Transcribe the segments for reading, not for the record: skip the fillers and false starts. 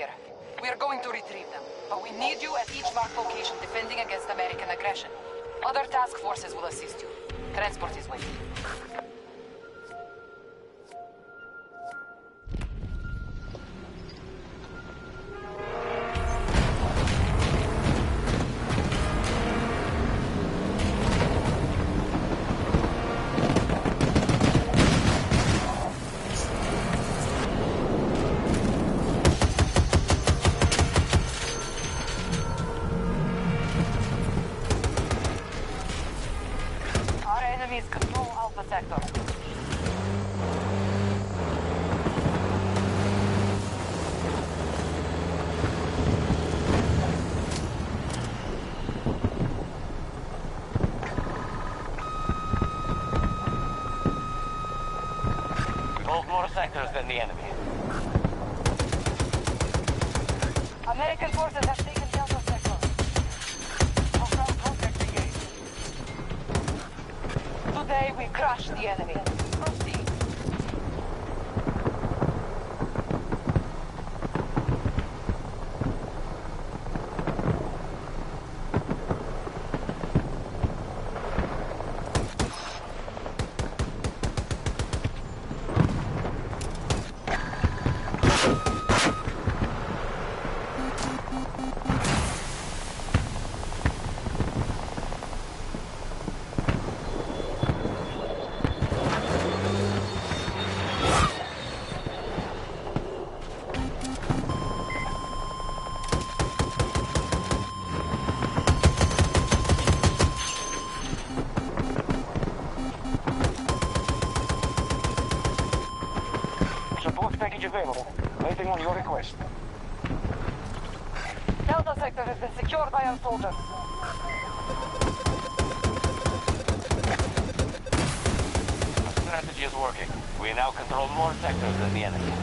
here. We are going to retrieve them, but we need you at each marked location defending against American aggression. Other task forces will assist you. Transport is waiting. Control Alpha Sector. We hold more sectors than the enemy. American forces have taken Delta Sector. Hostile contact engaged. Today we crush the enemy. Proceed. Support package available. Waiting on your request. Delta Sector has been secured by our soldiers. Our strategy is working. We now control more sectors than the enemy.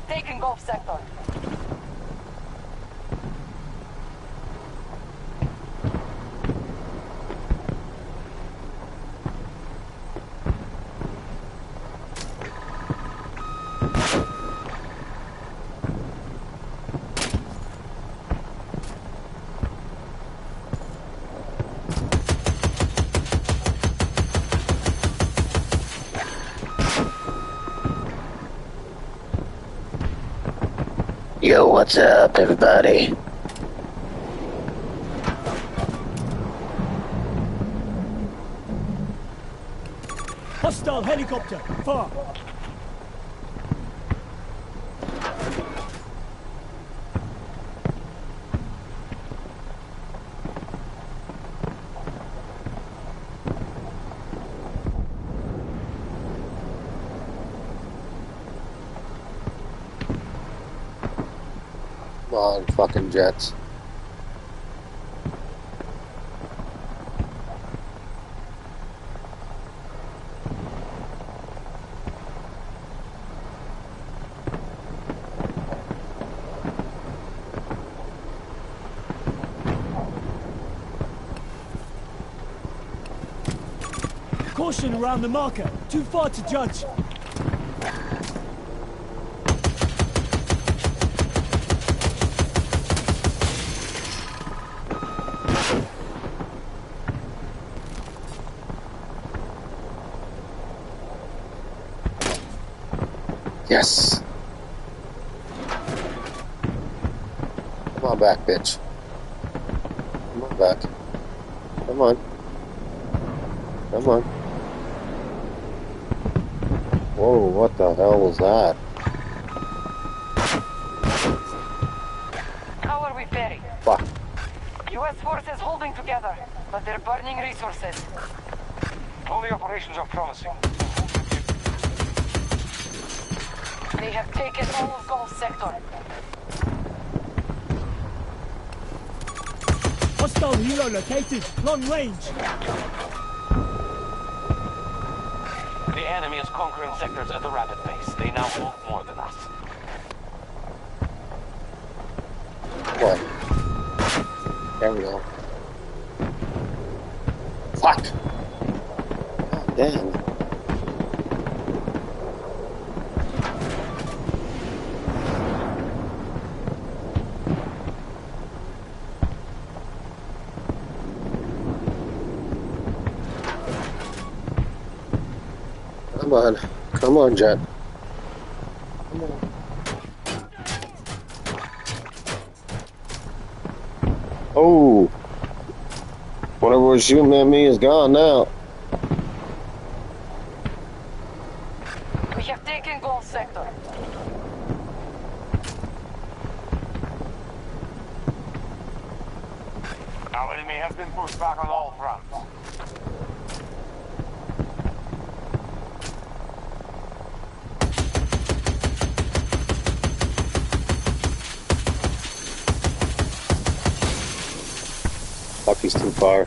Taking Gulf Sector. Yo, what's up, everybody? Hostile helicopter, far. Come on, fucking jets. Caution around the marker. Too far to judge. Yes. Come on back, bitch. Come on back. Come on. Come on. Whoa, what the hell was that? How are we faring? Fuck. U.S. forces holding together, but they're burning resources. All the operations are promising. They have taken all of Gulf sector. Hostile helo located. Long range. The enemy is conquering sectors at a rapid pace. They now hold more than us. What? There we go. Fuck! God damn. Come on. Come on, Jet. Come on. Oh! Whatever was shooting at me is gone now. We have taken Gulf sector. Our enemy has been pushed back on all fronts. Fuck, he's too far.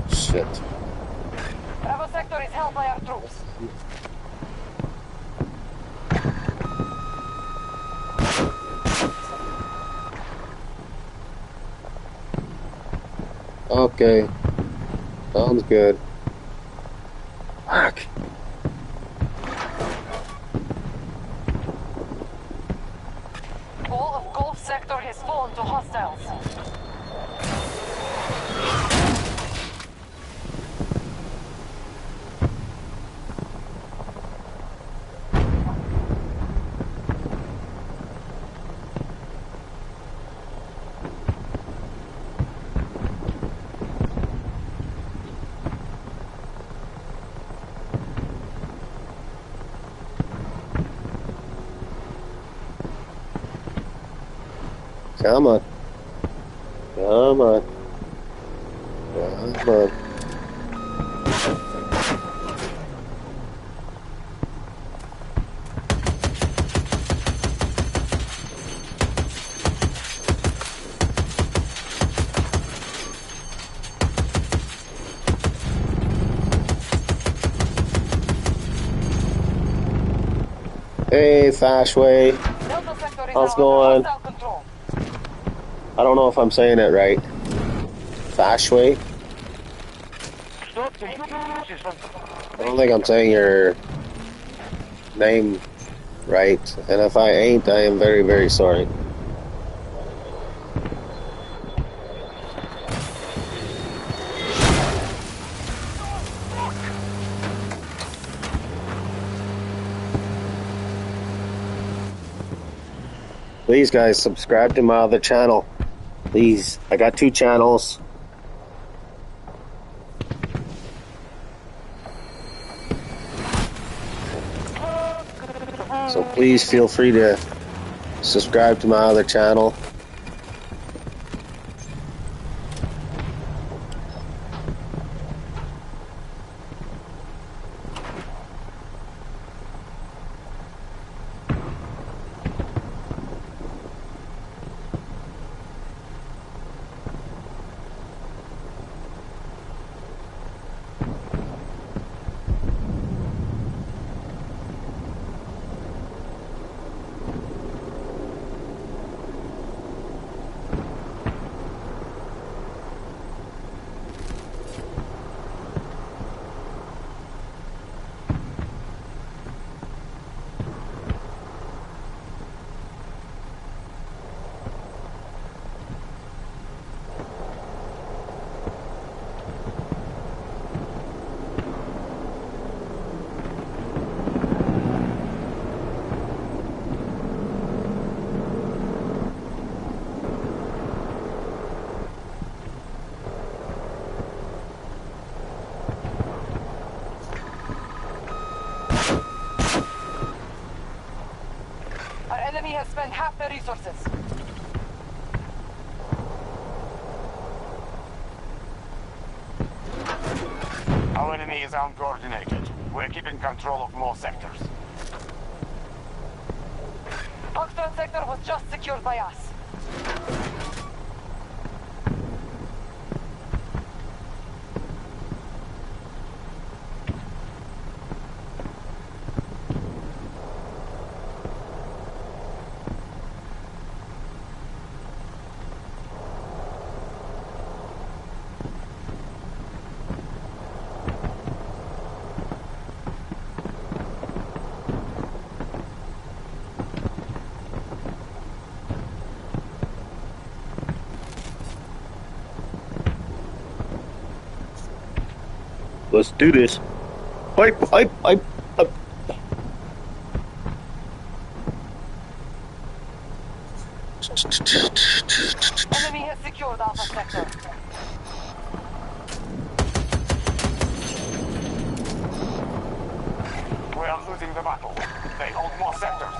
Shit. Bravo sector is held by our troops. Okay. Sounds good. Fuck. All of Gulf sector has fallen to hostiles. Come on. Come on. Come on. Hey, Fashway. Delta sector is How's it now under going? hostile control. I don't know if I'm saying it right. Fashway? I don't think I'm saying your name right. And if I ain't, I am very, very sorry. Please, guys, subscribe to my other channel. Please. I got 2 channels. So please feel free to subscribe to my other channel. Our enemy has spent half their resources. Our enemy is uncoordinated. We're keeping control of more sectors. Foxtrot sector was just secured by us. Let's do this. Pipe. Enemy has secured Alpha sector. We are losing the battle. They hold more sectors.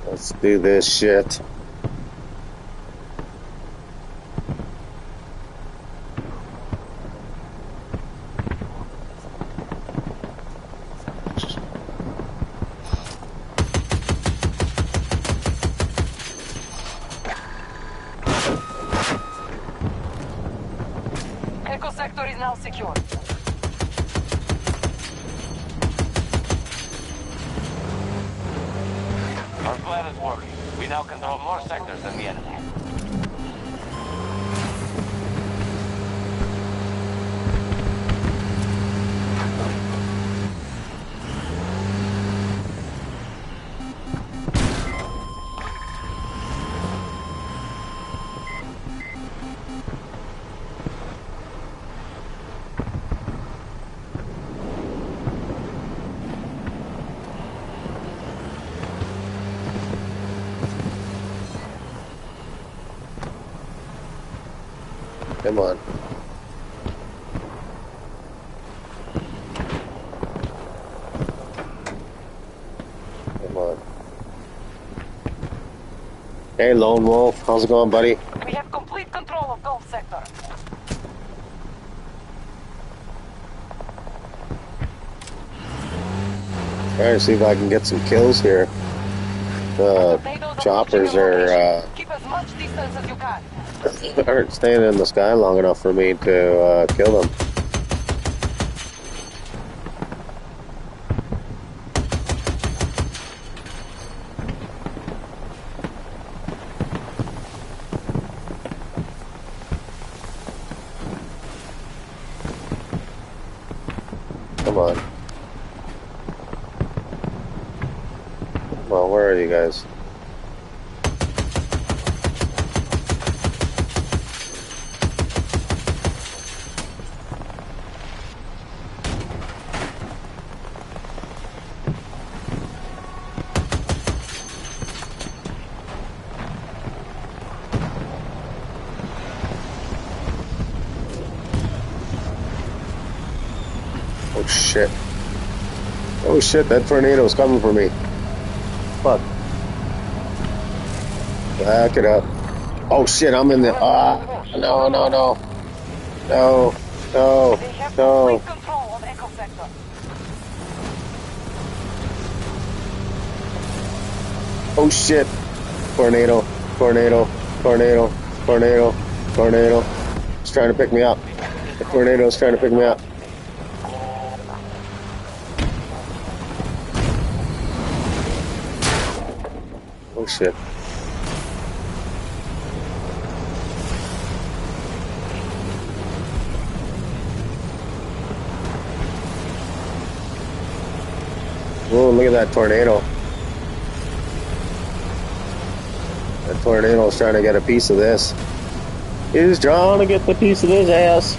Let's do this shit. Echo sector is now secured. Our plan is working. We now control more sectors than the enemy. Come on. Come on. Hey, Lone Wolf. How's it going, buddy? We have complete control of Gulf sector. Trying to see if I can get some kills here. The choppers are Keep as much distance as you can. aren't staying in the sky long enough for me to kill them. Come on. Well, where are you guys? Oh shit. Oh shit, that tornado's coming for me. Fuck. Back it up. Oh shit, I'm in the... no. No. They have complete control of Echo sector. Oh shit. Tornado. It's trying to pick me up. The tornado's trying to pick me up. Oh shit. Oh, look at that tornado. That tornado's trying to get a piece of this. He's trying to get the piece of his ass.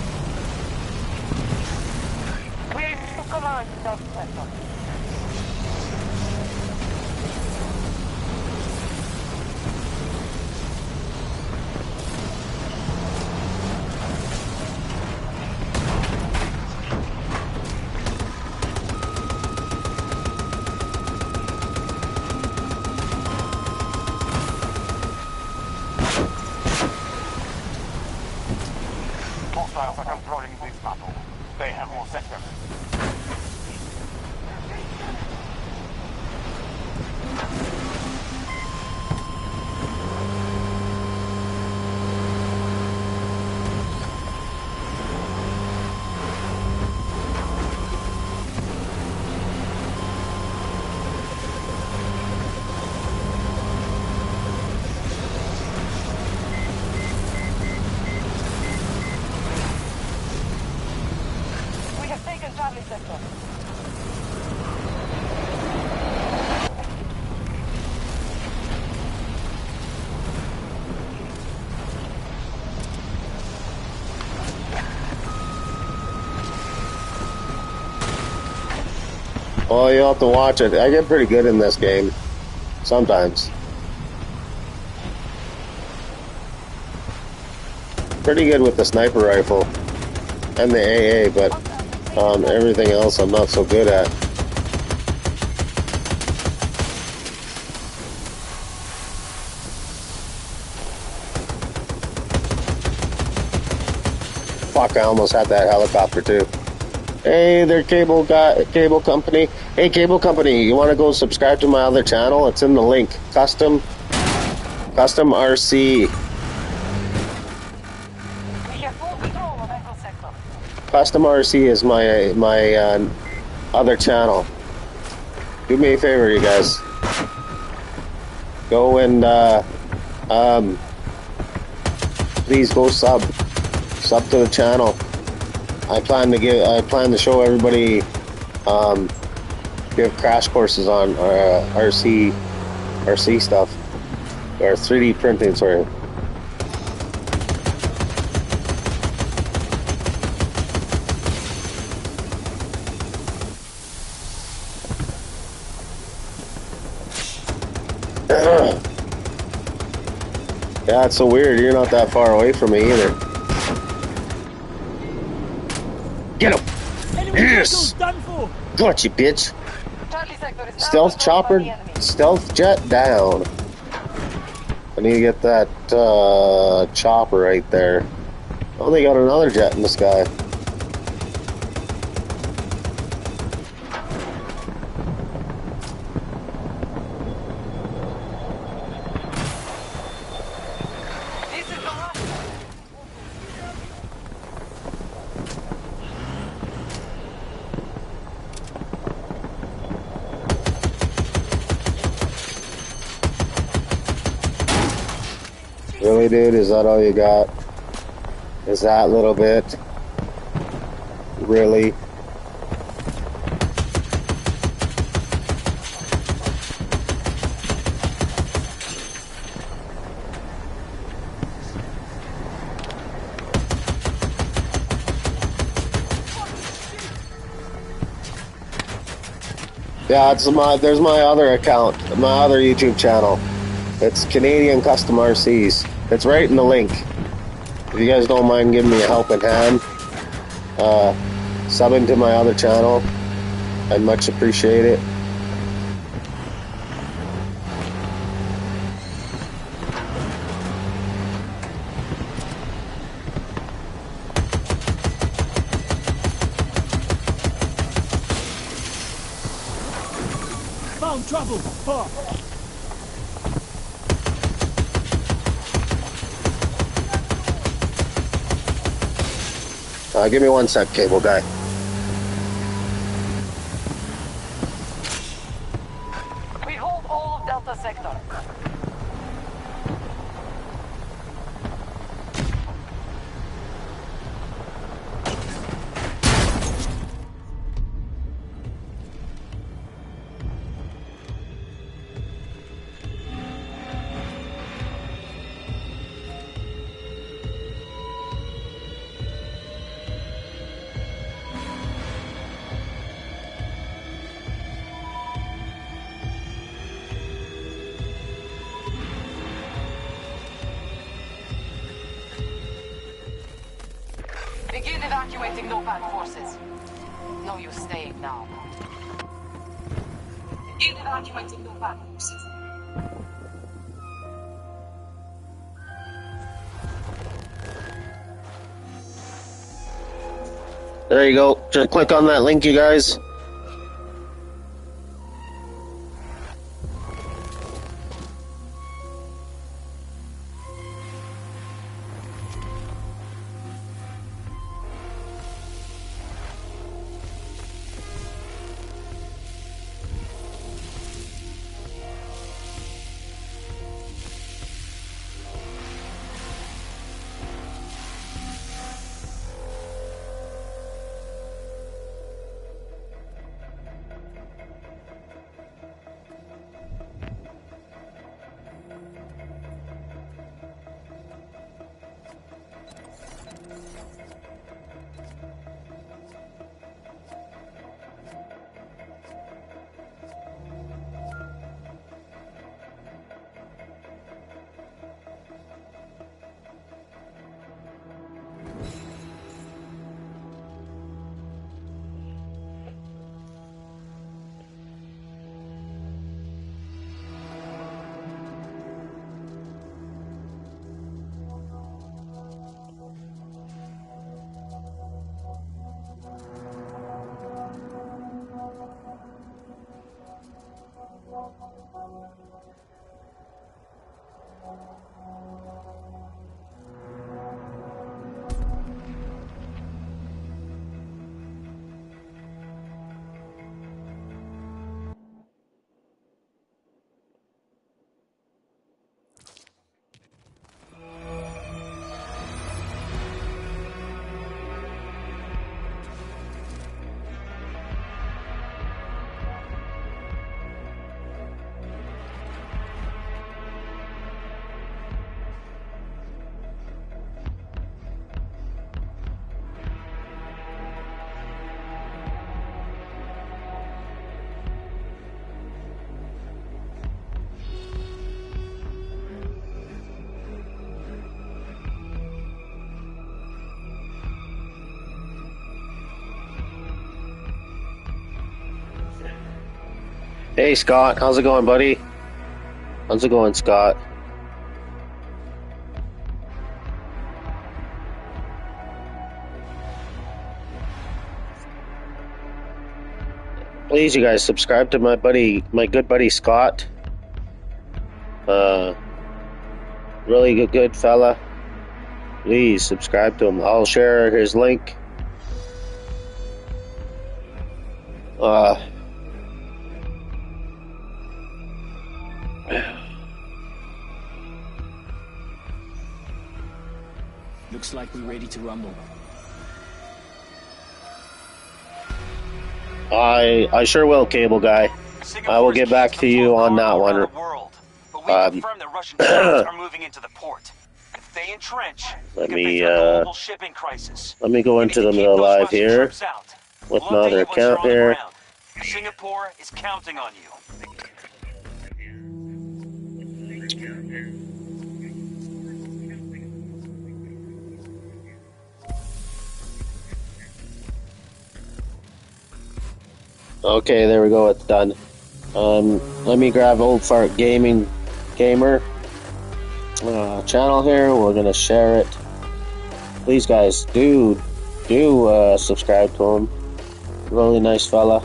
We are in command, Gulf sector. Oh, you have to watch it. I get pretty good in this game. Sometimes. Pretty good with the sniper rifle and the AA, but everything else I'm not so good at. Fuck, I almost had that helicopter too. Hey, they're cable company. Hey, cable company, you want to go subscribe to my other channel? It's in the link. Custom RC. We have full control of Echo Sector. Custom RC is my other channel. Do me a favor, you guys. Go and please go sub to the channel. I plan to show everybody give crash courses on RC stuff or 3D printing. Sorry. Yeah, it's so weird. You're not that far away from me either. Get him! Enemy Yes! vehicle's done for. Got you, bitch! Charlie Sector is now Stealth controlled chopper, by the enemy. stealth jet down. I need to get that chopper right there. Oh, they got another jet in the sky. This is the last. Really, dude? Is that all you got? Is that little bit? Really? Yeah, there's my other account, my other YouTube channel. It's Canadian Custom RCs. It's right in the link. If you guys don't mind giving me a helping hand, subbing to my other channel, I'd much appreciate it. Found trouble. Far. Give me one sec, cable guy. We hold all of Delta Sector. Begin evacuating NOPAD forces. No use staying now. Begin evacuating NOPAD forces. There you go. Just click on that link, you guys. Hey Scott, how's it going, buddy? How's it going, Scott? Please, you guys, subscribe to my good buddy Scott. Really good fella. Please subscribe to him. I'll share his link. Looks like we're ready to rumble. I sure will, Cable Guy. I will get back to you on that one. But we confirm that Russian troops are moving into the port. If they entrench, Let we me can face a global shipping crisis. let me go into We need to the keep those live Russian here troops out. with We'll my update other you once you're account on the here. ground. Singapore is counting on you. Okay, there we go. It's done. Let me grab Old Fart Gamer channel here. We're gonna share it. Please, guys, do subscribe to him. Really nice fella.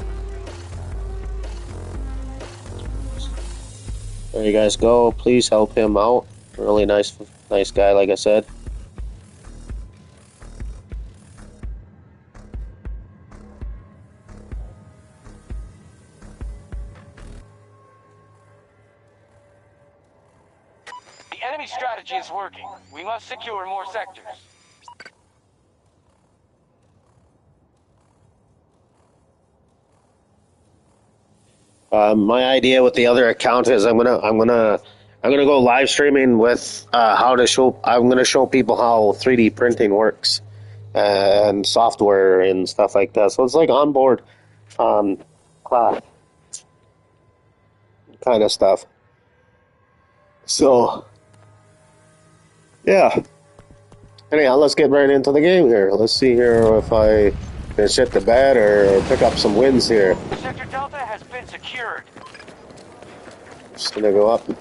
There you guys go. Please help him out. Really nice guy, like I said. The enemy strategy is working. We must secure more sectors. My idea with the other account is I'm gonna go live streaming with how to show. I'm gonna show people how 3D printing works and software and stuff like that. So it's like onboard class kind of stuff. So yeah. Anyhow, let's get right into the game here. Let's see here if I can shit the bed or pick up some wins here. Sector Delta has been secured. Just gonna go up to.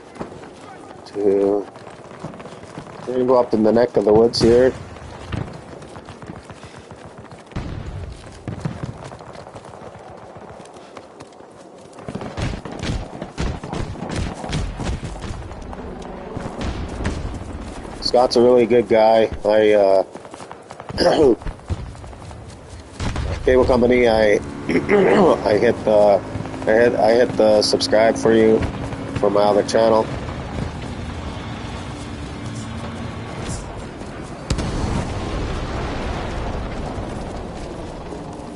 We're gonna go up in the neck of the woods here. Scott's a really good guy. Cable company. I hit the subscribe for you for my other channel.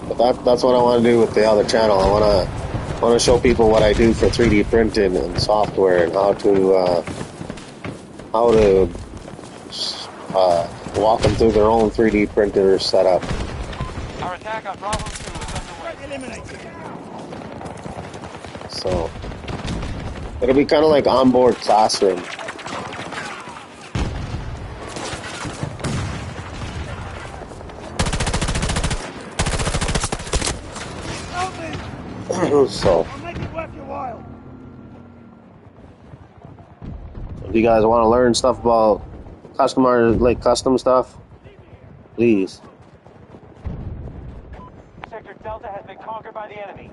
But that's what I want to do with the other channel. I want to show people what I do for 3D printing and software and how to walk them through their own 3D printer setup. Our attack on Bravo 2 is underway. Eliminated. So it'll be kind of like onboard classroom. So I'll make it worth your while. if you guys want to learn stuff about custom stuff, please. Sector Delta has been conquered by the enemy.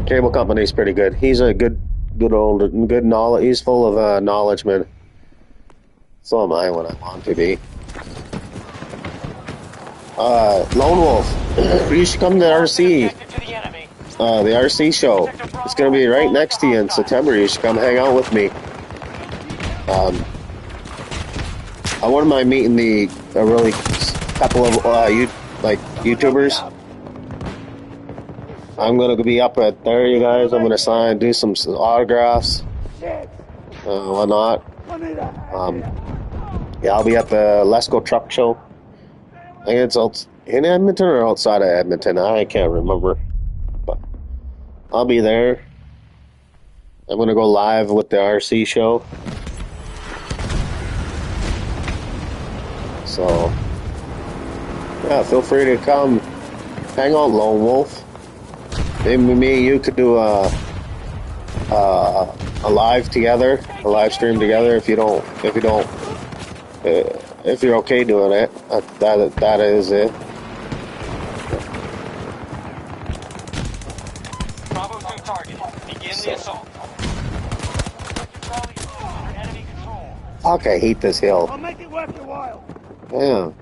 Cable company's pretty good. He's a good knowledge. He's full of knowledge, man. So am I when I want to be. Lone Wolf, you should come to the RC. The RC show. It's gonna be right next to you in September. You should come hang out with me. I wouldn't mind meeting a really couple of YouTubers. I'm gonna be up at there, you guys. I'm gonna do some autographs, whatnot. Yeah, I'll be at the Let's Go Truck Show. I think it's in Edmonton or outside of Edmonton. I can't remember, but I'll be there. I'm gonna go live with the RC show. So, yeah, feel free to come hang out, Lone Wolf. Maybe me and you could do a live together, a live stream together. If you're okay doing it, that is it. Bravo 2 target. Begin the assault. Enemy control. Fuck, I hate this hill. I'll make it worth your while. Yeah.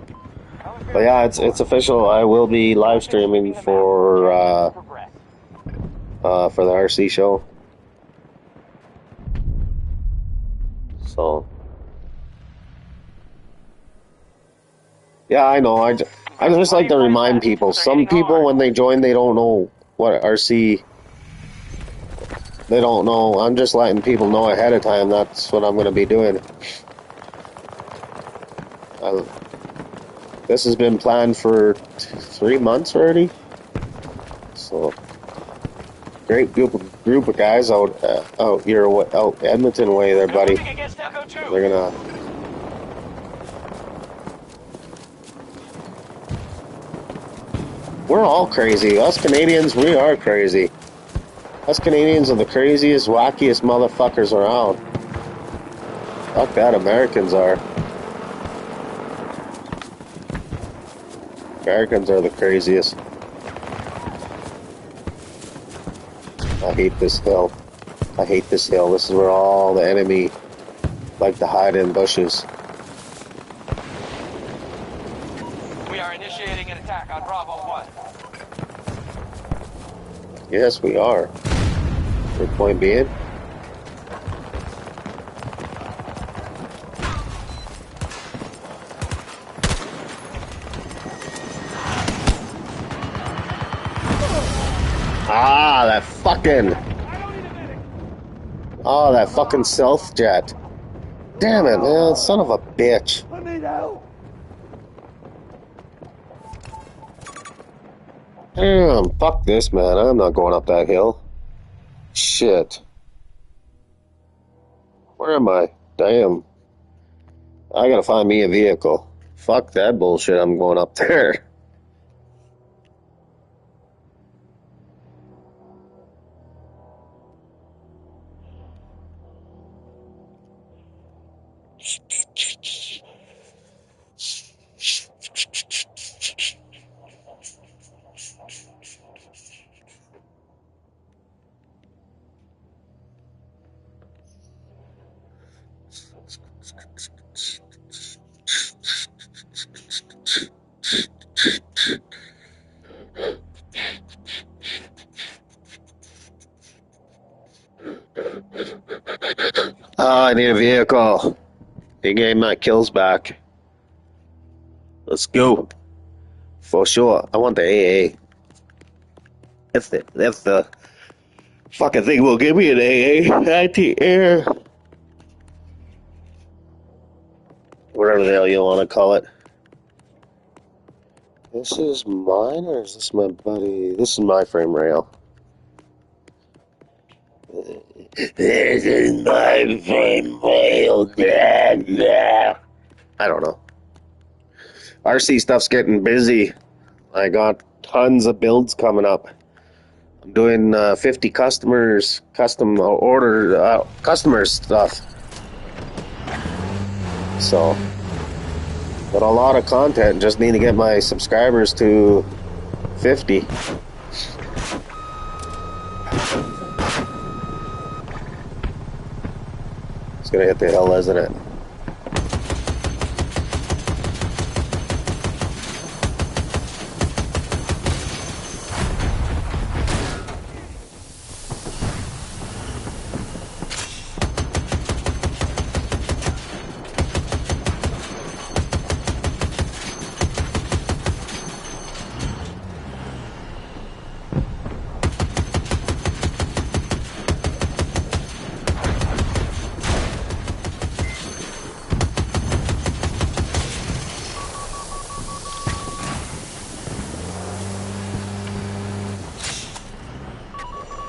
But yeah, it's official. I will be live streaming for the RC show. So yeah, I know. I just like to remind people. Some people, when they join, they don't know what RC. They don't know. I'm just letting people know ahead of time. That's what I'm going to be doing. This has been planned for 3 months already. So, great group of guys out Edmonton way there, buddy. They're gonna. We're all crazy. Us Canadians, we are crazy. Us Canadians are the craziest, wackiest motherfuckers around. Fuck that, Americans are. Americans are the craziest. I hate this hill. I hate this hill. This is where all the enemy like to hide in bushes. We are initiating an attack on Bravo 1. Yes, we are. Your point being? Ah, that fucking... Oh, that fucking stealth jet. Damn it, man. Son of a bitch. I need help. Damn, fuck this, man. I'm not going up that hill. Shit. Where am I? Damn. I gotta find me a vehicle. Fuck that bullshit. I'm going up there. Oh, I need a vehicle. He gave my kills back. Let's go. For sure. I want the AA. That's the fucking thing will give me an AA. Anti-air. Whatever the hell you want to call it. This is mine or is this my buddy? This is my frame rail. This is my frame rail. I don't know. RC stuff's getting busy. I got tons of builds coming up. I'm doing 50 customer stuff. So, but a lot of content. Just need to get my subscribers to 50. It's gonna hit the hill, isn't it?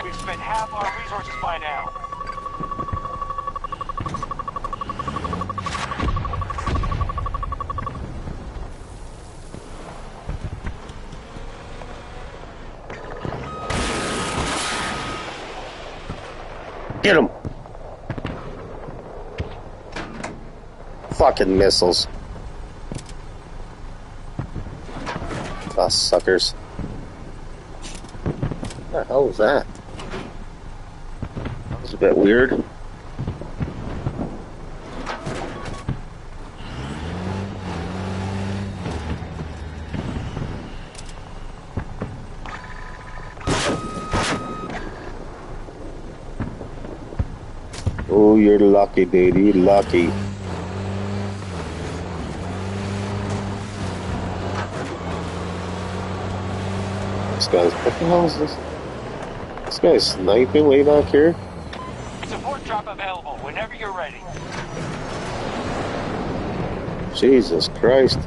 We've spent half our resources by now. Get him! Fucking missiles. Ah, suckers. What the hell was that? That was a bit weird. Oh, you're lucky, dude. You're lucky. This guy's... What the hell is this? This guy's sniping way back here? Support drop available whenever you're ready. Jesus Christ.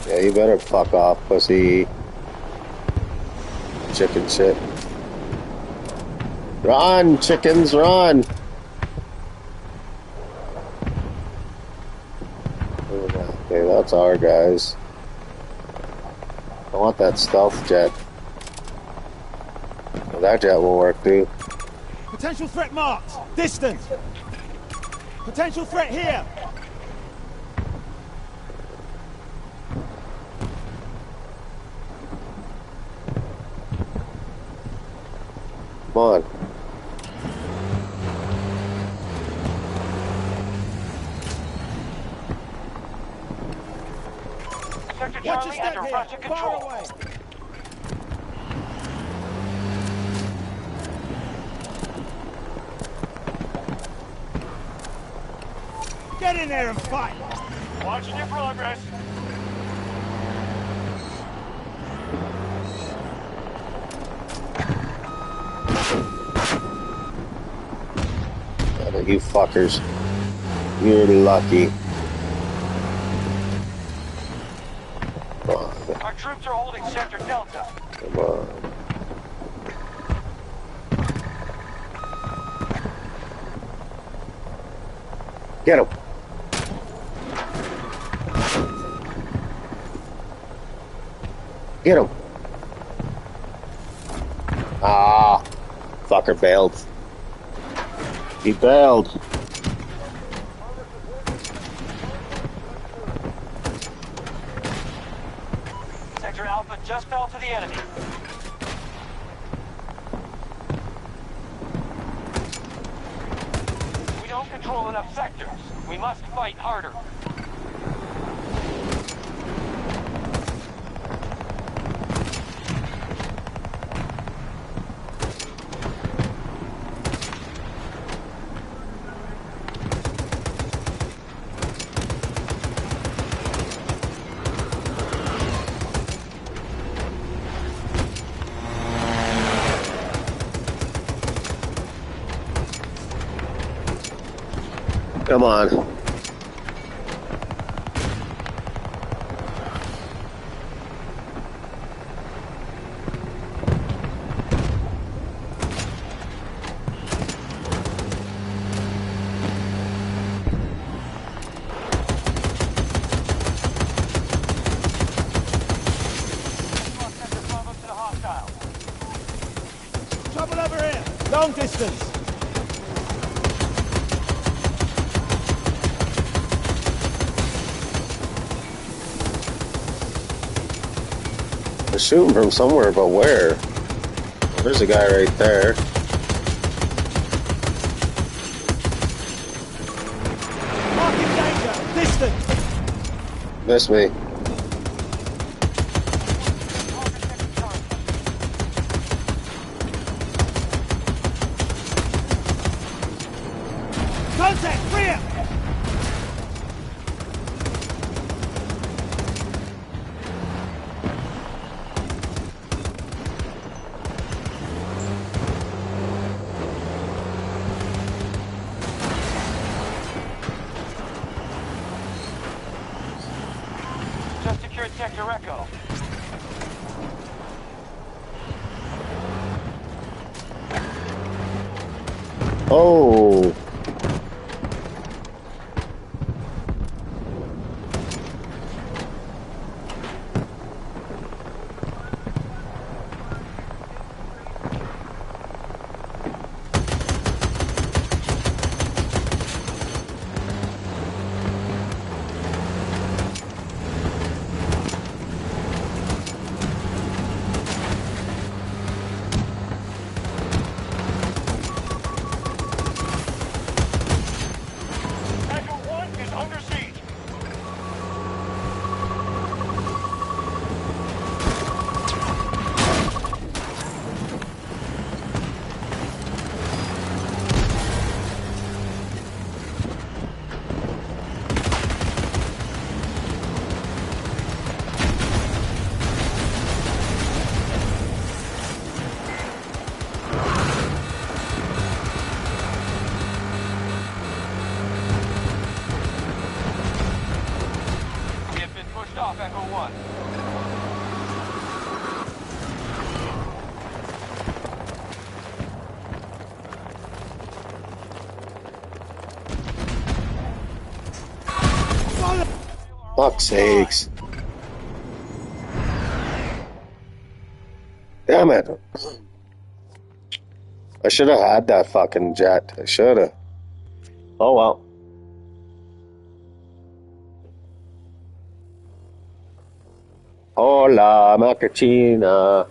Yeah, you better fuck off, pussy. Chicken shit. Run, chickens, run! Okay, that's our guys. I want that stealth jet. Well, that jet will work too. Potential threat marked. Distance. Potential threat here. Come on. Sector Watch your Charlie step under here. Russian Far control. away. Get in there and fight. Watching your progress. You fuckers. You're lucky. Come on. Our troops are holding Sector Delta. Come on. Get him. Get him. Ah. Fucker bailed. He bailed. Sector Alpha just fell to the enemy. We don't control enough sectors. We must fight harder. Come on. Long distance. They're shooting from somewhere, but where? There's a guy right there. Marking danger. Distance. Missed me. Contact. Rear. Just secured Sector Echo. Oh. Echo 1 is under siege. We have been pushed off Echo 1. Fuck's sakes. Damn it. I should have had that fucking jet. I should have. Oh well. Hola, Macachina.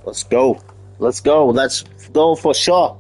Let's go. Let's go. Let's go for sure.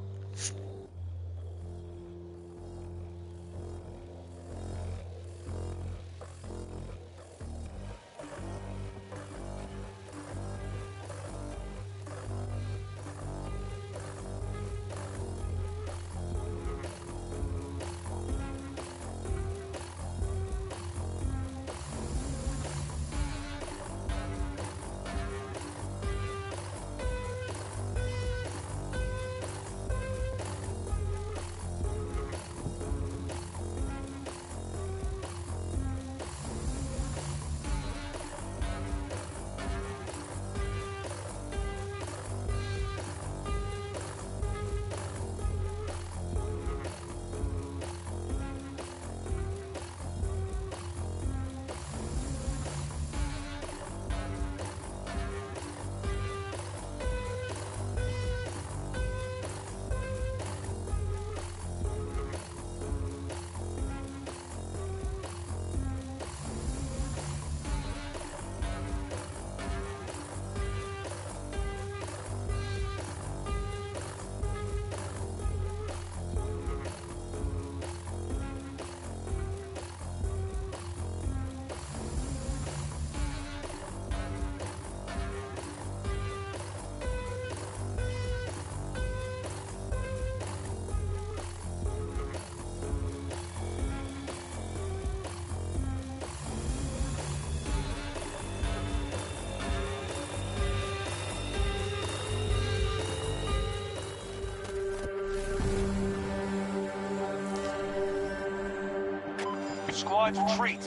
Squads retreat.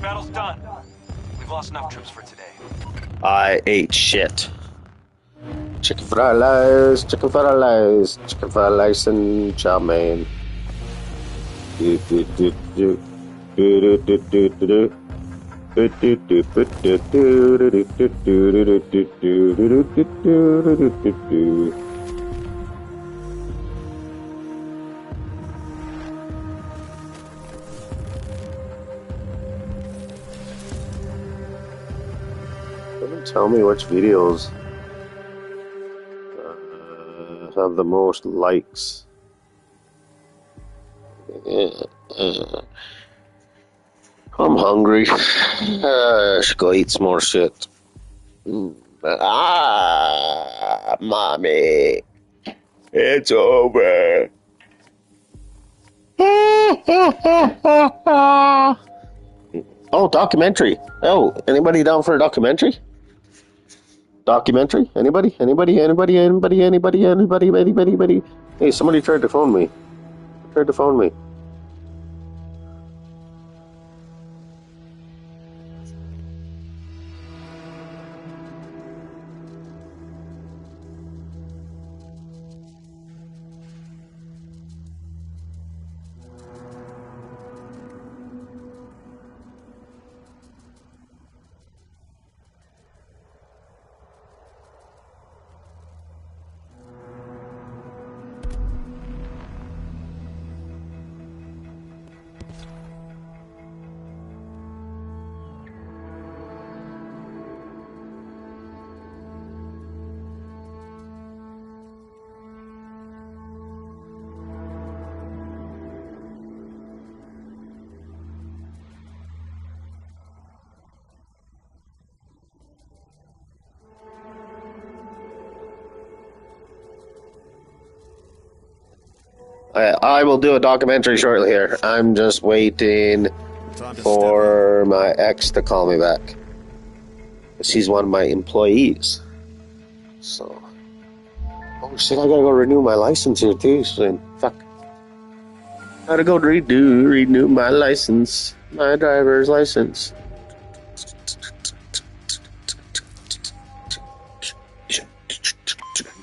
Battle's done. We've lost enough troops for today. I ate shit. Chicken fried rice, chicken fried rice, chicken fried rice and chow mein. Do do do do do do do do do. Tell me which videos have the most likes. I'm hungry. I should go eat some more shit. Mommy. It's over. Oh, documentary. Oh, anybody down for a documentary? Documentary? Anybody? Anybody? Hey, somebody tried to phone me. I will do a documentary shortly here. I'm just waiting for my ex to call me back. She's one of my employees. So. Oh shit, I gotta go renew my license here too soon. Fuck. Gotta go renew my license. My driver's license.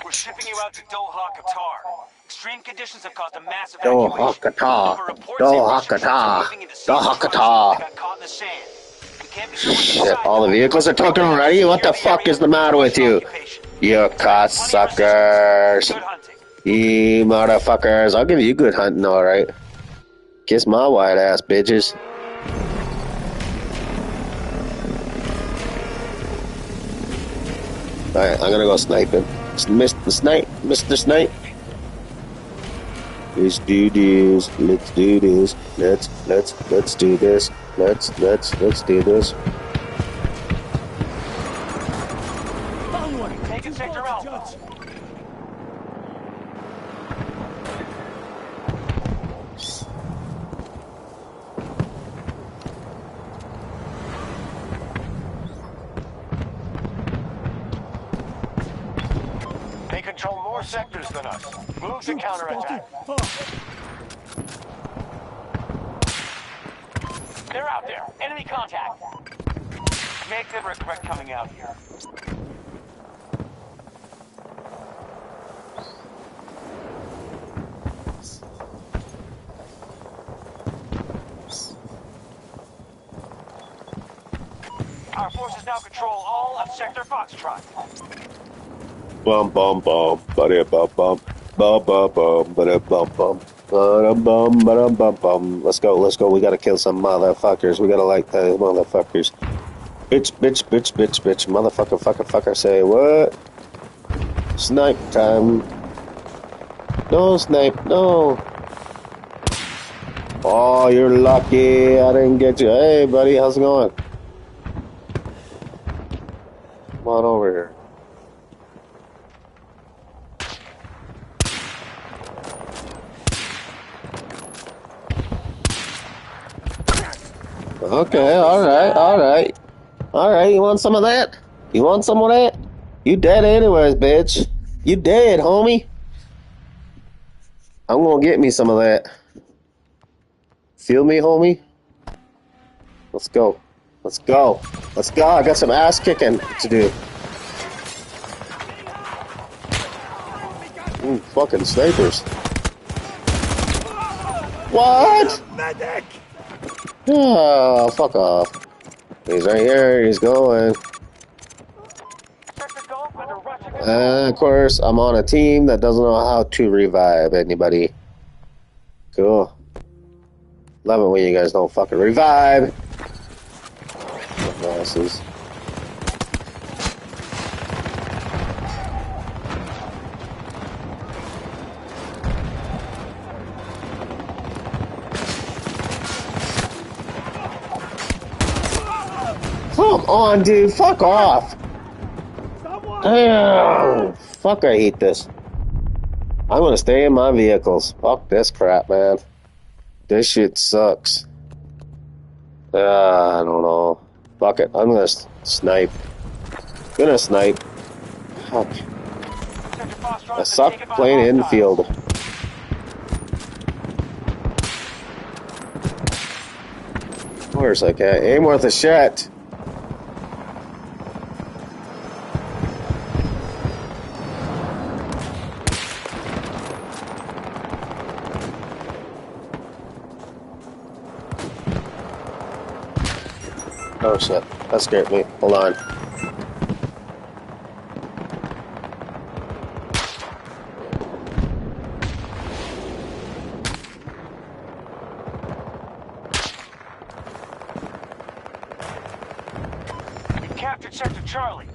We're shipping you out to Doha, Qatar. Extreme conditions have caused a massive evacuation. Shit, all the vehicles are talking already? What the fuck is the matter with you? You cocksuckers. You motherfuckers. I'll give you good hunting, alright. Kiss my white ass, bitches. Alright, I'm gonna go sniping. Mr. Snipe. Let's do this. Let's do this. Let's do this. Let's do this. Take sector Alpha. They control more sectors than us. Move to counterattack. They're out there. Enemy contact. Make them regret coming out here. Our forces now control all of Sector Foxtrot. Bum bum bum, ba bum bum, ba bum, ba bum bum, ba bum. Let's go. We gotta kill some motherfuckers. We gotta like those motherfuckers. Bitch. Motherfucker. Say what? Snipe time. No snipe. No. Oh, you're lucky. I didn't get you. Hey, buddy, how's it going? Come on over here. Okay, alright. You want some of that? You dead anyways, bitch. You dead, homie. I'm gonna get me some of that. Feel me, homie? Let's go. I got some ass kicking to do. Fucking snipers. What? Medic! Oh, fuck off. He's right here. He's going. Of course, I'm on a team that doesn't know how to revive anybody. Cool. Love it when you guys don't fucking revive. Asses. on, dude. Fuck off. Damn. Fuck, I hate this. I'm gonna stay in my vehicles. Fuck this crap, man. This shit sucks. I don't know. Fuck it. I'm gonna snipe. Gonna snipe. Fuck. I suck playing infield. Of course I can't. Ain't worth a shit. Oh shit, that scared me. Hold on. We captured Sector Charlie.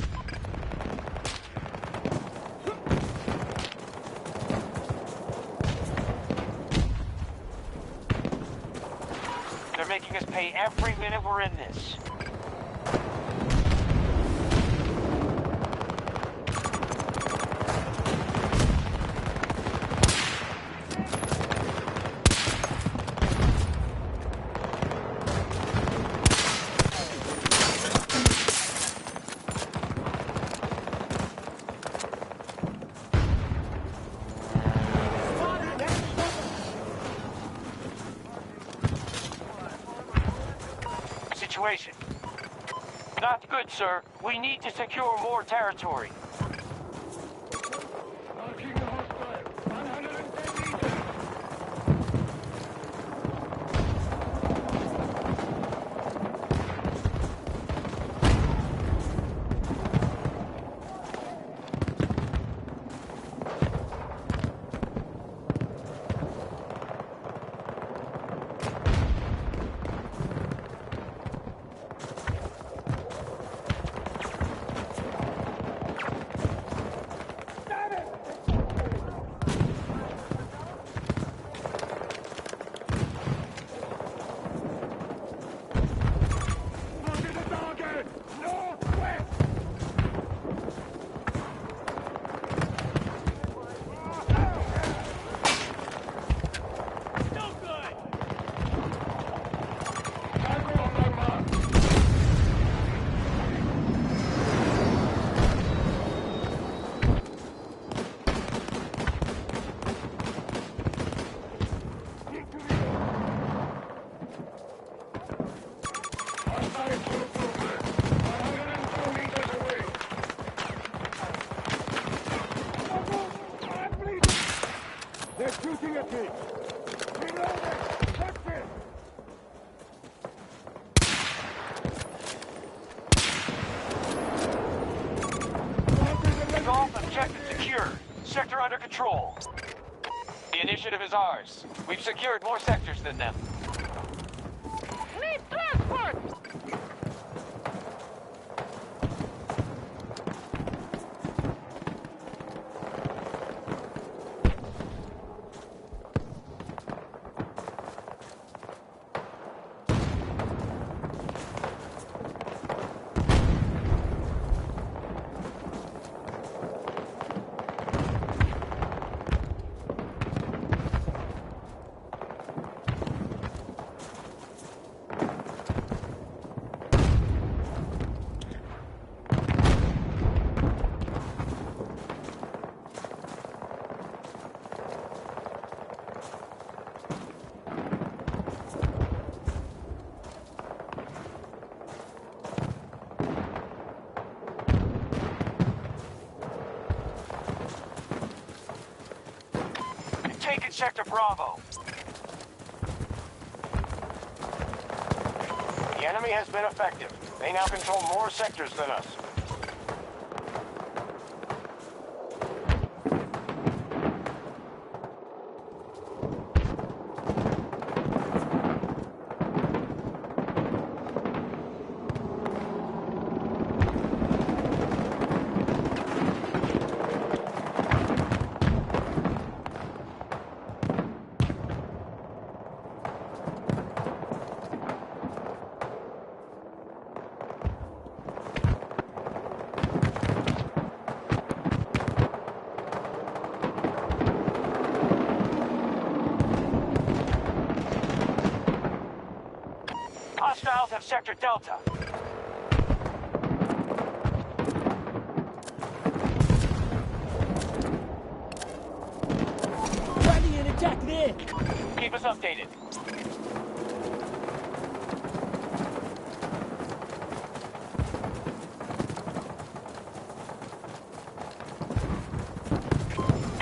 They're making us pay every minute we're in this. Situation. Not good, sir. We need to secure more territory. They're shooting at me! Reloading! Touch it! Golf objective secure. Sector under control. The initiative is ours. We've secured more sectors than them. Need transport! Taken Sector Bravo. The enemy has been effective. They now control more sectors than us. have Sector Delta. Planning an attack there. Keep us updated.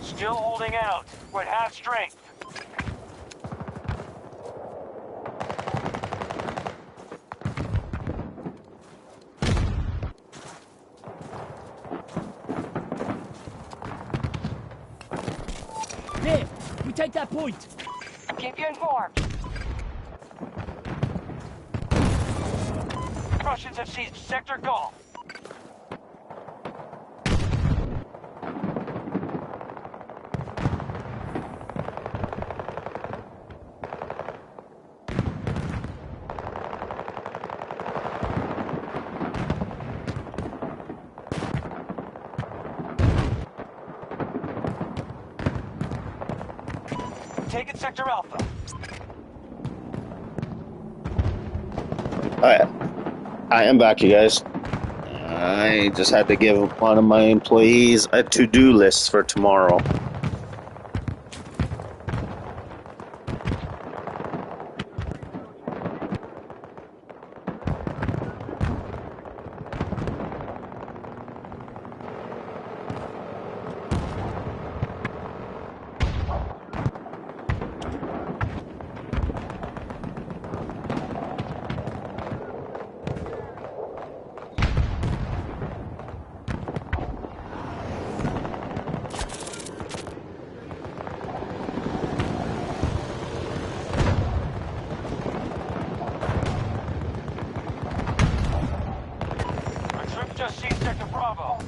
Still holding out. We're at half strength. There, we take that point. Keep you informed. Russians have seized Sector Golf. Taking Sector Alpha. I am back, you guys. I just had to give one of my employees a to-do list for tomorrow. Our troops just seized Sector Bravo.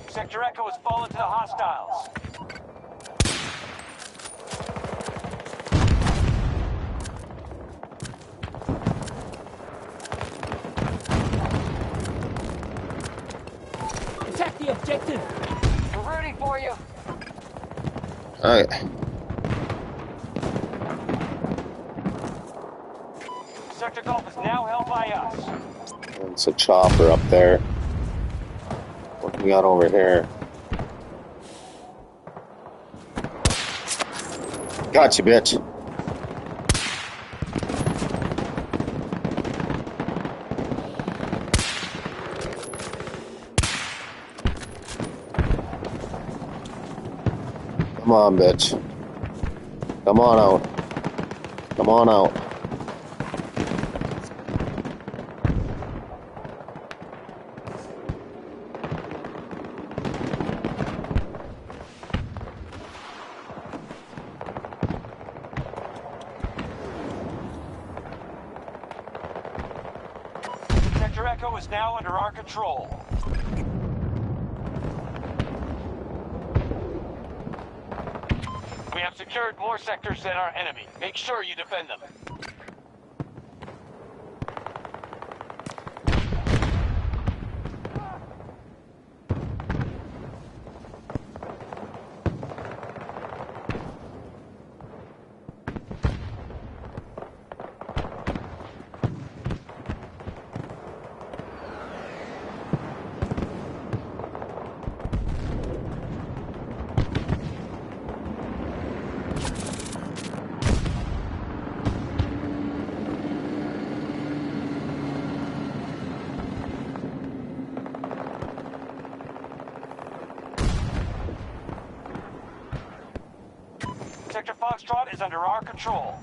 Sector Echo has fallen to the hostiles. Attack the objective. We're rooting for you. Alright. Sector Golf is now held by us. It's a chopper up there. What do we got over here? Gotcha, bitch. Come on, bitch. Come on out. Come on out. Sector Echo is now under our control. We have secured more sectors than our enemy. Make sure you defend them. Sector Foxtrot is under our control.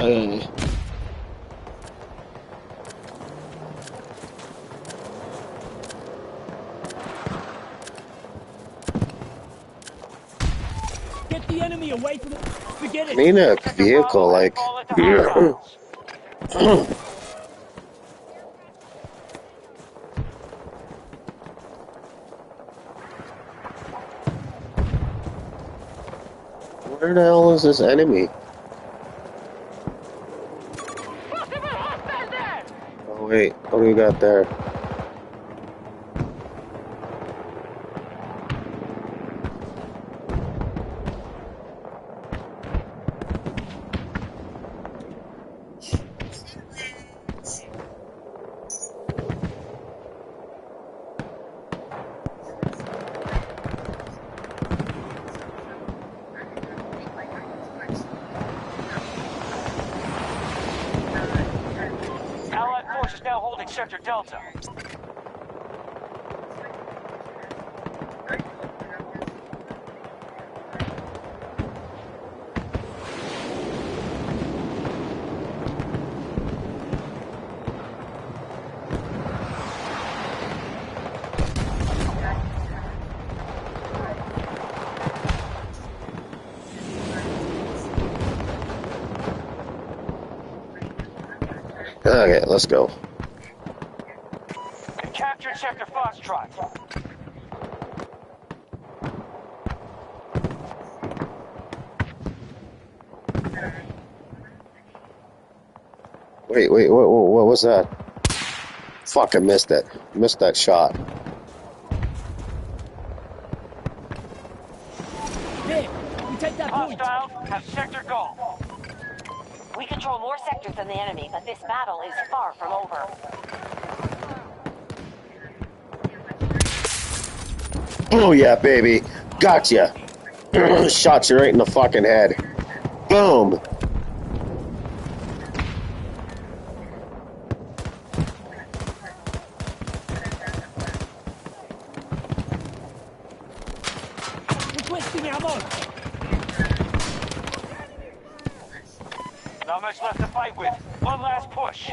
I, Get the enemy away from it. Forget I it. need a Sector vehicle, Bravo has like. fallen to hostiles. Where the hell is this enemy? Oh wait, what do we got there? Allied forces now holding Sector Delta. Okay, let's go. We captured Sector Foxtrot. Wait, what was that? Fuck, I missed it. Missed that shot. There. We take that point. Hostiles have Sector Golf. We control more sectors than the enemy, but this battle is far from over. Oh yeah, baby. Gotcha. Shot you right in the fucking head. Boom. Requesting ammo. Not much left to fight with. One last push.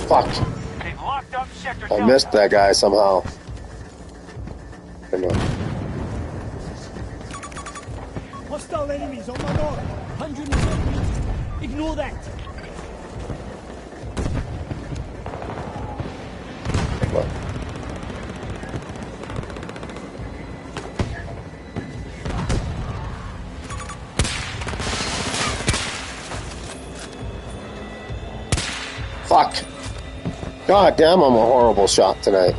Fuck. They've locked up Sector I Delta. missed that guy somehow. Come on. Hostile enemies on my mark. 110 meters. Ignore that. What? Fuck. God damn, I'm a horrible shot tonight.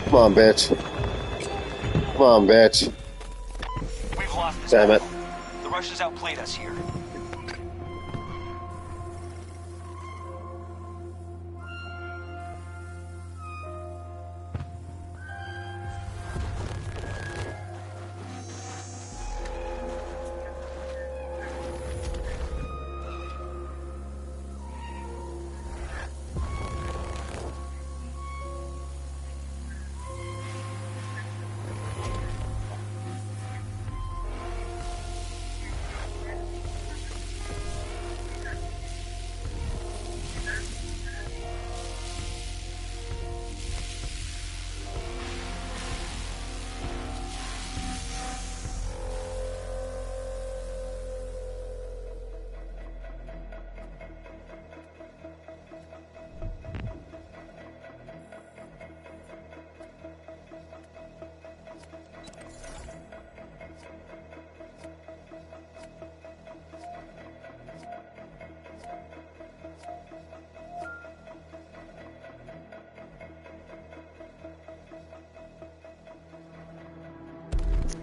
Come on, bitch. Come on, bitch. We've lost this Damn it. battle. The Russians outplayed us here.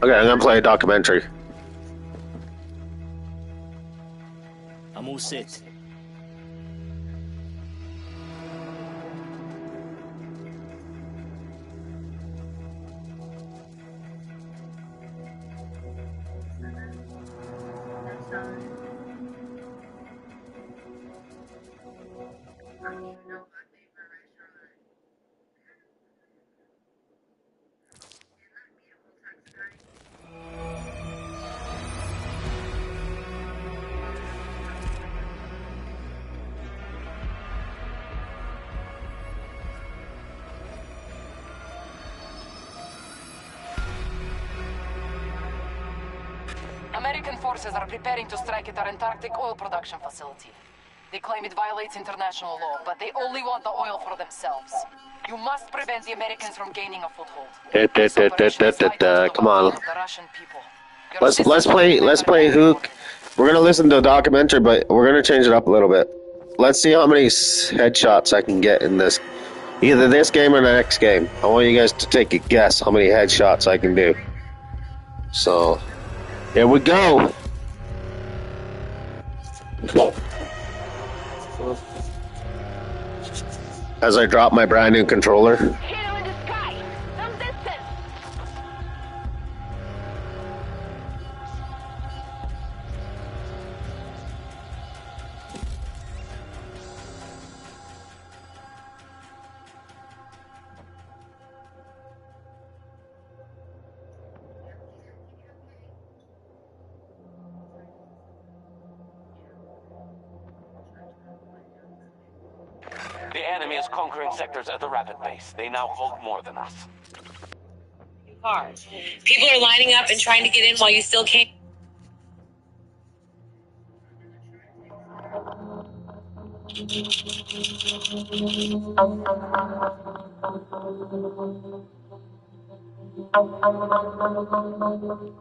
Okay, I'm gonna play a documentary. I'm all set. American forces are preparing to strike at our Antarctic oil production facility. They claim it violates international law, but they only want the oil for themselves. You must prevent the Americans from gaining a foothold. This operation is vital to the Come on. well-being of the Russian people. Your Let's assistance will play never Hook. We're gonna listen to a documentary, but we're gonna change it up a little bit. Let's see how many headshots I can get in this. Either this game or the next game. I want you guys to take a guess how many headshots I can do. So, here we go. As I drop my brand new controller. Hit him in the sky! Some distance! The enemy is conquering sectors at a rapid pace. They now hold more than us. Hard. People are lining up and trying to get in while you still can't.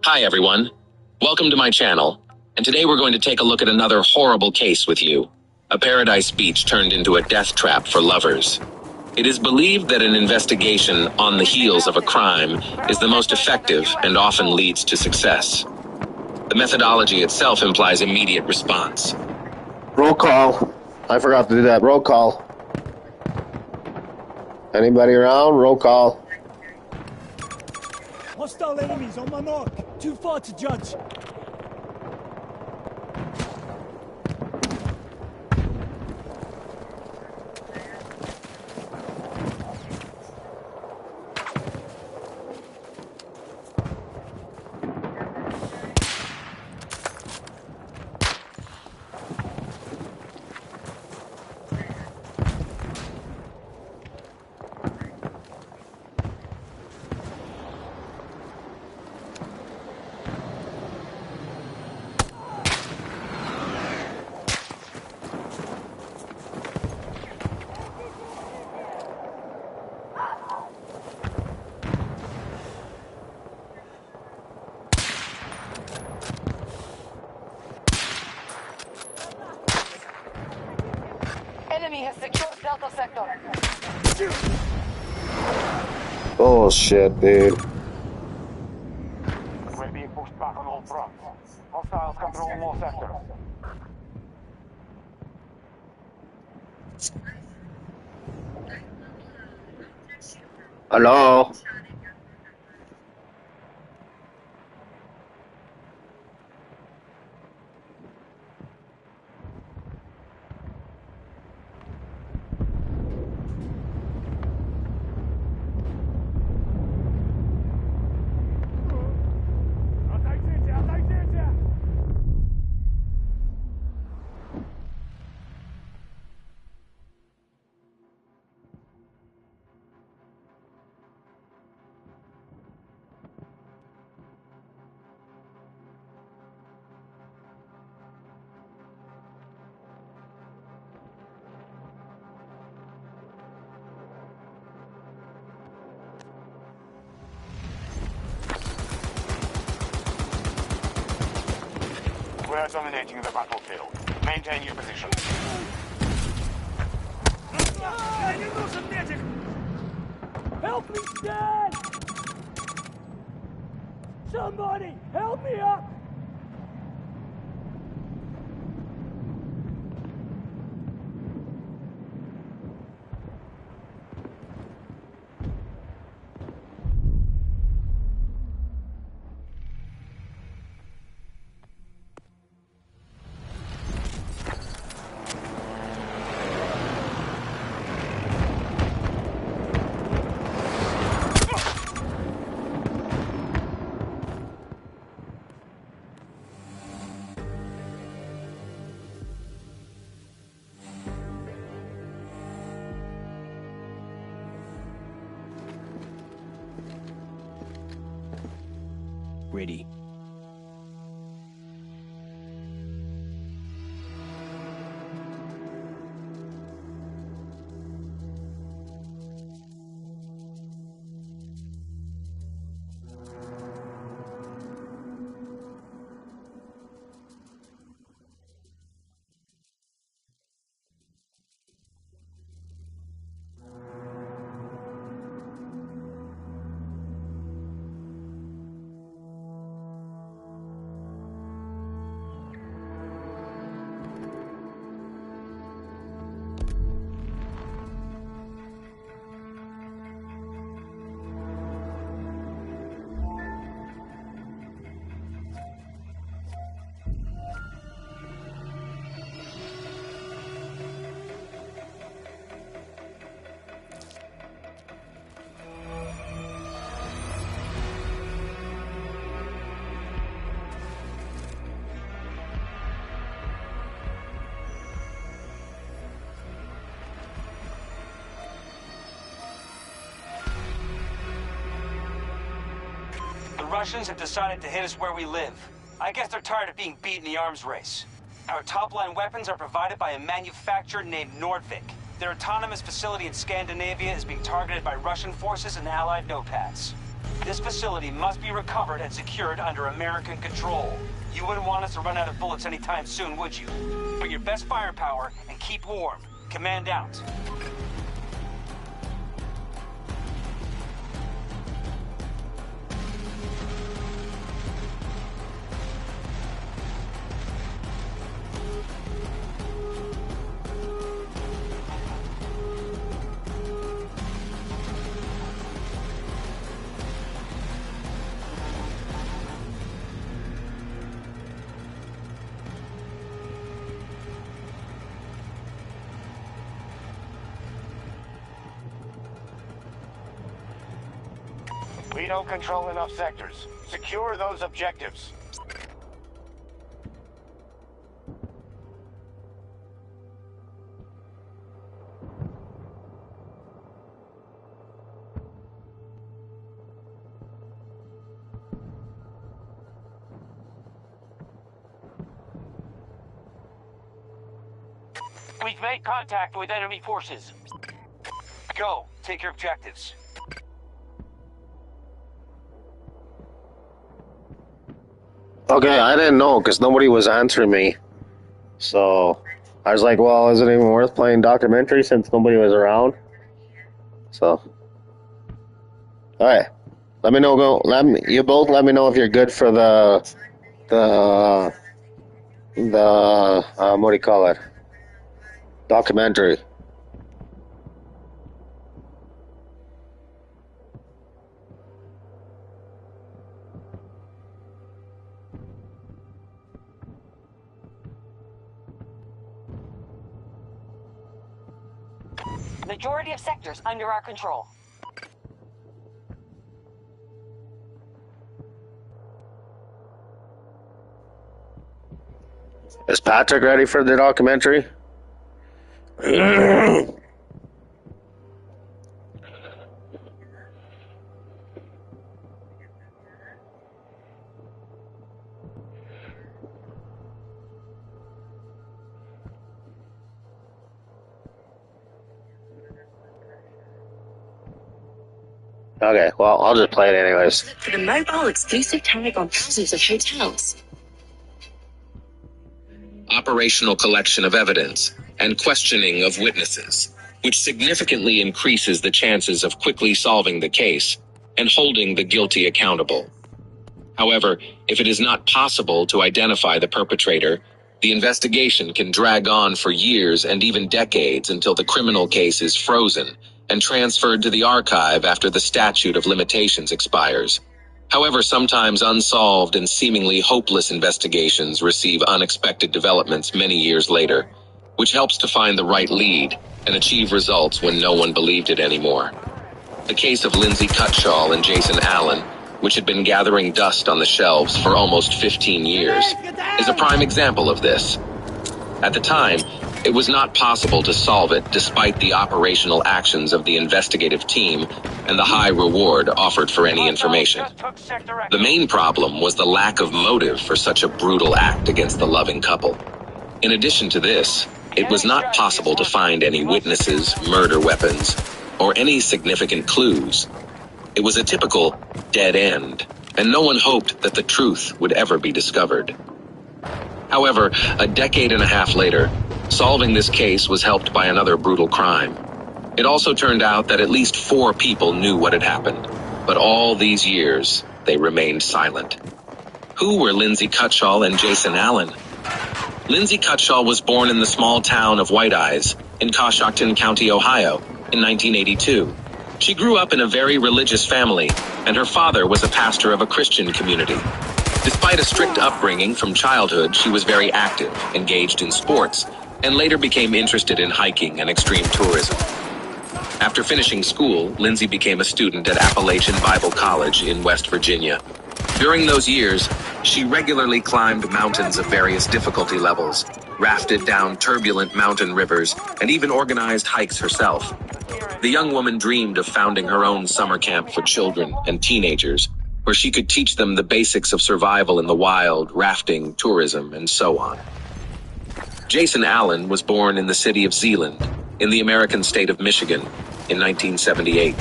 Hi everyone, welcome to my channel, and today we're going to take a look at another horrible case with you. A paradise beach turned into a death trap for lovers. It is believed that an investigation on the heels of a crime is the most effective and often leads to success. The methodology itself implies immediate response. Roll call. I forgot to do that. Roll call. Anybody around? Roll call. Hostile enemies on my mark. Too far to judge. Enemy has secured Delta Sector. Oh shit, dude. We're being pushed back on all fronts. Hostiles control more sectors. Hello? Отойдите, отойдите! We're dominating the battlefield. Maintain your position. Мне нужен медик! Help me, Dad! Somebody, help me up! Ready. The Russians have decided to hit us where we live. I guess they're tired of being beat in the arms race. Our top-line weapons are provided by a manufacturer named Nordvik. Their autonomous facility in Scandinavia is being targeted by Russian forces and allied NOPADs. This facility must be recovered and secured under American control. You wouldn't want us to run out of bullets anytime soon, would you? Put your best firepower and keep warm. Command out. We don't control enough sectors. Secure those objectives. We've made contact with enemy forces. Go. Take your objectives. Okay, I didn't know because nobody was answering me. So I was like, well, is it even worth playing documentary since nobody was around? So, all right, let me know. You both let me know if you're good for the what do you call it? Documentary. Majority of sectors under our control. Is Patrick ready for the documentary? Okay, well, I'll just play it anyways. For the mobile exclusive tag on thousands of hotels. Operational collection of evidence and questioning of witnesses, which significantly increases the chances of quickly solving the case and holding the guilty accountable. However, if it is not possible to identify the perpetrator, the investigation can drag on for years and even decades until the criminal case is frozen and transferred to the archive after the statute of limitations expires. However, sometimes unsolved and seemingly hopeless investigations receive unexpected developments many years later, which helps to find the right lead and achieve results when no one believed it anymore. The case of Lindsay Cutshall and Jason Allen, which had been gathering dust on the shelves for almost 15 years, is a prime example of this. At the time, it was not possible to solve it despite the operational actions of the investigative team and the high reward offered for any information. The main problem was the lack of motive for such a brutal act against the loving couple. In addition to this, it was not possible to find any witnesses, murder weapons, or any significant clues. It was a typical dead end, and no one hoped that the truth would ever be discovered. However, a decade and a half later, solving this case was helped by another brutal crime. It also turned out that at least 4 people knew what had happened, but all these years, they remained silent. Who were Lindsay Cutshall and Jason Allen? Lindsay Cutshall was born in the small town of White Eyes in Coshocton County, Ohio, in 1982. She grew up in a very religious family, and her father was a pastor of a Christian community. Despite a strict upbringing from childhood, she was very active, engaged in sports, and later became interested in hiking and extreme tourism. After finishing school, Lindsay became a student at Appalachian Bible College in West Virginia. During those years, she regularly climbed mountains of various difficulty levels, rafted down turbulent mountain rivers, and even organized hikes herself. The young woman dreamed of founding her own summer camp for children and teenagers, where she could teach them the basics of survival in the wild, rafting, tourism, and so on. Jason Allen was born in the city of Zeeland, in the American state of Michigan, in 1978.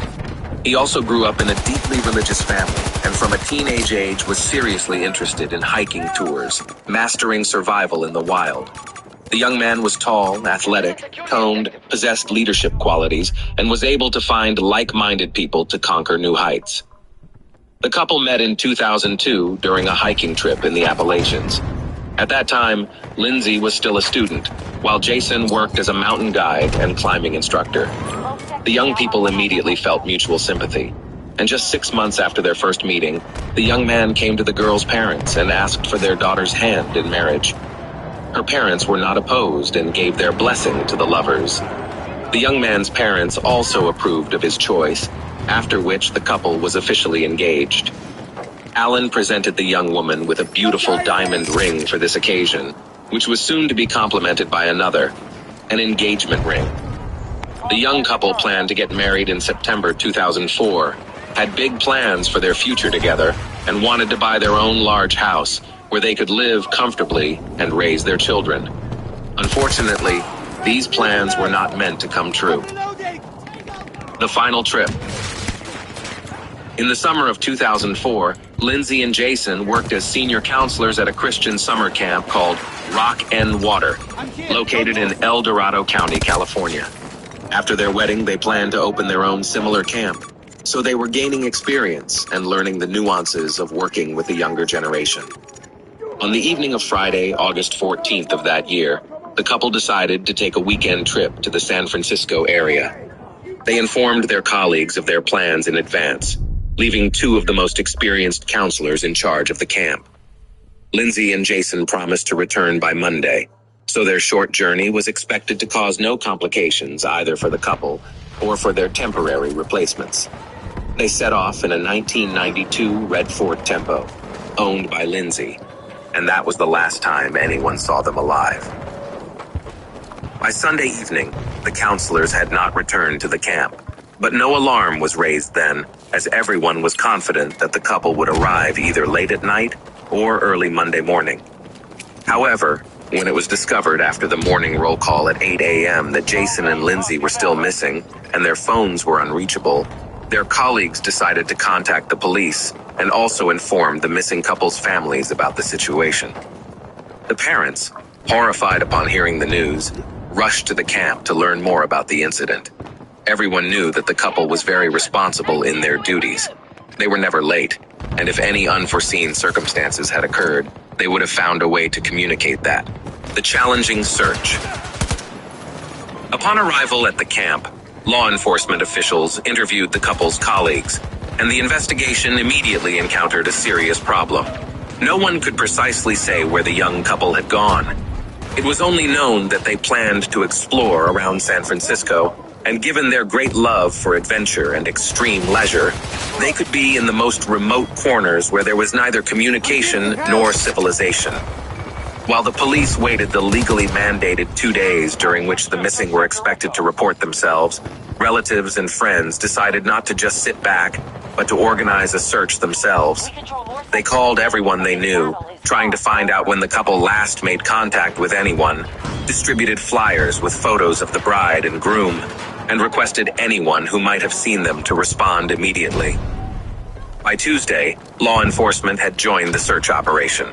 He also grew up in a deeply religious family, and from a teenage age was seriously interested in hiking tours, mastering survival in the wild. The young man was tall, athletic, toned, possessed leadership qualities, and was able to find like-minded people to conquer new heights. The couple met in 2002 during a hiking trip in the Appalachians. At that time, Lindsay was still a student, while Jason worked as a mountain guide and climbing instructor. The young people immediately felt mutual sympathy, and just 6 months after their first meeting, the young man came to the girl's parents and asked for their daughter's hand in marriage. Her parents were not opposed and gave their blessing to the lovers. The young man's parents also approved of his choice, after which the couple was officially engaged. Allen presented the young woman with a beautiful diamond ring for this occasion, which was soon to be complemented by another, an engagement ring. The young couple planned to get married in September 2004, had big plans for their future together, and wanted to buy their own large house where they could live comfortably and raise their children. Unfortunately, these plans were not meant to come true. The final trip. In the summer of 2004, Lindsay and Jason worked as senior counselors at a Christian summer camp called Rock and Water, located in El Dorado County, California. After their wedding, they planned to open their own similar camp, so they were gaining experience and learning the nuances of working with the younger generation. On the evening of Friday, August 14th of that year, the couple decided to take a weekend trip to the San Francisco area. They informed their colleagues of their plans in advance, leaving 2 of the most experienced counselors in charge of the camp. Lindsay and Jason promised to return by Monday, so their short journey was expected to cause no complications either for the couple or for their temporary replacements. They set off in a 1992 Red Ford Tempo, owned by Lindsay, and that was the last time anyone saw them alive. By Sunday evening, the counselors had not returned to the camp, but no alarm was raised then, as everyone was confident that the couple would arrive either late at night or early Monday morning. However, when it was discovered after the morning roll call at 8 a.m. that Jason and Lindsay were still missing and their phones were unreachable, their colleagues decided to contact the police and also informed the missing couple's families about the situation. The parents, horrified upon hearing the news, rushed to the camp to learn more about the incident. Everyone knew that the couple was very responsible in their duties. They were never late, and if any unforeseen circumstances had occurred, they would have found a way to communicate that. The challenging search. Upon arrival at the camp, law enforcement officials interviewed the couple's colleagues, and the investigation immediately encountered a serious problem. No one could precisely say where the young couple had gone. It was only known that they planned to explore around San Francisco, and given their great love for adventure and extreme leisure, they could be in the most remote corners where there was neither communication nor civilization. While the police waited the legally mandated 2 days during which the missing were expected to report themselves, relatives and friends decided not to just sit back, but to organize a search themselves. They called everyone they knew, trying to find out when the couple last made contact with anyone, distributed flyers with photos of the bride and groom, and requested anyone who might have seen them to respond immediately. By Tuesday, law enforcement had joined the search operation.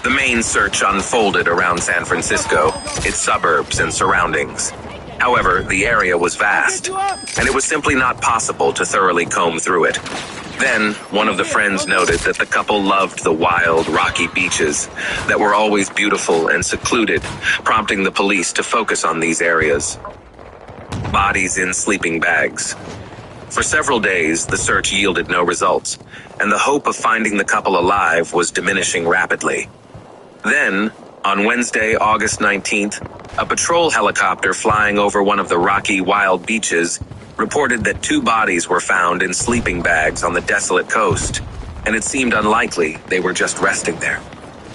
The main search unfolded around San Francisco, its suburbs and surroundings. However, the area was vast, and it was simply not possible to thoroughly comb through it. Then, one of the friends noted that the couple loved the wild, rocky beaches that were always beautiful and secluded, prompting the police to focus on these areas. Bodies in sleeping bags. For several days, the search yielded no results, and the hope of finding the couple alive was diminishing rapidly. Then, on Wednesday, August 19th, a patrol helicopter flying over one of the rocky, wild beaches reported that 2 bodies were found in sleeping bags on the desolate coast, and it seemed unlikely they were just resting there.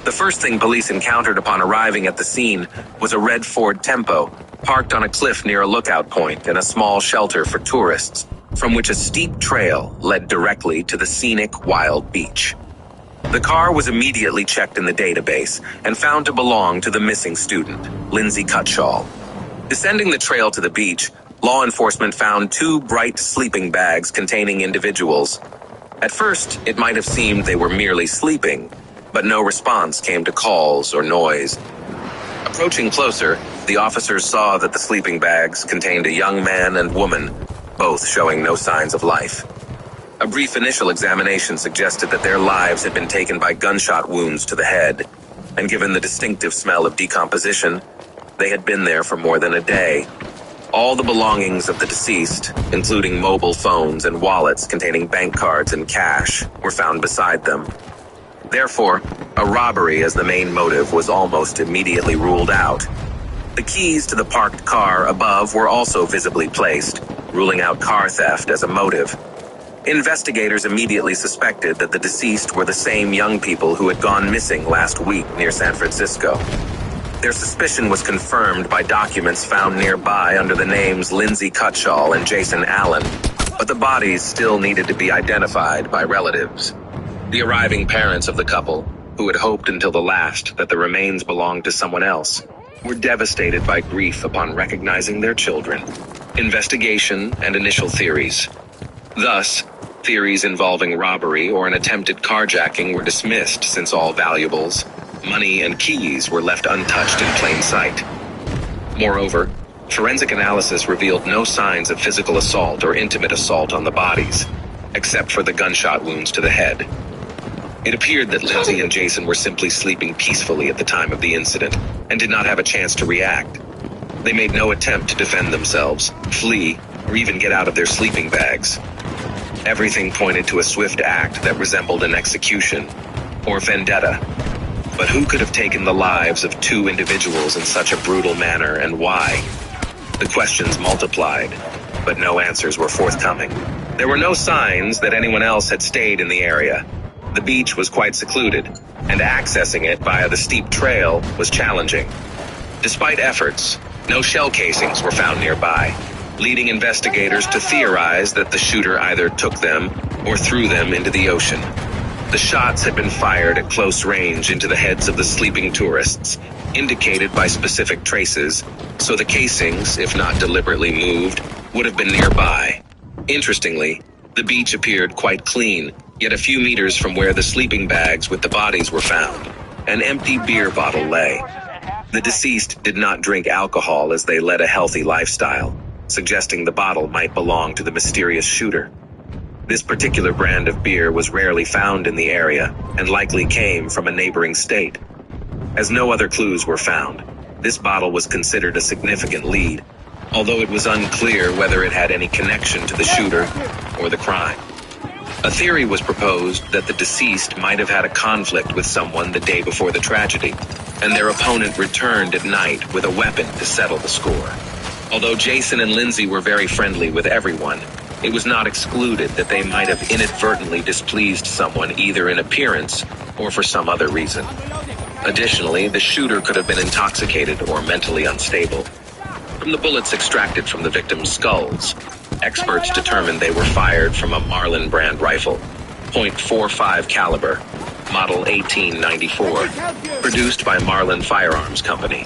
The first thing police encountered upon arriving at the scene was a red Ford Tempo, parked on a cliff near a lookout point and a small shelter for tourists, from which a steep trail led directly to the scenic wild beach. The car was immediately checked in the database and found to belong to the missing student, Lindsay Cutshall. Descending the trail to the beach, law enforcement found 2 bright sleeping bags containing individuals. At first, it might have seemed they were merely sleeping, but no response came to calls or noise. Approaching closer, the officers saw that the sleeping bags contained a young man and woman, both showing no signs of life. A brief initial examination suggested that their lives had been taken by gunshot wounds to the head, and given the distinctive smell of decomposition, they had been there for more than a day. All the belongings of the deceased, including mobile phones and wallets containing bank cards and cash, were found beside them. Therefore, a robbery as the main motive was almost immediately ruled out. The keys to the parked car above were also visibly placed, ruling out car theft as a motive. Investigators immediately suspected that the deceased were the same young people who had gone missing last week near San Francisco. Their suspicion was confirmed by documents found nearby under the names Lindsay Cutshall and Jason Allen, but the bodies still needed to be identified by relatives. The arriving parents of the couple, who had hoped until the last that the remains belonged to someone else, were devastated by grief upon recognizing their children. Investigation and initial theories. Thus, theories involving robbery or an attempted carjacking were dismissed since all valuables, money, and keys were left untouched in plain sight. Moreover, forensic analysis revealed no signs of physical assault or intimate assault on the bodies, except for the gunshot wounds to the head. It appeared that Lindsay and Jason were simply sleeping peacefully at the time of the incident and did not have a chance to react. They made no attempt to defend themselves, flee, or even get out of their sleeping bags. Everything pointed to a swift act that resembled an execution or vendetta. But who could have taken the lives of 2 individuals in such a brutal manner, and why? The questions multiplied, but no answers were forthcoming. There were no signs that anyone else had stayed in the area. The beach was quite secluded, and accessing it via the steep trail was challenging. Despite efforts, no shell casings were found nearby, leading investigators to theorize that the shooter either took them or threw them into the ocean. The shots had been fired at close range into the heads of the sleeping tourists, indicated by specific traces, so the casings, if not deliberately moved, would have been nearby. Interestingly, the beach appeared quite clean, yet a few meters from where the sleeping bags with the bodies were found, an empty beer bottle lay. The deceased did not drink alcohol as they led a healthy lifestyle, suggesting the bottle might belong to the mysterious shooter. This particular brand of beer was rarely found in the area and likely came from a neighboring state. As no other clues were found, this bottle was considered a significant lead, although it was unclear whether it had any connection to the shooter or the crime. A theory was proposed that the deceased might have had a conflict with someone the day before the tragedy, and their opponent returned at night with a weapon to settle the score. Although Jason and Lindsay were very friendly with everyone, it was not excluded that they might have inadvertently displeased someone either in appearance or for some other reason. Additionally, the shooter could have been intoxicated or mentally unstable. From the bullets extracted from the victims' skulls, experts determined they were fired from a Marlin brand rifle, .45 caliber, model 1894, produced by Marlin Firearms Company.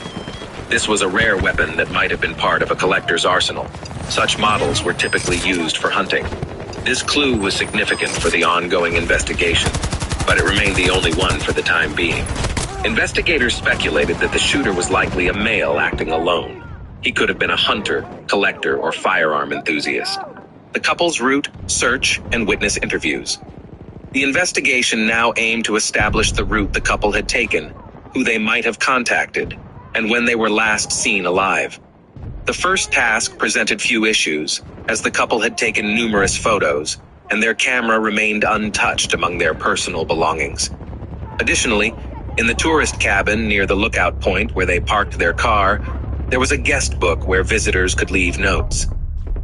This was a rare weapon that might have been part of a collector's arsenal. Such models were typically used for hunting. This clue was significant for the ongoing investigation, but it remained the only one for the time being. Investigators speculated that the shooter was likely a male acting alone. He could have been a hunter, collector, or firearm enthusiast. The couple's route, search, and witness interviews. The investigation now aimed to establish the route the couple had taken, who they might have contacted, and when they were last seen alive. The first task presented few issues, as the couple had taken numerous photos, and their camera remained untouched among their personal belongings. Additionally, in the tourist cabin near the lookout point where they parked their car, there was a guest book where visitors could leave notes.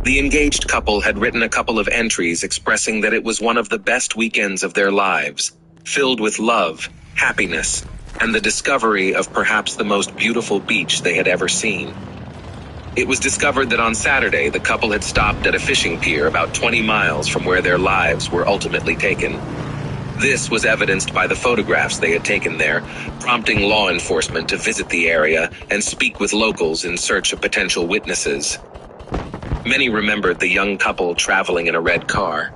The engaged couple had written a couple of entries expressing that it was one of the best weekends of their lives, filled with love, happiness, and the discovery of perhaps the most beautiful beach they had ever seen. It was discovered that on Saturday, the couple had stopped at a fishing pier about 20 miles from where their lives were ultimately taken. This was evidenced by the photographs they had taken there, prompting law enforcement to visit the area and speak with locals in search of potential witnesses. Many remembered the young couple traveling in a red car.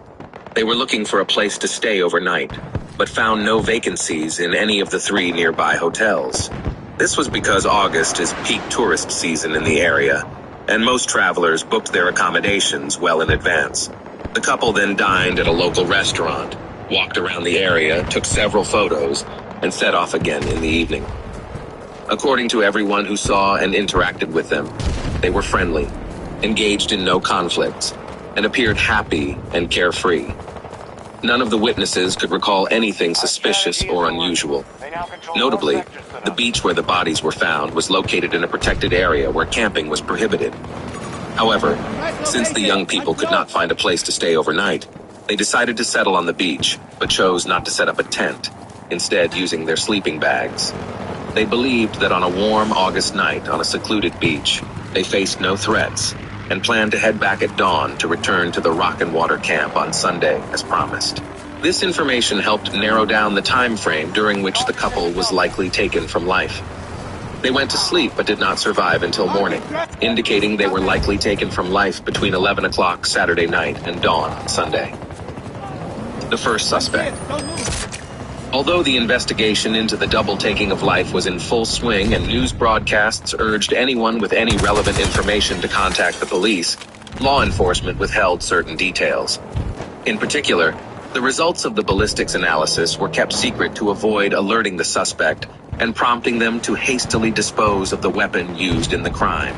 They were looking for a place to stay overnight, but found no vacancies in any of the 3 nearby hotels. This was because August is peak tourist season in the area, and most travelers booked their accommodations well in advance. The couple then dined at a local restaurant, walked around the area, took several photos, and set off again in the evening. According to everyone who saw and interacted with them, they were friendly, engaged in no conflicts, and appeared happy and carefree. None of the witnesses could recall anything suspicious or unusual. Notably, the beach where the bodies were found was located in a protected area where camping was prohibited. However, since the young people could not find a place to stay overnight, they decided to settle on the beach, but chose not to set up a tent, instead using their sleeping bags. They believed that on a warm August night on a secluded beach, they faced no threats, and planned to head back at dawn to return to the Rock and Water camp on Sunday as promised. This information helped narrow down the time frame during which the couple was likely taken from life. They went to sleep but did not survive until morning, indicating they were likely taken from life between 11 o'clock Saturday night and dawn on Sunday. The first suspect. Although the investigation into the double taking of life was in full swing and news broadcasts urged anyone with any relevant information to contact the police, law enforcement withheld certain details. In particular, the results of the ballistics analysis were kept secret to avoid alerting the suspect and prompting them to hastily dispose of the weapon used in the crime.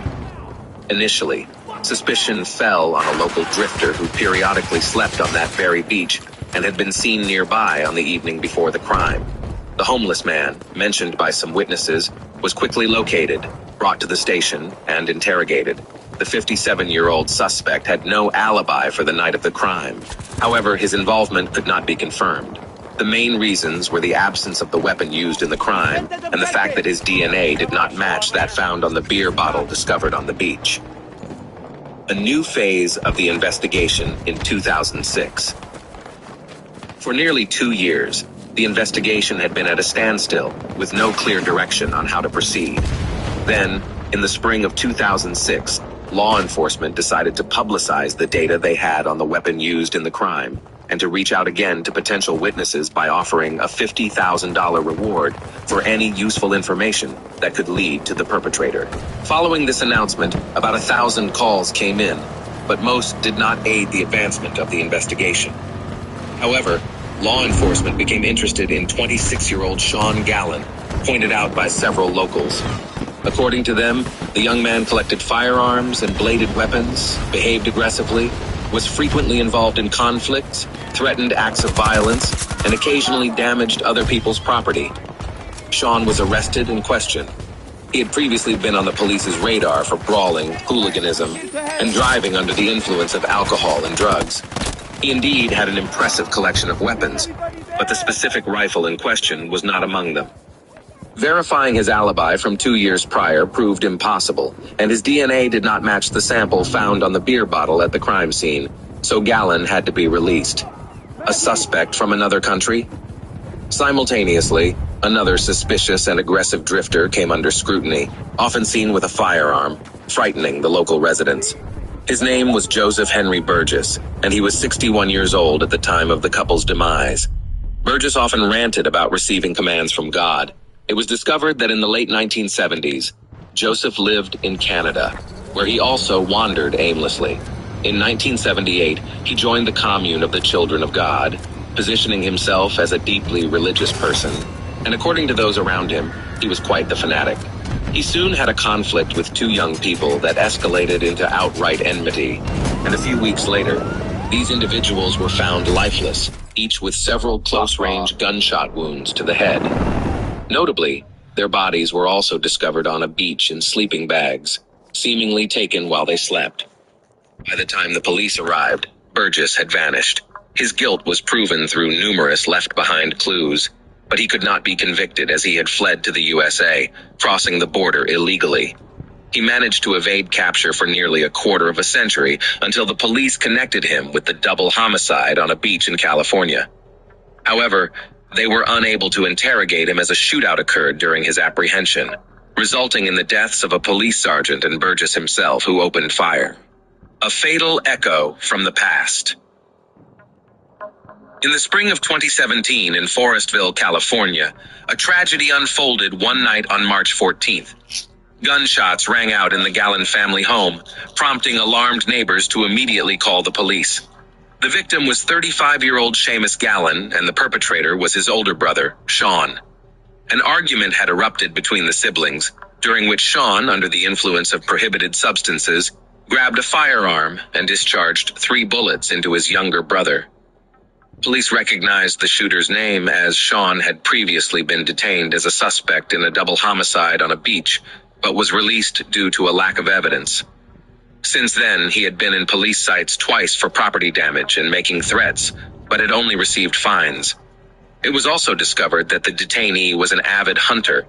Initially, suspicion fell on a local drifter who periodically slept on that very beach and had been seen nearby on the evening before the crime. The homeless man, mentioned by some witnesses, was quickly located, brought to the station, and interrogated. The 57-year-old suspect had no alibi for the night of the crime. However, his involvement could not be confirmed. The main reasons were the absence of the weapon used in the crime and the fact that his DNA did not match that found on the beer bottle discovered on the beach. A new phase of the investigation in 2006. For nearly 2 years, the investigation had been at a standstill, with no clear direction on how to proceed. Then, in the spring of 2006, law enforcement decided to publicize the data they had on the weapon used in the crime, and to reach out again to potential witnesses by offering a $50,000 reward for any useful information that could lead to the perpetrator. Following this announcement, about 1,000 calls came in, but most did not aid the advancement of the investigation. However, law enforcement became interested in 26-year-old Sean Gallen, pointed out by several locals. According to them, the young man collected firearms and bladed weapons, behaved aggressively, was frequently involved in conflicts, threatened acts of violence, and occasionally damaged other people's property. Sean was arrested and questioned. He had previously been on the police's radar for brawling, hooliganism, and driving under the influence of alcohol and drugs. He indeed had an impressive collection of weapons, but the specific rifle in question was not among them. Verifying his alibi from 2 years prior proved impossible, and his DNA did not match the sample found on the beer bottle at the crime scene, so Gallen had to be released. A suspect from another country? Simultaneously, another suspicious and aggressive drifter came under scrutiny, often seen with a firearm, frightening the local residents. His name was Joseph Henry Burgess, and he was 61 years old at the time of the couple's demise. Burgess often ranted about receiving commands from God. It was discovered that in the late 1970s, Joseph lived in Canada, where he also wandered aimlessly. In 1978, he joined the Commune of the Children of God, positioning himself as a deeply religious person. And according to those around him, he was quite the fanatic. He soon had a conflict with two young people that escalated into outright enmity. And a few weeks later, these individuals were found lifeless, each with several close-range gunshot wounds to the head. Notably, their bodies were also discovered on a beach in sleeping bags, seemingly taken while they slept. By the time the police arrived, Burgess had vanished. His guilt was proven through numerous left-behind clues, but he could not be convicted as he had fled to the USA, crossing the border illegally. He managed to evade capture for nearly a quarter of a century until the police connected him with the double homicide on a beach in California. However, they were unable to interrogate him as a shootout occurred during his apprehension, resulting in the deaths of a police sergeant and Burgess himself, who opened fire. A fatal echo from the past. In the spring of 2017 in Forestville, California, a tragedy unfolded one night on March 14th. Gunshots rang out in the Gallen family home, prompting alarmed neighbors to immediately call the police. The victim was 35-year-old Seamus Gallen, and the perpetrator was his older brother, Sean. An argument had erupted between the siblings, during which Sean, under the influence of prohibited substances, grabbed a firearm and discharged 3 bullets into his younger brother. Police recognized the shooter's name, as Sean had previously been detained as a suspect in a double homicide on a beach, but was released due to a lack of evidence. Since then, he had been in police sites twice for property damage and making threats, but had only received fines. It was also discovered that the detainee was an avid hunter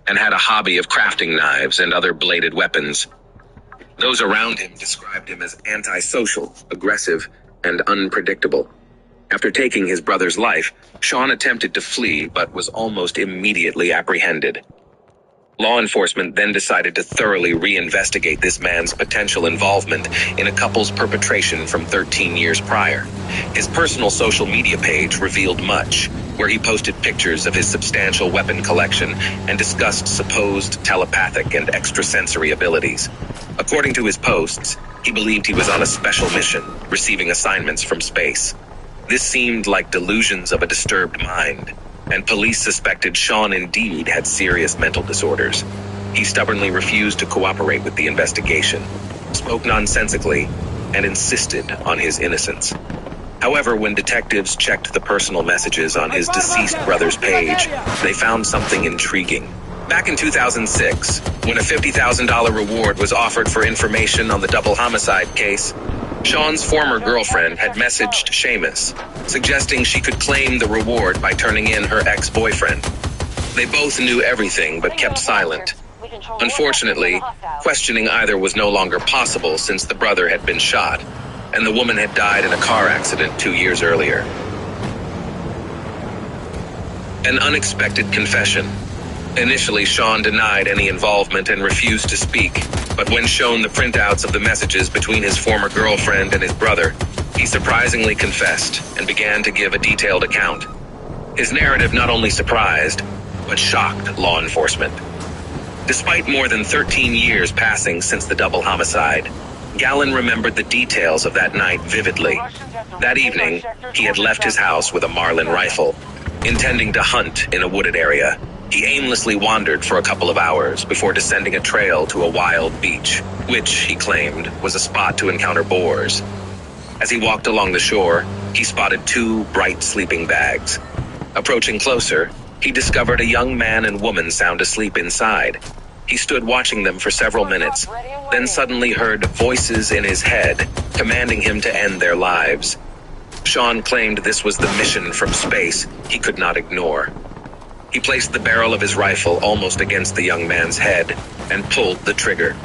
and had a hobby of crafting knives and other bladed weapons. Those around him described him as antisocial, aggressive, and unpredictable. After taking his brother's life, Sean attempted to flee but was almost immediately apprehended. Law enforcement then decided to thoroughly reinvestigate this man's potential involvement in a couple's perpetration from 13 years prior. His personal social media page revealed much, where he posted pictures of his substantial weapon collection and discussed supposed telepathic and extrasensory abilities. According to his posts, he believed he was on a special mission, receiving assignments from space. This seemed like delusions of a disturbed mind, and police suspected Sean indeed had serious mental disorders. He stubbornly refused to cooperate with the investigation, spoke nonsensically, and insisted on his innocence. However, when detectives checked the personal messages on his deceased brother's page, they found something intriguing. Back in 2006, when a $50,000 reward was offered for information on the double homicide case, Sean's former girlfriend had messaged Seamus, suggesting she could claim the reward by turning in her ex-boyfriend. They both knew everything but kept silent. Unfortunately, questioning either was no longer possible since the brother had been shot, and the woman had died in a car accident 2 years earlier. An unexpected confession. Initially, Sean denied any involvement and refused to speak, but when shown the printouts of the messages between his former girlfriend and his brother, he surprisingly confessed and began to give a detailed account. His narrative not only surprised, but shocked law enforcement. Despite more than 13 years passing since the double homicide, Gallen remembered the details of that night vividly. That evening, he had left his house with a Marlin rifle, intending to hunt in a wooded area. He aimlessly wandered for a couple of hours before descending a trail to a wild beach, which, he claimed, was a spot to encounter boars. As he walked along the shore, he spotted 2 bright sleeping bags. Approaching closer, he discovered a young man and woman sound asleep inside. He stood watching them for several minutes, then suddenly heard voices in his head commanding him to end their lives. Sean claimed this was the mission from space he could not ignore. He placed the barrel of his rifle almost against the young man's head and pulled the trigger.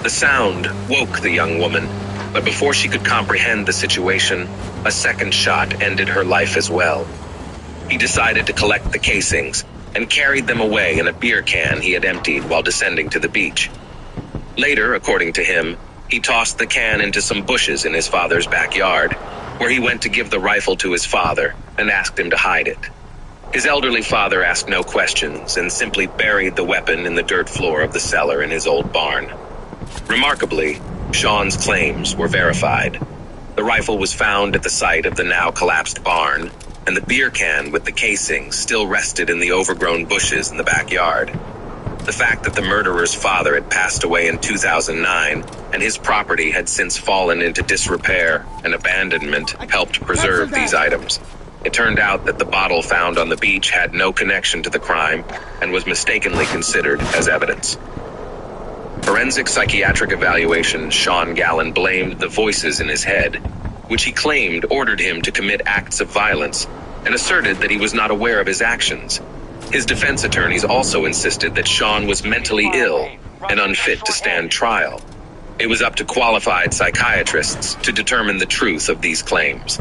The sound woke the young woman, but before she could comprehend the situation, a second shot ended her life as well. He decided to collect the casings and carried them away in a beer can he had emptied while descending to the beach. Later, according to him, he tossed the can into some bushes in his father's backyard, where he went to give the rifle to his father and asked him to hide it. His elderly father asked no questions and simply buried the weapon in the dirt floor of the cellar in his old barn. Remarkably, Sean's claims were verified. The rifle was found at the site of the now collapsed barn, and the beer can with the casing still rested in the overgrown bushes in the backyard. The fact that the murderer's father had passed away in 2009 and his property had since fallen into disrepair and abandonment helped preserve these items. It turned out that the bottle found on the beach had no connection to the crime and was mistakenly considered as evidence. Forensic psychiatric evaluation Sean Gallen blamed the voices in his head, which he claimed ordered him to commit acts of violence, and asserted that he was not aware of his actions. His defense attorneys also insisted that Sean was mentally ill and unfit to stand trial. It was up to qualified psychiatrists to determine the truth of these claims.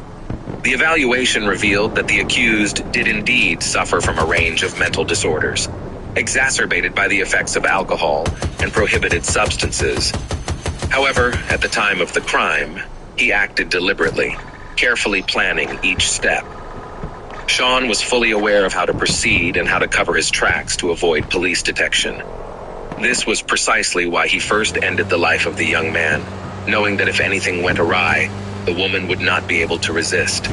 The evaluation revealed that the accused did indeed suffer from a range of mental disorders, exacerbated by the effects of alcohol and prohibited substances. However, at the time of the crime, he acted deliberately, carefully planning each step. Sean was fully aware of how to proceed and how to cover his tracks to avoid police detection. This was precisely why he first ended the life of the young man, knowing that if anything went awry, the woman would not be able to resist.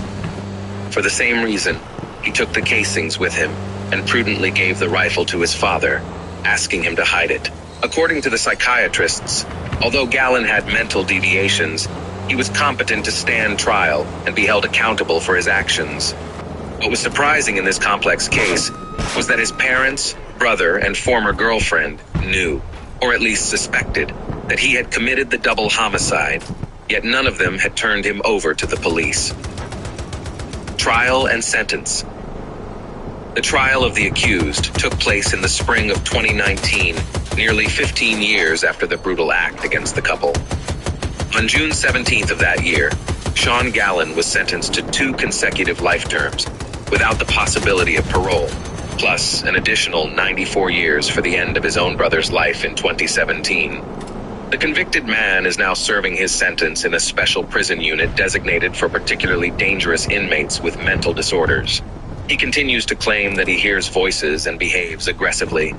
For the same reason, he took the casings with him and prudently gave the rifle to his father, asking him to hide it. According to the psychiatrists, although Gallen had mental deviations, he was competent to stand trial and be held accountable for his actions. What was surprising in this complex case was that his parents, brother, and former girlfriend knew, or at least suspected, that he had committed the double homicide, yet none of them had turned him over to the police. Trial and sentence. The trial of the accused took place in the spring of 2019, nearly 15 years after the brutal act against the couple. On June 17th of that year, Sean Gallen was sentenced to 2 consecutive life terms, without the possibility of parole, plus an additional 94 years for the end of his own brother's life in 2017. The convicted man is now serving his sentence in a special prison unit designated for particularly dangerous inmates with mental disorders. He continues to claim that he hears voices and behaves aggressively.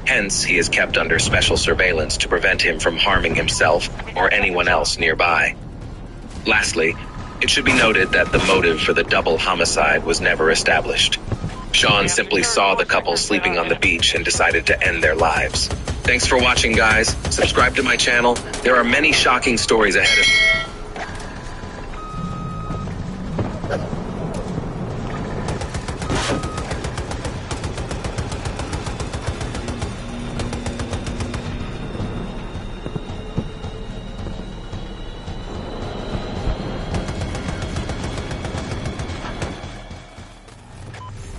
Hence, he is kept under special surveillance to prevent him from harming himself or anyone else nearby. Lastly, it should be noted that the motive for the double homicide was never established. Sean simply saw the couple sleeping on the beach and decided to end their lives. Thanks for watching, guys. Subscribe to my channel. There are many shocking stories ahead of you.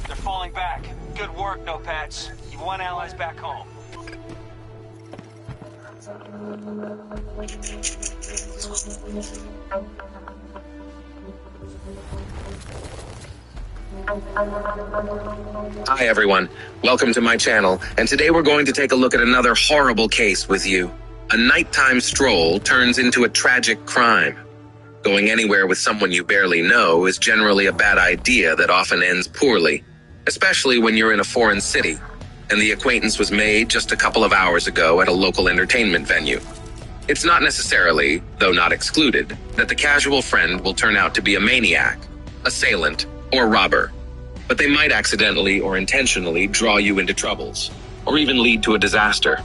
They're falling back. Good work, No-Pats. You won allies back home. Hi everyone, welcome to my channel, and today we're going to take a look at another horrible case with you. A nighttime stroll turns into a tragic crime. Going anywhere with someone you barely know is generally a bad idea that often ends poorly, especially when you're in a foreign city, and the acquaintance was made just a couple of hours ago at a local entertainment venue. It's not necessarily, though not excluded, that the casual friend will turn out to be a maniac, assailant, or robber, but they might accidentally or intentionally draw you into troubles, or even lead to a disaster.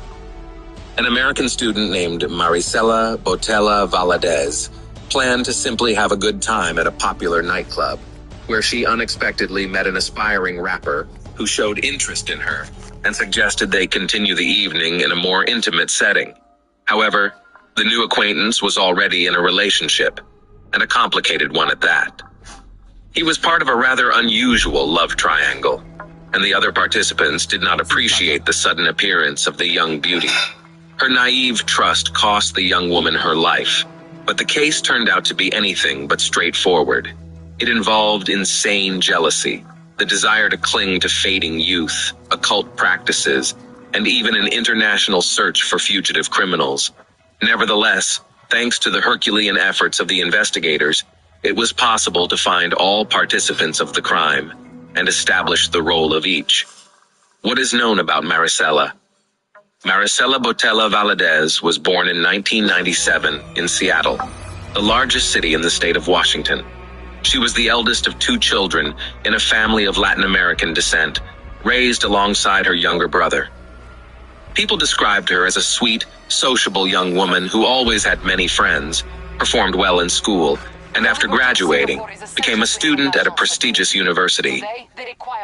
An American student named Maricela Botella Valadez planned to simply have a good time at a popular nightclub, where she unexpectedly met an aspiring rapper who showed interest in her and suggested they continue the evening in a more intimate setting. However, the new acquaintance was already in a relationship, and a complicated one at that. He was part of a rather unusual love triangle, and the other participants did not appreciate the sudden appearance of the young beauty. Her naive trust cost the young woman her life, but the case turned out to be anything but straightforward. It involved insane jealousy, the desire to cling to fading youth, occult practices, and even an international search for fugitive criminals. Nevertheless, thanks to the Herculean efforts of the investigators, it was possible to find all participants of the crime and establish the role of each. What is known about Maricela? Maricela Botella Valadez was born in 1997 in Seattle, the largest city in the state of Washington. She was the eldest of 2 children in a family of Latin American descent, raised alongside her younger brother. People described her as a sweet, sociable young woman who always had many friends, performed well in school, and after graduating, became a student at a prestigious university.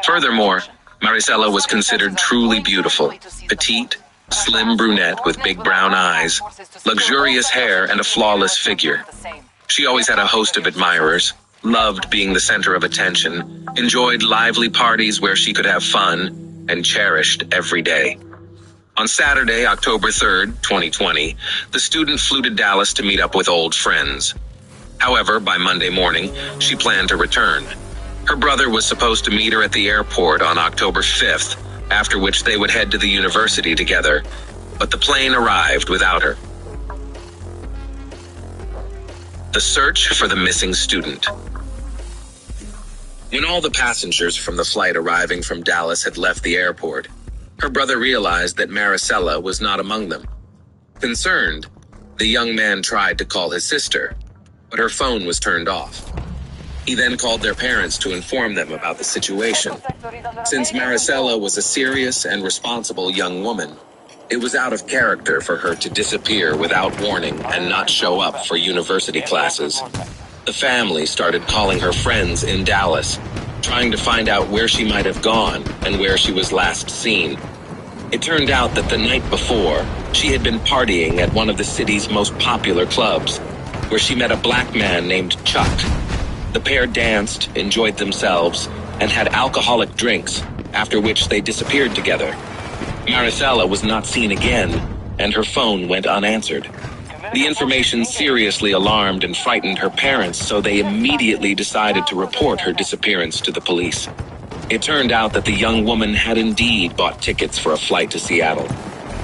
Furthermore, Maricela was considered truly beautiful, petite, slim brunette with big brown eyes, luxurious hair, and a flawless figure. She always had a host of admirers, loved being the center of attention, enjoyed lively parties where she could have fun, and cherished every day. On Saturday, October 3rd, 2020, the student flew to Dallas to meet up with old friends. However, by Monday morning, she planned to return. Her brother was supposed to meet her at the airport on October 5th, after which they would head to the university together, but the plane arrived without her. The search for the missing student. When all the passengers from the flight arriving from Dallas had left the airport, her brother realized that Maricela was not among them. Concerned, the young man tried to call his sister, but her phone was turned off. He then called their parents to inform them about the situation. Since Maricela was a serious and responsible young woman, it was out of character for her to disappear without warning and not show up for university classes. The family started calling her friends in Dallas, trying to find out where she might have gone and where she was last seen. It turned out that the night before, she had been partying at one of the city's most popular clubs, where she met a black man named Chuck. The pair danced, enjoyed themselves, and had alcoholic drinks, after which they disappeared together. Maricela was not seen again, and her phone went unanswered. The information seriously alarmed and frightened her parents, so they immediately decided to report her disappearance to the police. It turned out that the young woman had indeed bought tickets for a flight to Seattle,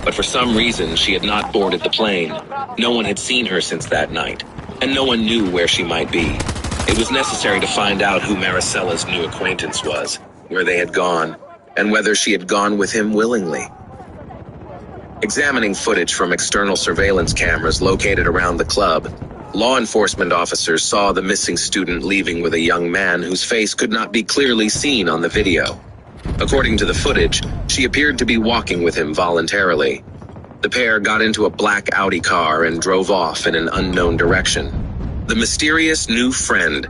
but for some reason she had not boarded the plane. No one had seen her since that night, and no one knew where she might be. It was necessary to find out who Maricela's new acquaintance was, where they had gone, and whether she had gone with him willingly. Examining footage from external surveillance cameras located around the club, law enforcement officers saw the missing student leaving with a young man whose face could not be clearly seen on the video. According to the footage, she appeared to be walking with him voluntarily. The pair got into a black Audi car and drove off in an unknown direction. The mysterious new friend.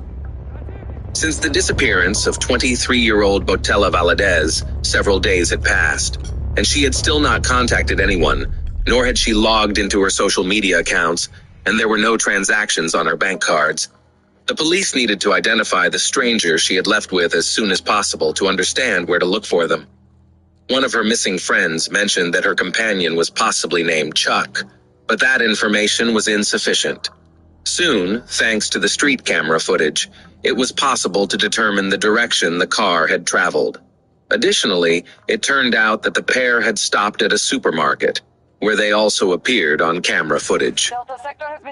Since the disappearance of 23-year-old Botella Valadez, several days had passed, and she had still not contacted anyone, nor had she logged into her social media accounts, and there were no transactions on her bank cards. The police needed to identify the stranger she had left with as soon as possible to understand where to look for them. One of her missing friends mentioned that her companion was possibly named Chuck, but that information was insufficient. Soon, thanks to the street camera footage, it was possible to determine the direction the car had traveled. Additionally, it turned out that the pair had stopped at a supermarket, where they also appeared on camera footage.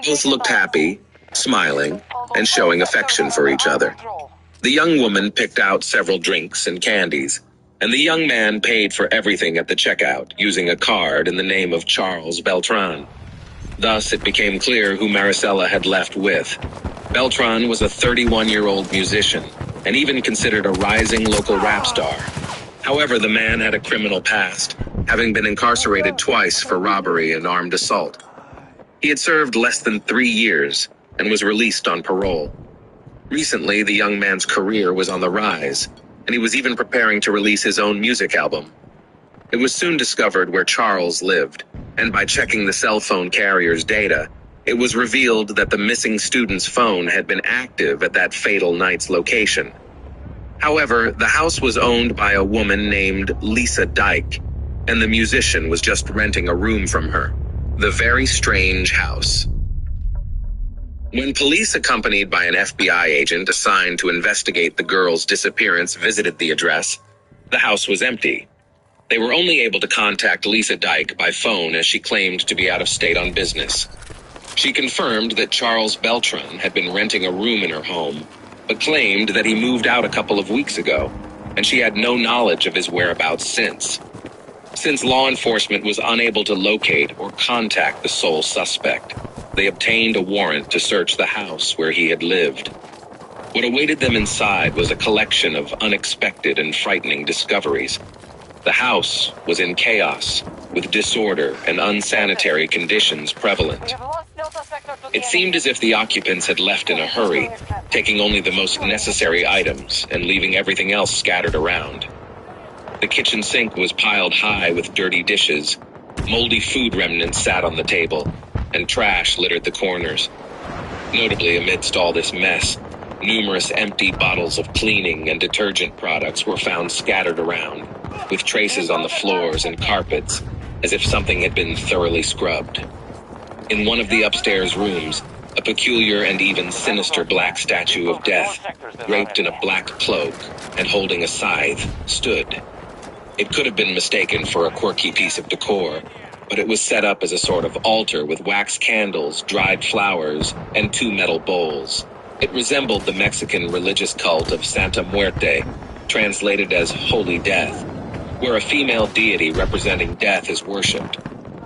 Both looked happy, smiling, and showing affection for each other. The young woman picked out several drinks and candies, and the young man paid for everything at the checkout using a card in the name of Charles Beltran. Thus, it became clear who Maricela had left with. Beltran was a 31-year-old musician, and even considered a rising local rap star. However, the man had a criminal past, having been incarcerated twice for robbery and armed assault. He had served less than 3 years and was released on parole. Recently, the young man's career was on the rise, and he was even preparing to release his own music album. It was soon discovered where Charles lived, and by checking the cell phone carrier's data, it was revealed that the missing student's phone had been active at that fatal night's location. However, the house was owned by a woman named Lisa Dyke, and the musician was just renting a room from her. The very strange house. When police accompanied by an FBI agent assigned to investigate the girl's disappearance visited the address, the house was empty. They were only able to contact Lisa Dyke by phone as she claimed to be out of state on business. She confirmed that Charles Beltran had been renting a room in her home, but claimed that he moved out a couple of weeks ago, and she had no knowledge of his whereabouts since. Since law enforcement was unable to locate or contact the sole suspect, they obtained a warrant to search the house where he had lived. What awaited them inside was a collection of unexpected and frightening discoveries. The house was in chaos, with disorder and unsanitary conditions prevalent. It seemed as if the occupants had left in a hurry, taking only the most necessary items and leaving everything else scattered around. The kitchen sink was piled high with dirty dishes, moldy food remnants sat on the table, and trash littered the corners. Notably, amidst all this mess, numerous empty bottles of cleaning and detergent products were found scattered around, with traces on the floors and carpets, as if something had been thoroughly scrubbed. In one of the upstairs rooms, a peculiar and even sinister black statue of death, draped in a black cloak and holding a scythe, stood. It could have been mistaken for a quirky piece of decor, but it was set up as a sort of altar with wax candles, dried flowers, and 2 metal bowls. It resembled the Mexican religious cult of Santa Muerte, translated as Holy Death, where a female deity representing death is worshipped.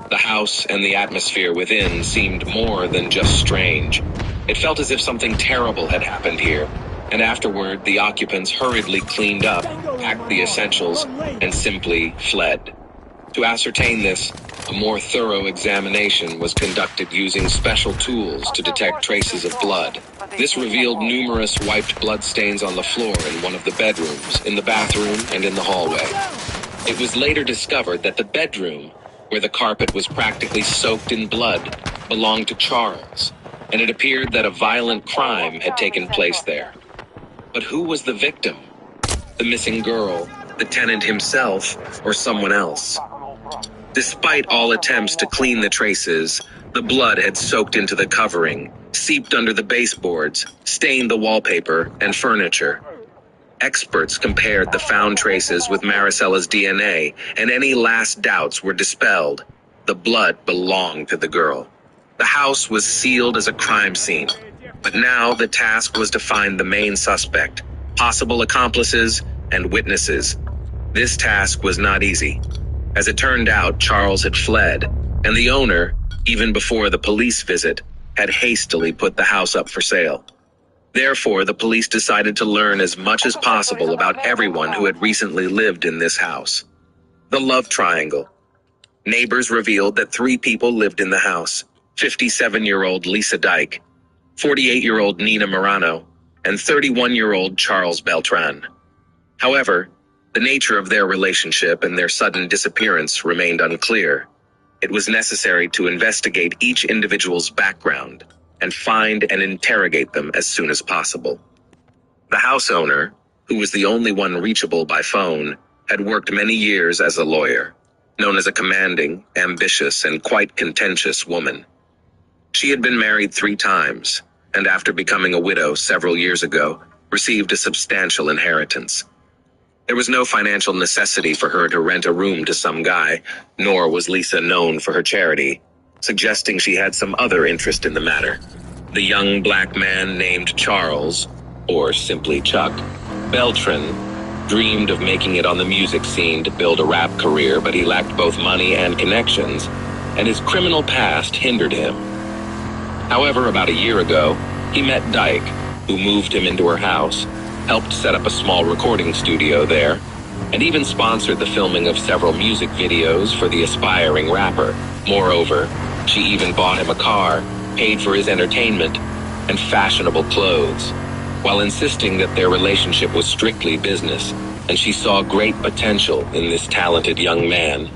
The house and the atmosphere within seemed more than just strange. It felt as if something terrible had happened here, and afterward the occupants hurriedly cleaned up, packed the essentials, and simply fled. To ascertain this, a more thorough examination was conducted using special tools to detect traces of blood. This revealed numerous wiped blood stains on the floor in one of the bedrooms, in the bathroom, and in the hallway. It was later discovered that the bedroom, where the carpet was practically soaked in blood, belonged to Charles, and it appeared that a violent crime had taken place there. But who was the victim? The missing girl, the tenant himself, or someone else? Despite all attempts to clean the traces, the blood had soaked into the covering, seeped under the baseboards, stained the wallpaper and furniture. Experts compared the found traces with Maricela's DNA, and any last doubts were dispelled. The blood belonged to the girl. The house was sealed as a crime scene, but now the task was to find the main suspect, possible accomplices, and witnesses. This task was not easy. As it turned out, Charles had fled, and the owner, even before the police visit, had hastily put the house up for sale. Therefore, the police decided to learn as much as possible about everyone who had recently lived in this house. The love triangle. Neighbors revealed that 3 people lived in the house: 57-year-old Lisa Dyke, 48-year-old Nina Morano, and 31-year-old Charles Beltran. However, the nature of their relationship and their sudden disappearance remained unclear. It was necessary to investigate each individual's background and find and interrogate them as soon as possible. The house owner, who was the only one reachable by phone, had worked many years as a lawyer, known as a commanding, ambitious, and quite contentious woman. She had been married 3 times, and after becoming a widow several years ago, received a substantial inheritance. There was no financial necessity for her to rent a room to some guy, nor was Lisa known for her charity, suggesting she had some other interest in the matter. The young black man named Charles, or simply Chuck, Beltran, dreamed of making it on the music scene to build a rap career, but he lacked both money and connections. and his criminal past hindered him. However, about a year ago, he met Dyke, who moved him into her house, helped set up a small recording studio there, and even sponsored the filming of several music videos for the aspiring rapper. Moreover, she even bought him a car, paid for his entertainment, and fashionable clothes, while insisting that their relationship was strictly business, and she saw great potential in this talented young man.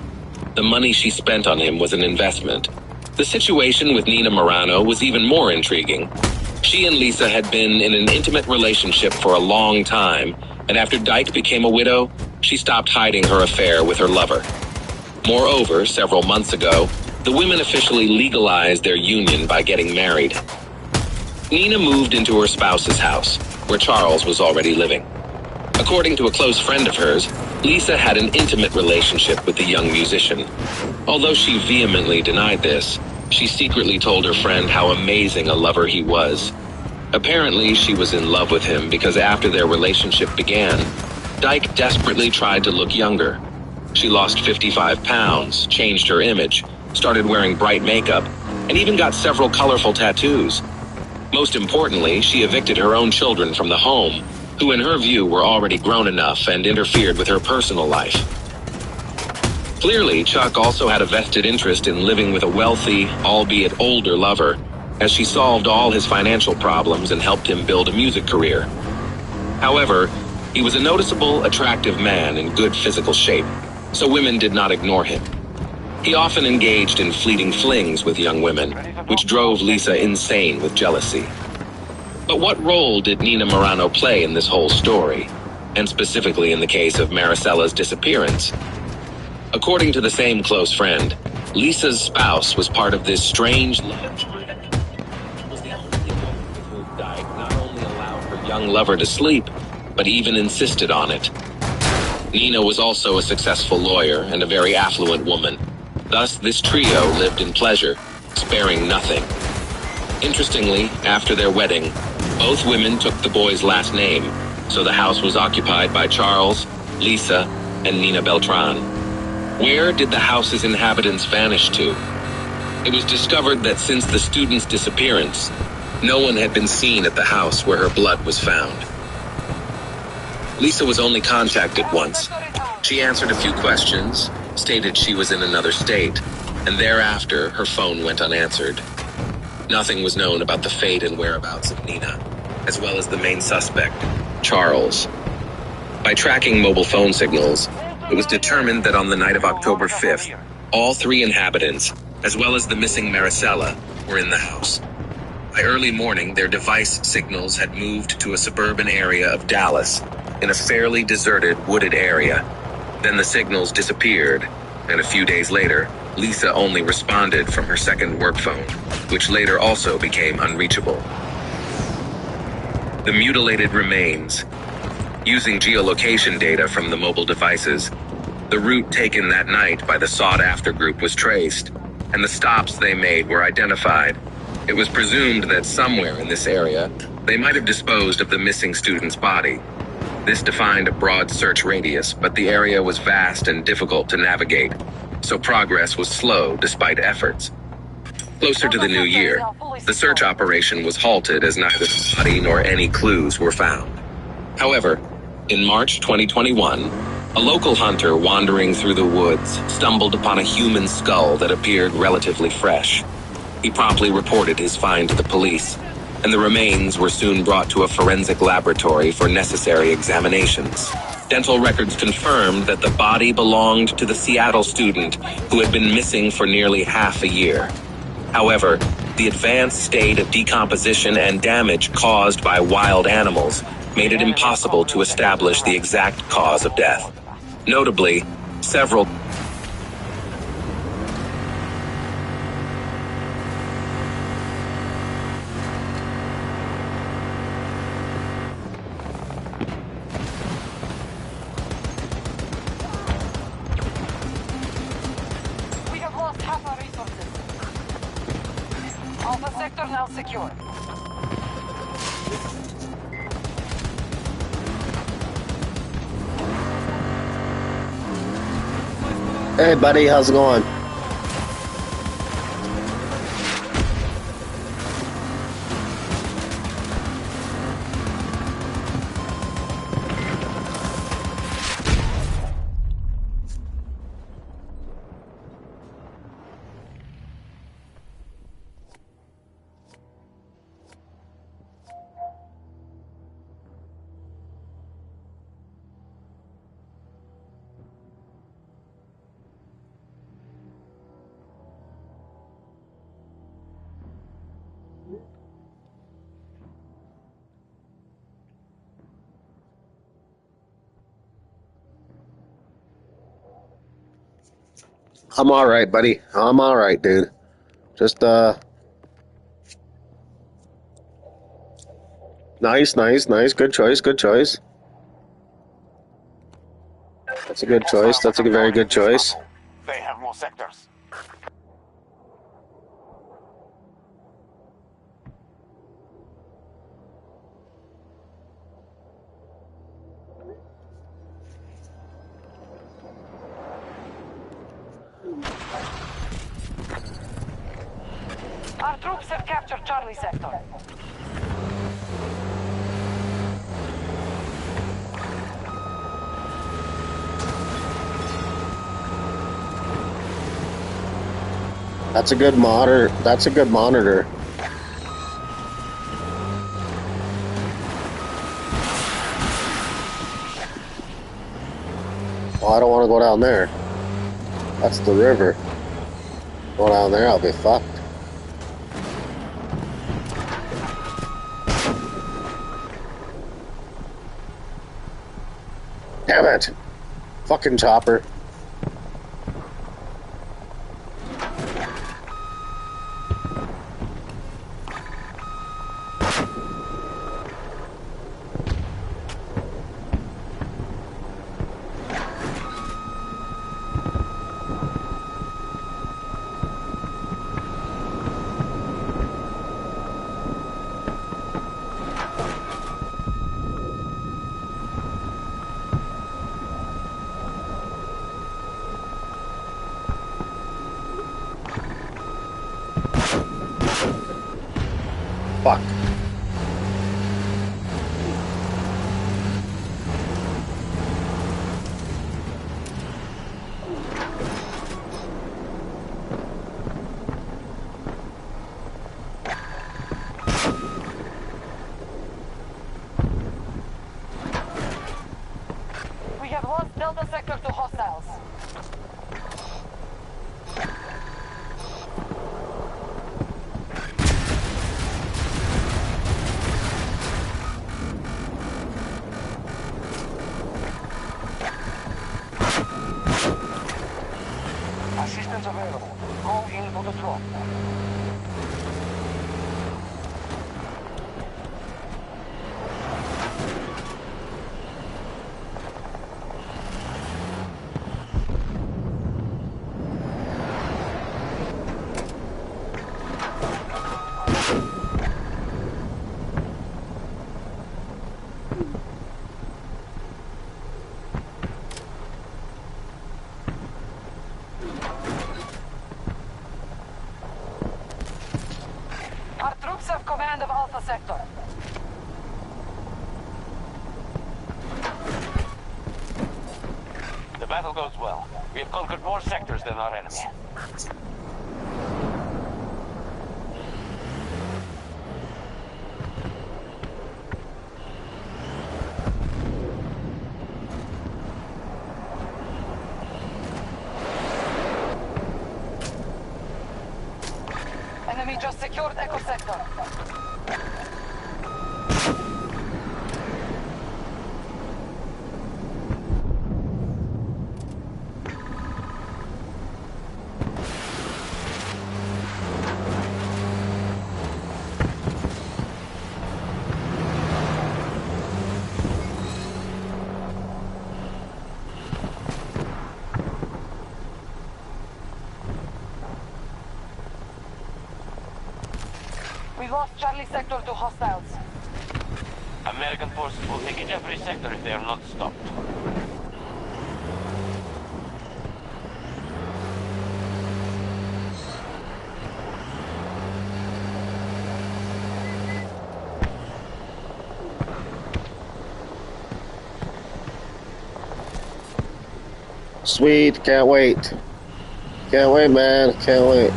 The money she spent on him was an investment. The situation with Nina Morano was even more intriguing. She and Lisa had been in an intimate relationship for a long time, and after Dyke became a widow, she stopped hiding her affair with her lover. Moreover, several months ago, the women officially legalized their union by getting married. Nina moved into her spouse's house, where Charles was already living. According to a close friend of hers, Lisa had an intimate relationship with the young musician. Although she vehemently denied this, she secretly told her friend how amazing a lover he was. Apparently, she was in love with him because after their relationship began, Dyke desperately tried to look younger. She lost 55 pounds, changed her image, started wearing bright makeup, and even got several colorful tattoos. Most importantly, she evicted her own children from the home, who in her view were already grown enough and interfered with her personal life. Clearly, Chuck also had a vested interest in living with a wealthy, albeit older lover, as she solved all his financial problems and helped him build a music career. However, he was a noticeable, attractive man in good physical shape, so women did not ignore him. He often engaged in fleeting flings with young women, which drove Lisa insane with jealousy. But what role did Nina Morano play in this whole story, and specifically in the case of Maricella's disappearance? According to the same close friend, Lisa's spouse was part of this strange love triangle. Was the only woman with whom Dyke not only allowed her young lover to sleep, but even insisted on it. Nina was also a successful lawyer and a very affluent woman. Thus, this trio lived in pleasure, sparing nothing. Interestingly, after their wedding, both women took the boy's last name, so the house was occupied by Charles, Lisa, and Nina Beltran. Where did the house's inhabitants vanish to? It was discovered that since the student's disappearance, no one had been seen at the house where her blood was found. Lisa was only contacted once. She answered a few questions, stated she was in another state, and thereafter her phone went unanswered. Nothing was known about the fate and whereabouts of Nina, as well as the main suspect, Charles. By tracking mobile phone signals, it was determined that on the night of October 5th, all three inhabitants, as well as the missing Maricela, were in the house. By early morning, their device signals had moved to a suburban area of Dallas, in a fairly deserted, wooded area. Then the signals disappeared, and a few days later, Lisa only responded from her second work phone, which later also became unreachable. The mutilated remains. Using geolocation data from the mobile devices, the route taken that night by the sought-after group was traced, and the stops they made were identified. It was presumed that somewhere in this area, they might have disposed of the missing student's body. This defined a broad search radius, but the area was vast and difficult to navigate, so progress was slow despite efforts. Closer to the new year, the search operation was halted as neither the body nor any clues were found. However, in March 2021, a local hunter wandering through the woods stumbled upon a human skull that appeared relatively fresh. He promptly reported his find to the police, and the remains were soon brought to a forensic laboratory for necessary examinations. Dental records confirmed that the body belonged to the Seattle student who had been missing for nearly half a year. However, the advanced state of decomposition and damage caused by wild animals made it impossible to establish the exact cause of death. Notably, several We have lost half our resources. Alpha sector now secure. Hey buddy, how's it going? I'm all right, buddy. I'm all right, dude. Just nice, nice, nice. Good choice. Good choice. That's a good choice. That's a very good choice. They have more sectors. Our troops have captured Charlie sector. That's a good monitor. That's a good monitor. Oh, I don't want to go down there. That's the river. Go down there, I'll be fucked. Damn it! Fucking chopper. Fuck. We have lost Delta sector to hostiles. Assistance available. Go in for the drop. Our troops have command of Alpha sector. The battle goes well. We have conquered more sectors than our enemy. Enemy just secured Echo sector. We lost Charlie sector to hostiles. American forces will take every sector if they are not stopped. Sweet, can't wait. Can't wait, man. Can't wait.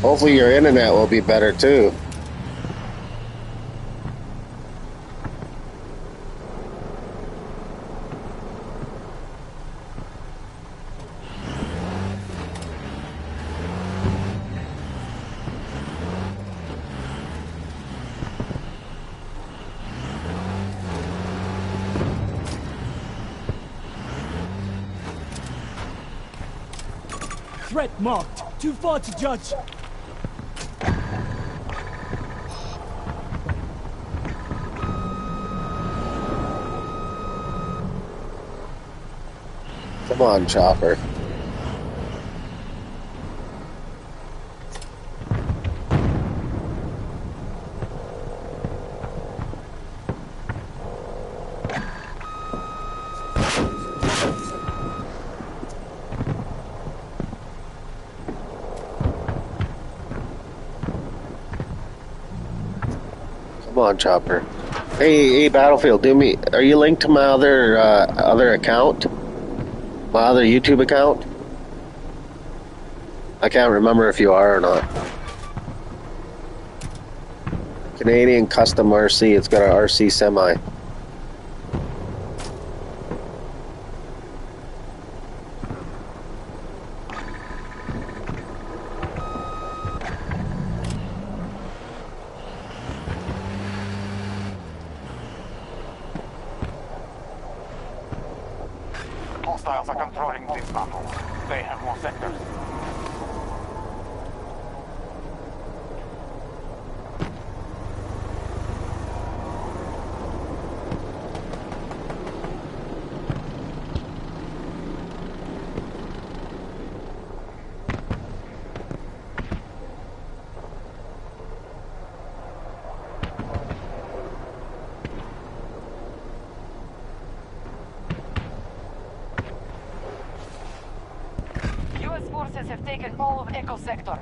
Hopefully your internet will be better too. Threat marked. Too far to judge. Come on, Chopper. Come on, Chopper. Hey, Battlefield, do me. Are you linked to my other account? My other YouTube account? I can't remember if you are or not. Canadian Custom RC. It's got an RC semi. Hostiles are controlling this battle. They have more sectors. US forces have taken all of Echo Sector.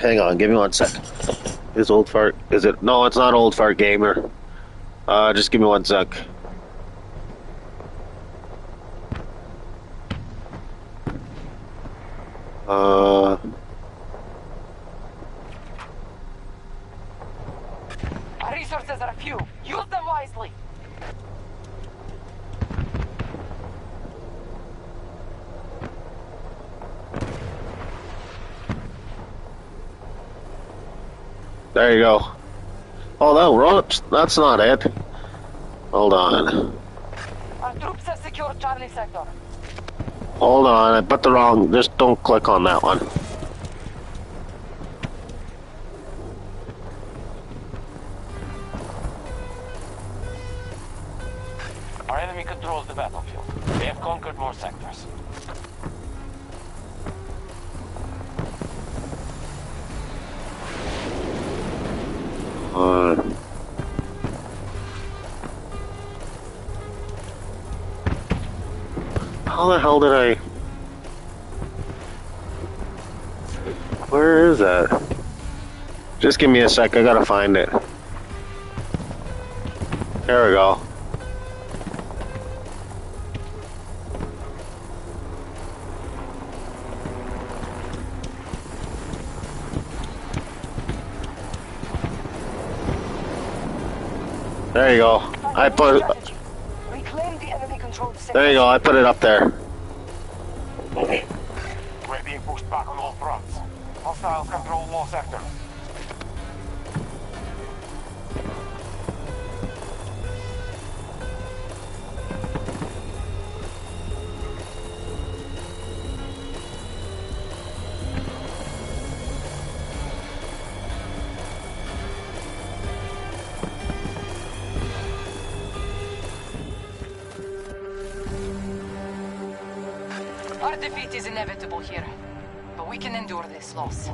Hang on, give me 1 sec. Is Old Fart? Is it? No, it's not Old Fart Gamer. Just give me 1 sec. Our resources are few. Use them wisely. There you go. Oh, that's not it. Hold on. Our troops have secured Charlie Sector. Hold on, I put the wrong... Just don't click on that one. Our enemy controls the battlefield. They have conquered more sectors. How the hell did I... Where is that? Just give me a sec, I gotta find it. There we go. There you go. I put... Reclaim the enemy-controlled sector. There you go, I put it up there. We're being pushed back on all fronts. Hostiles control more sectors. Our defeat is inevitable here, but we can endure this loss.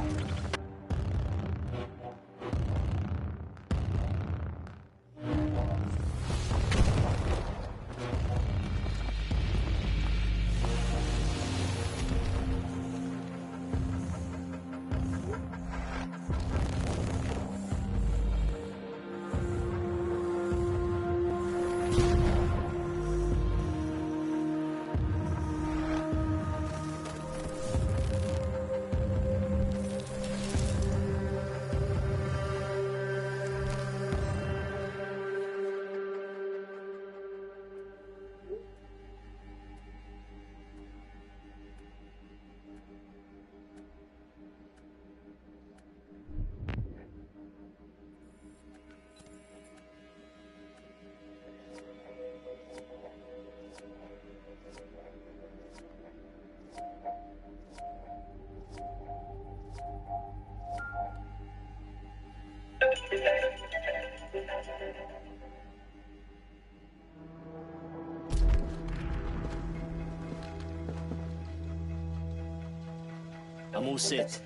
set.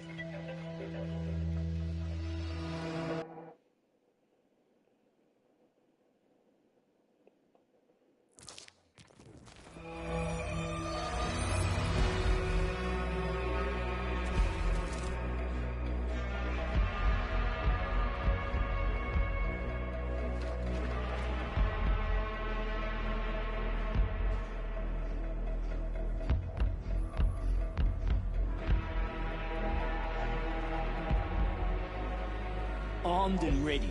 Armed and ready.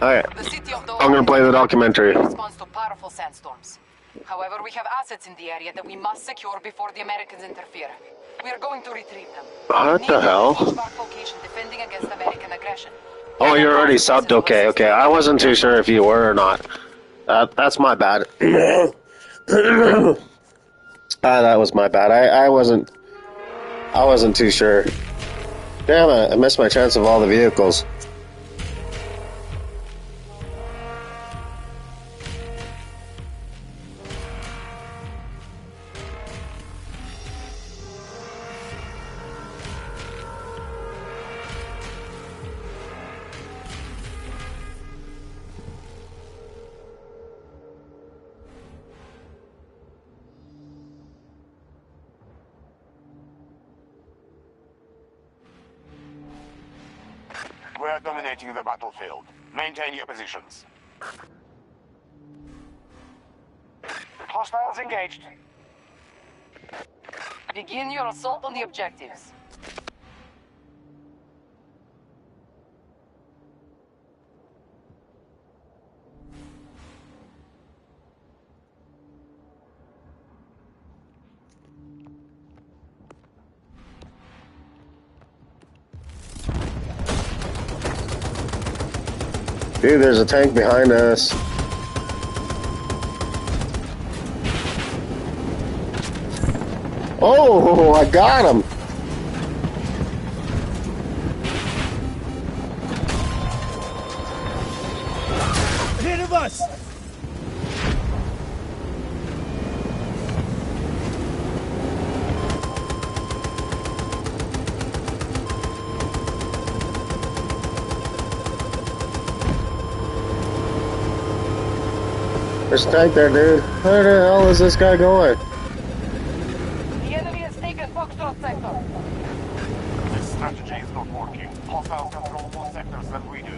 Alright, The city of I'm gonna play the documentary. responds to powerful sandstorms. However, we have assets in the area that we must secure before the Americans interfere. We are going to retrieve them. What We the need a hell? benchmark location defending against American aggression. Oh, you're already subbed? Okay, okay. I wasn't too sure if you were or not. That's my bad. That was my bad. I wasn't too sure. Damn it, I missed my chance of all the vehicles. We're dominating the battlefield. Maintain your positions. Hostiles engaged. Begin your assault on the objectives. Dude, there's a tank behind us. Oh, I got him. Ahead of us! There's a tank there, dude. Where the hell is this guy going? The enemy has taken Foxtrot sector. This strategy is not working. Hostiles control more sectors than we do.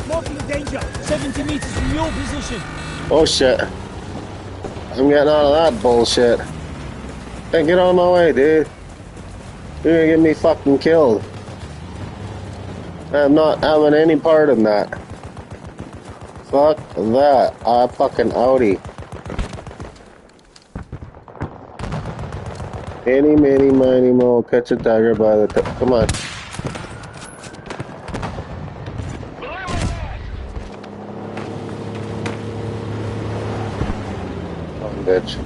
Marking danger! 70 meters from your position! Oh shit. I'm getting out of that bullshit. Hey, get out of my way, dude. You're gonna get me fucking killed. I'm not having any part in that. Fuck that. I fucking Audi. Any, many, miny, mo, catch a tiger by the come on. Come on, bitch.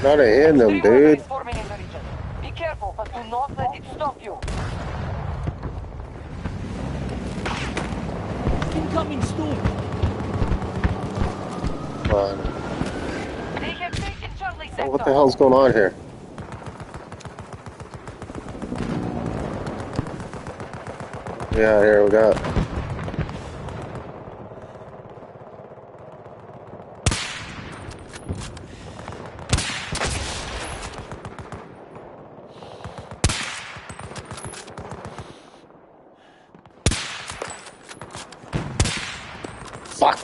Not a hit him, dude. Forming in the region. Be careful, but do not let it stop you. Incoming storm! Come on. They have taken Charlie sector. Oh, what the hell's going on here? Yeah, here we go. Fuck.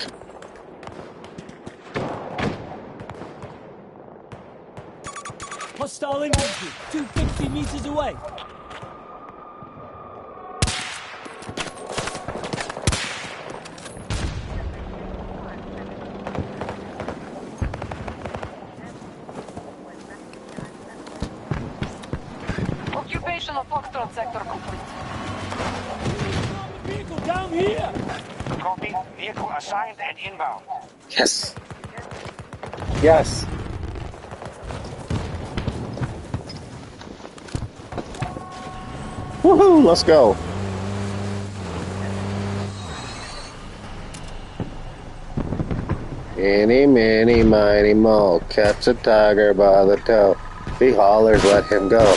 Hostile infantry! 250 meters away! Occupation of Foxtrot sector complete. Vehicle down here! Copy. Vehicle assigned and inbound. Yes. Yes. Woohoo! Let's go. Eeny, meeny, miny, mo. Catch a tiger by the toe. If he hollers, let him go.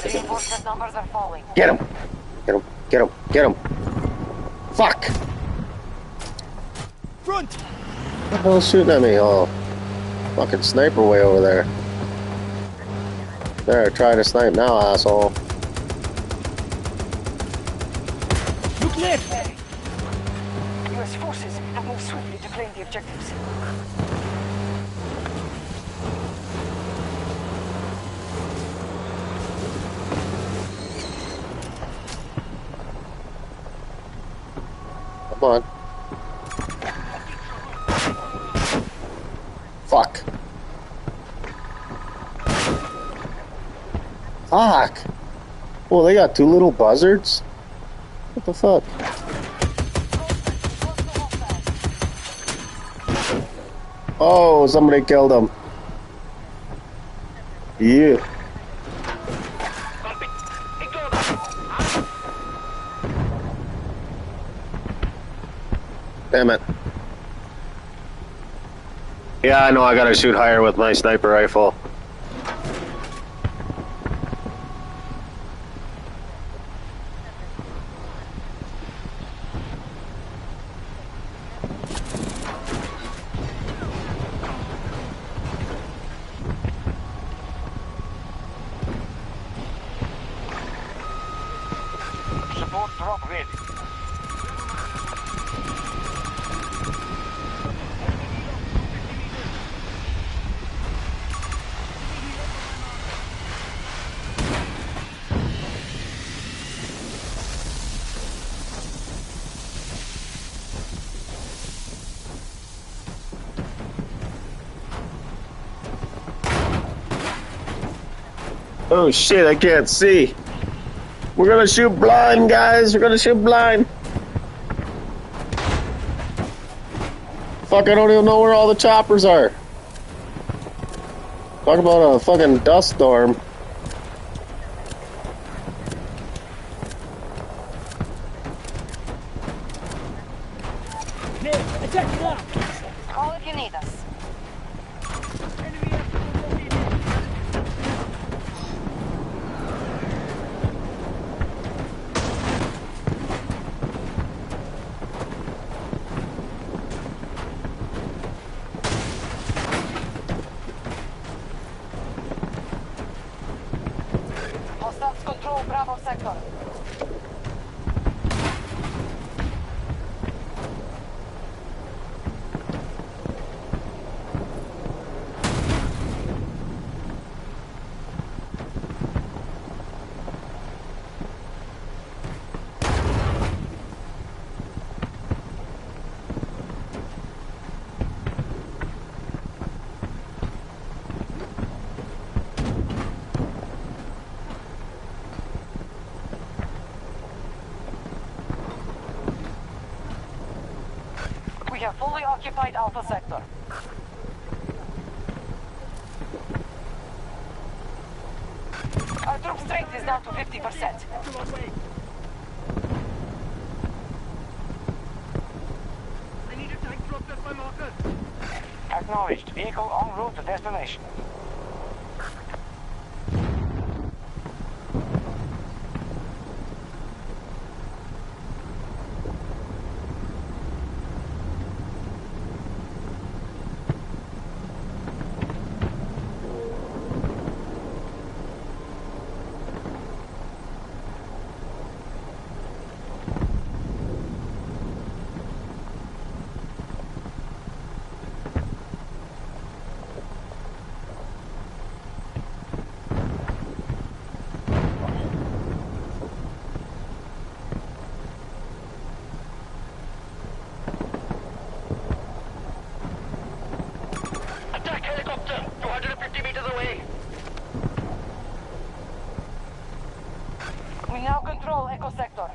Reinforcement numbers are falling. Get him! Get him! Get him! Get him! Fuck! Front! What the hell's shooting at me? Oh, fucking sniper way over there. There, try to snipe now, asshole. Look left! U.S. forces have moved swiftly to claim the objectives. Come on. Fuck. Fuck. Oh, they got two little buzzards? What the fuck? Oh, somebody killed him. Yeah. Damn it. Yeah, I know I gotta shoot higher with my sniper rifle. Support drop ready. Oh shit, I can't see. We're gonna shoot blind, guys. We're gonna shoot blind. Fuck, I don't even know where all the choppers are. Talk about a fucking dust storm. Left! Attack now! Call if you need us. Hostiles control Bravo sector. We have fully occupied Alpha sector. Our troop strength is down to 50%. Acknowledged. Vehicle en route to destination. Attack helicopter! 250 meters away! We now control Echo sector.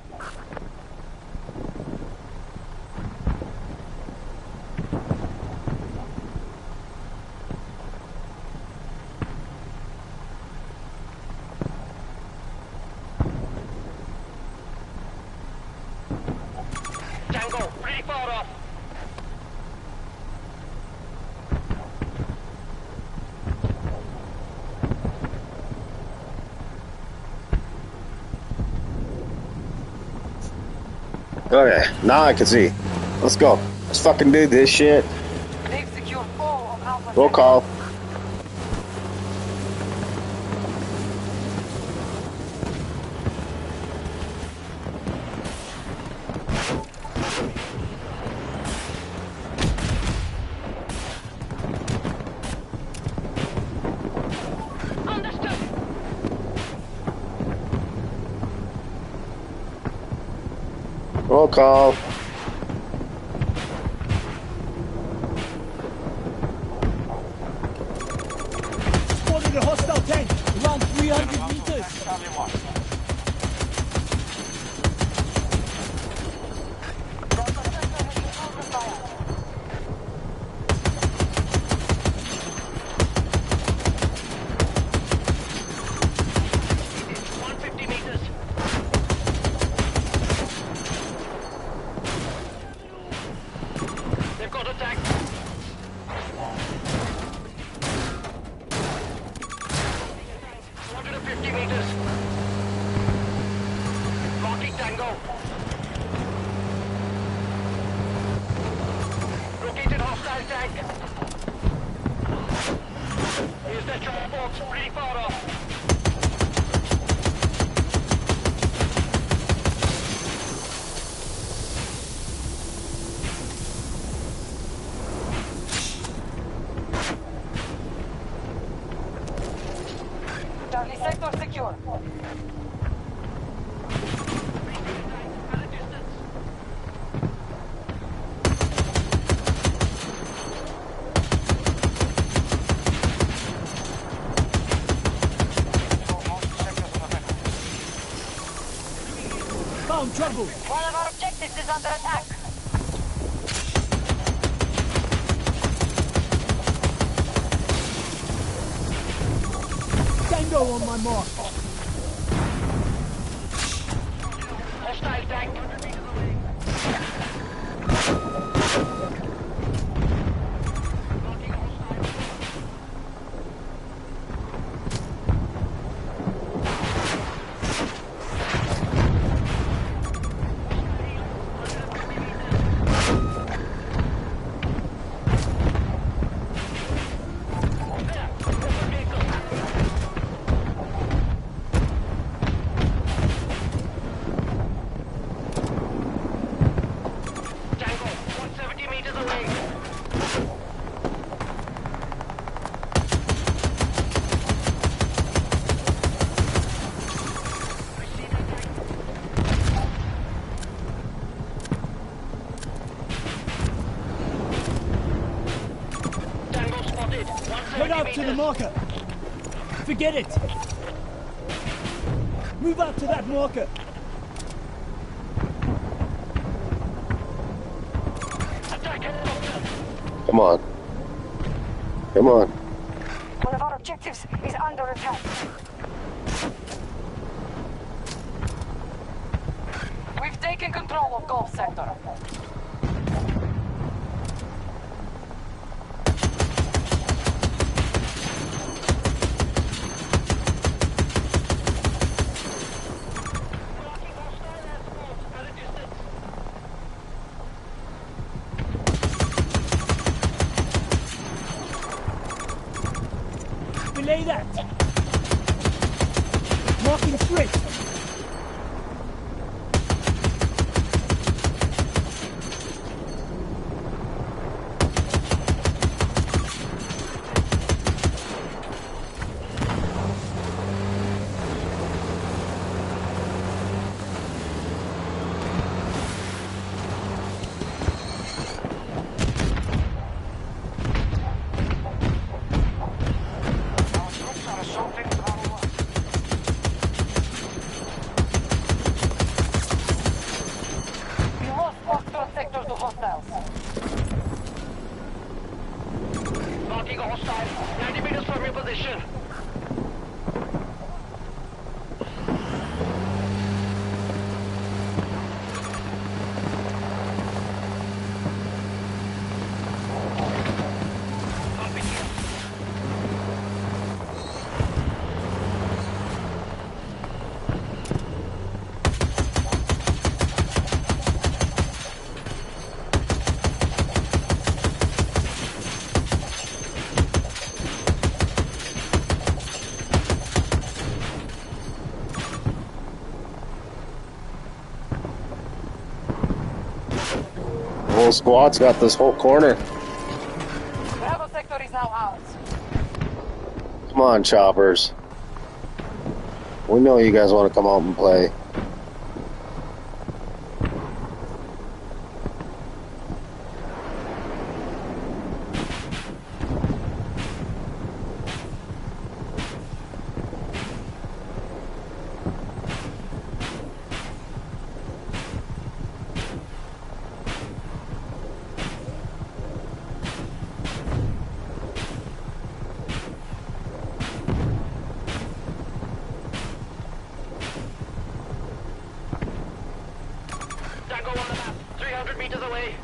Tango, pretty far off. Okay, now I can see. Let's go. Let's fucking do this shit. They've secured all of Alpha Roll Tango. call. Roll call. Spotted a hostile tank. Around 300 meters. Battalion 1. They've got attack. 250 meters. Blocking Tango. Located hostile tank. Here's their transports, pretty far off. Charlie sector secure. Found trouble. One of our objectives is under attack. Tango on my mark. Hostile tank. Tango, 170 meters away. Tango spotted. 170 Head out to the meters. marker. Forget it. Move out to that marker. Attack helicopter. Come on. Come on. One of our objectives is under attack. We've taken control of Gulf sector. Belay that. Marking straight. Our troops are assaulting Bravo 1. whole squad's got this whole corner. Bravo sector is now ours. Come on, choppers. We know you guys want to come out and play. Tango on the map, 300 meters away.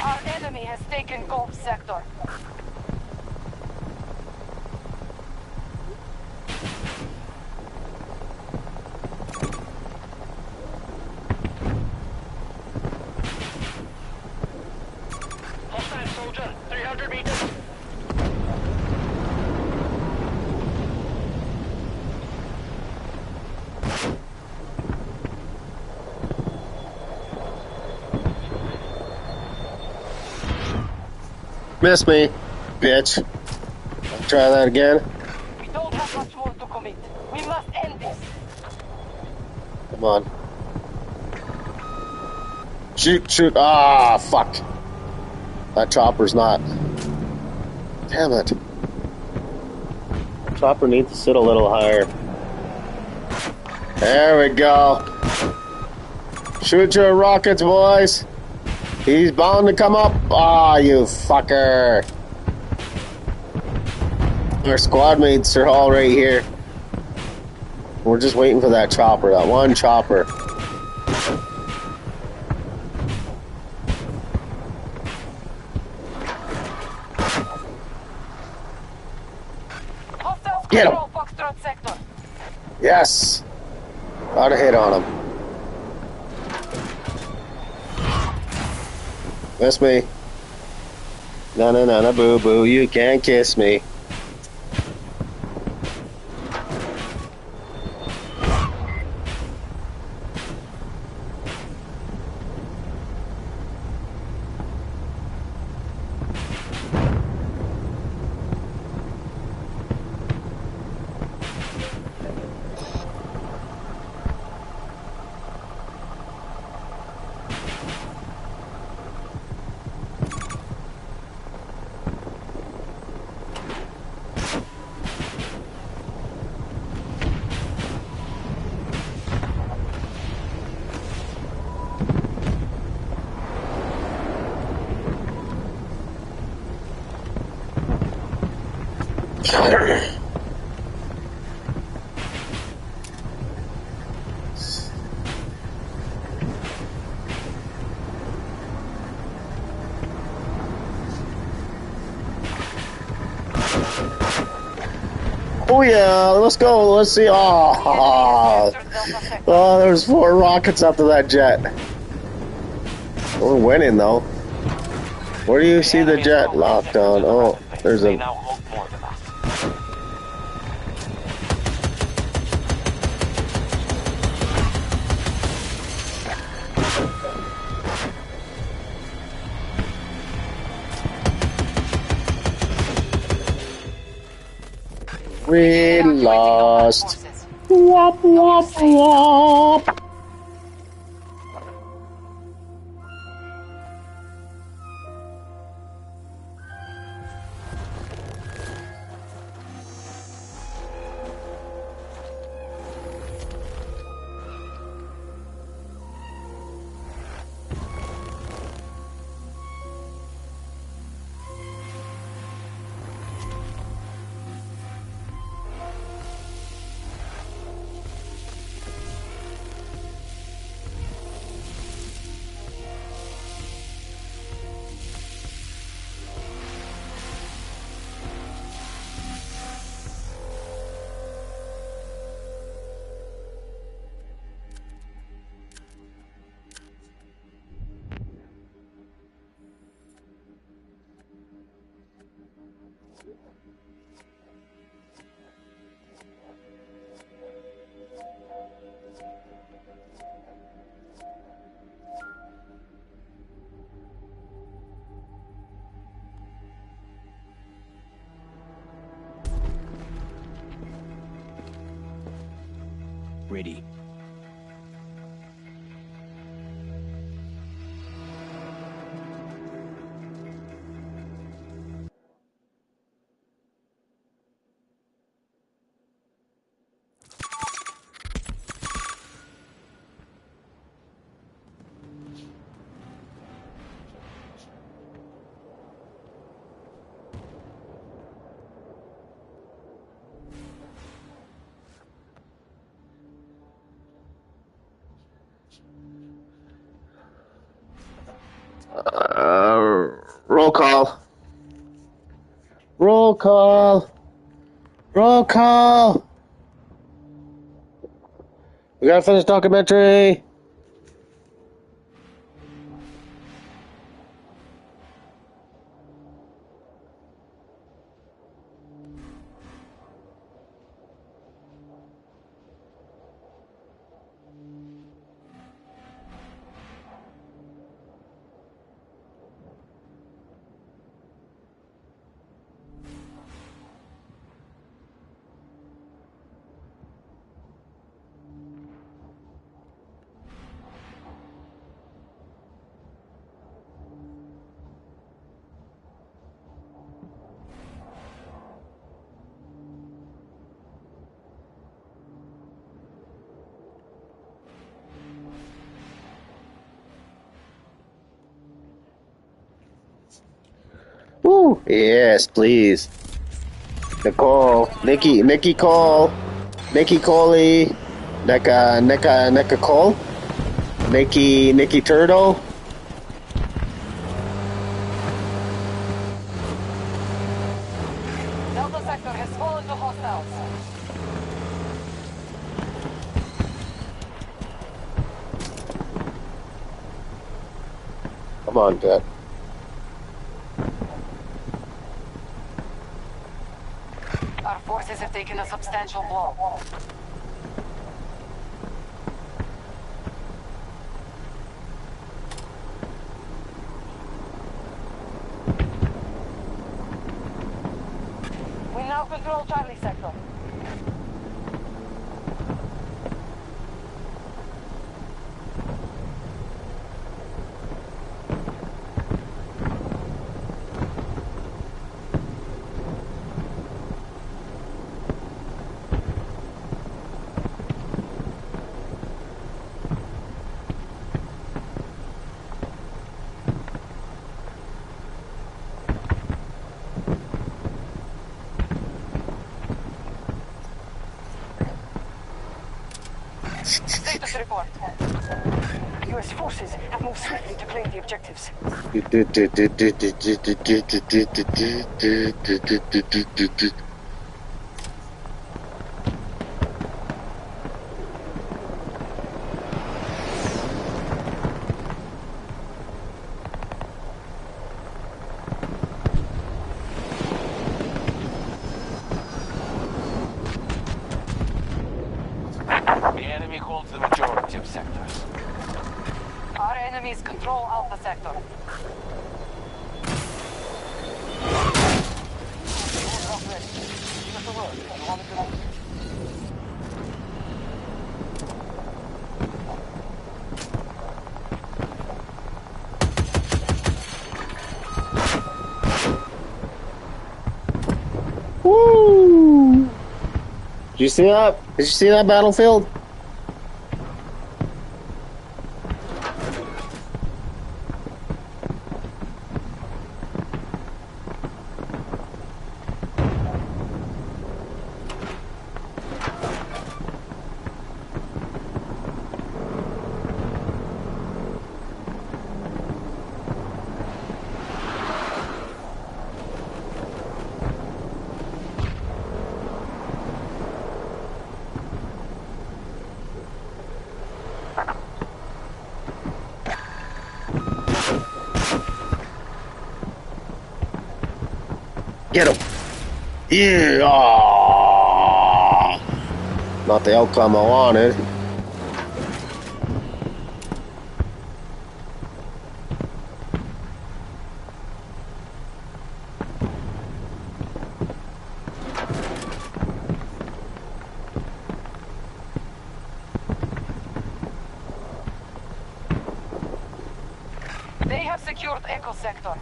Our enemy has taken Gulf sector. Hostile soldier, 300 meters. Miss me, bitch. Try that again. We don't have much more to commit. We must end this. Come on. Shoot, shoot. Ah, fuck. That chopper's not. Damn it. Chopper needs to sit a little higher. There we go. Shoot your rockets, boys. He's bound to come up. Ah, you fucker. Our squad mates are all right here. We're just waiting for that chopper, that one chopper. Hostiles Get him. control Foxtrot sector. Yes. Got a hit on him. Miss me. Na boo boo, you can't kiss me. Oh yeah, let's go. Let's see. Oh, there's 4 rockets after that jet. We're winning though. Where do you see the jet locked on? Oh, there's They a. now hold more than us. We lost. Wop wop wop. ready. Roll call. Roll call. Roll call. We gotta finish documentary. Woo! Yes, please. Nicole, Nikki Cole, Nikki Coley, Neka Cole, Nikki Turtle. Delta sector has fallen to hostiles. Come on, Jet. Our forces have taken a substantial blow. We now control Charlie sector. Status report. U.S. forces have moved swiftly to claim the objectives. The enemy holds the majority of sectors. Our enemies control Alpha sector. Woo! Did you see that? Did you see that battlefield? Get him! Yeah! Aw. Not the outcome I wanted. secured Echo Sector.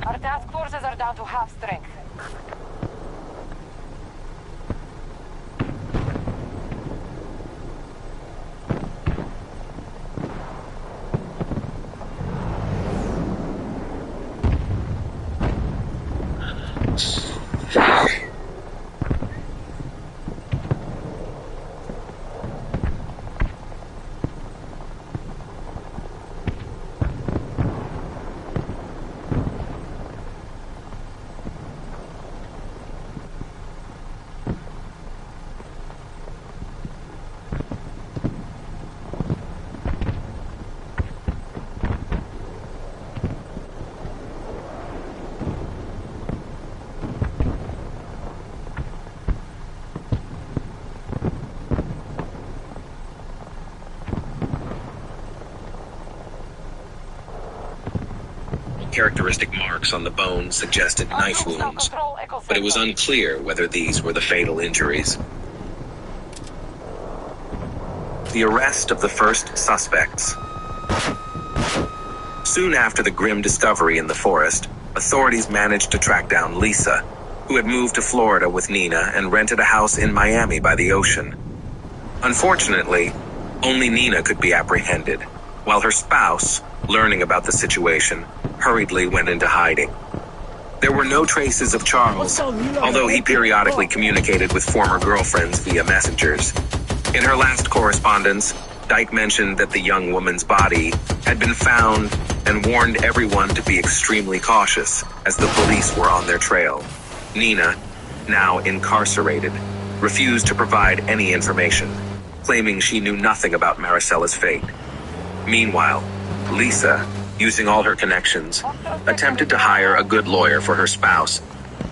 Our task forces are down to half strength. Characteristic marks on the bones suggested knife wounds, but it was unclear whether these were the fatal injuries. The arrest of the first suspects. Soon after the grim discovery in the forest, authorities managed to track down Lisa, who had moved to Florida with Nina and rented a house in Miami by the ocean. Unfortunately, only Nina could be apprehended, while her spouse, learning about the situation, hurriedly went into hiding. There were no traces of Charles, although he periodically communicated with former girlfriends via messengers. In her last correspondence, Dyke mentioned that the young woman's body had been found and warned everyone to be extremely cautious as the police were on their trail. Nina, now incarcerated, refused to provide any information, claiming she knew nothing about Maricella's fate. Meanwhile, Lisa, using all her connections, attempted to hire a good lawyer for her spouse.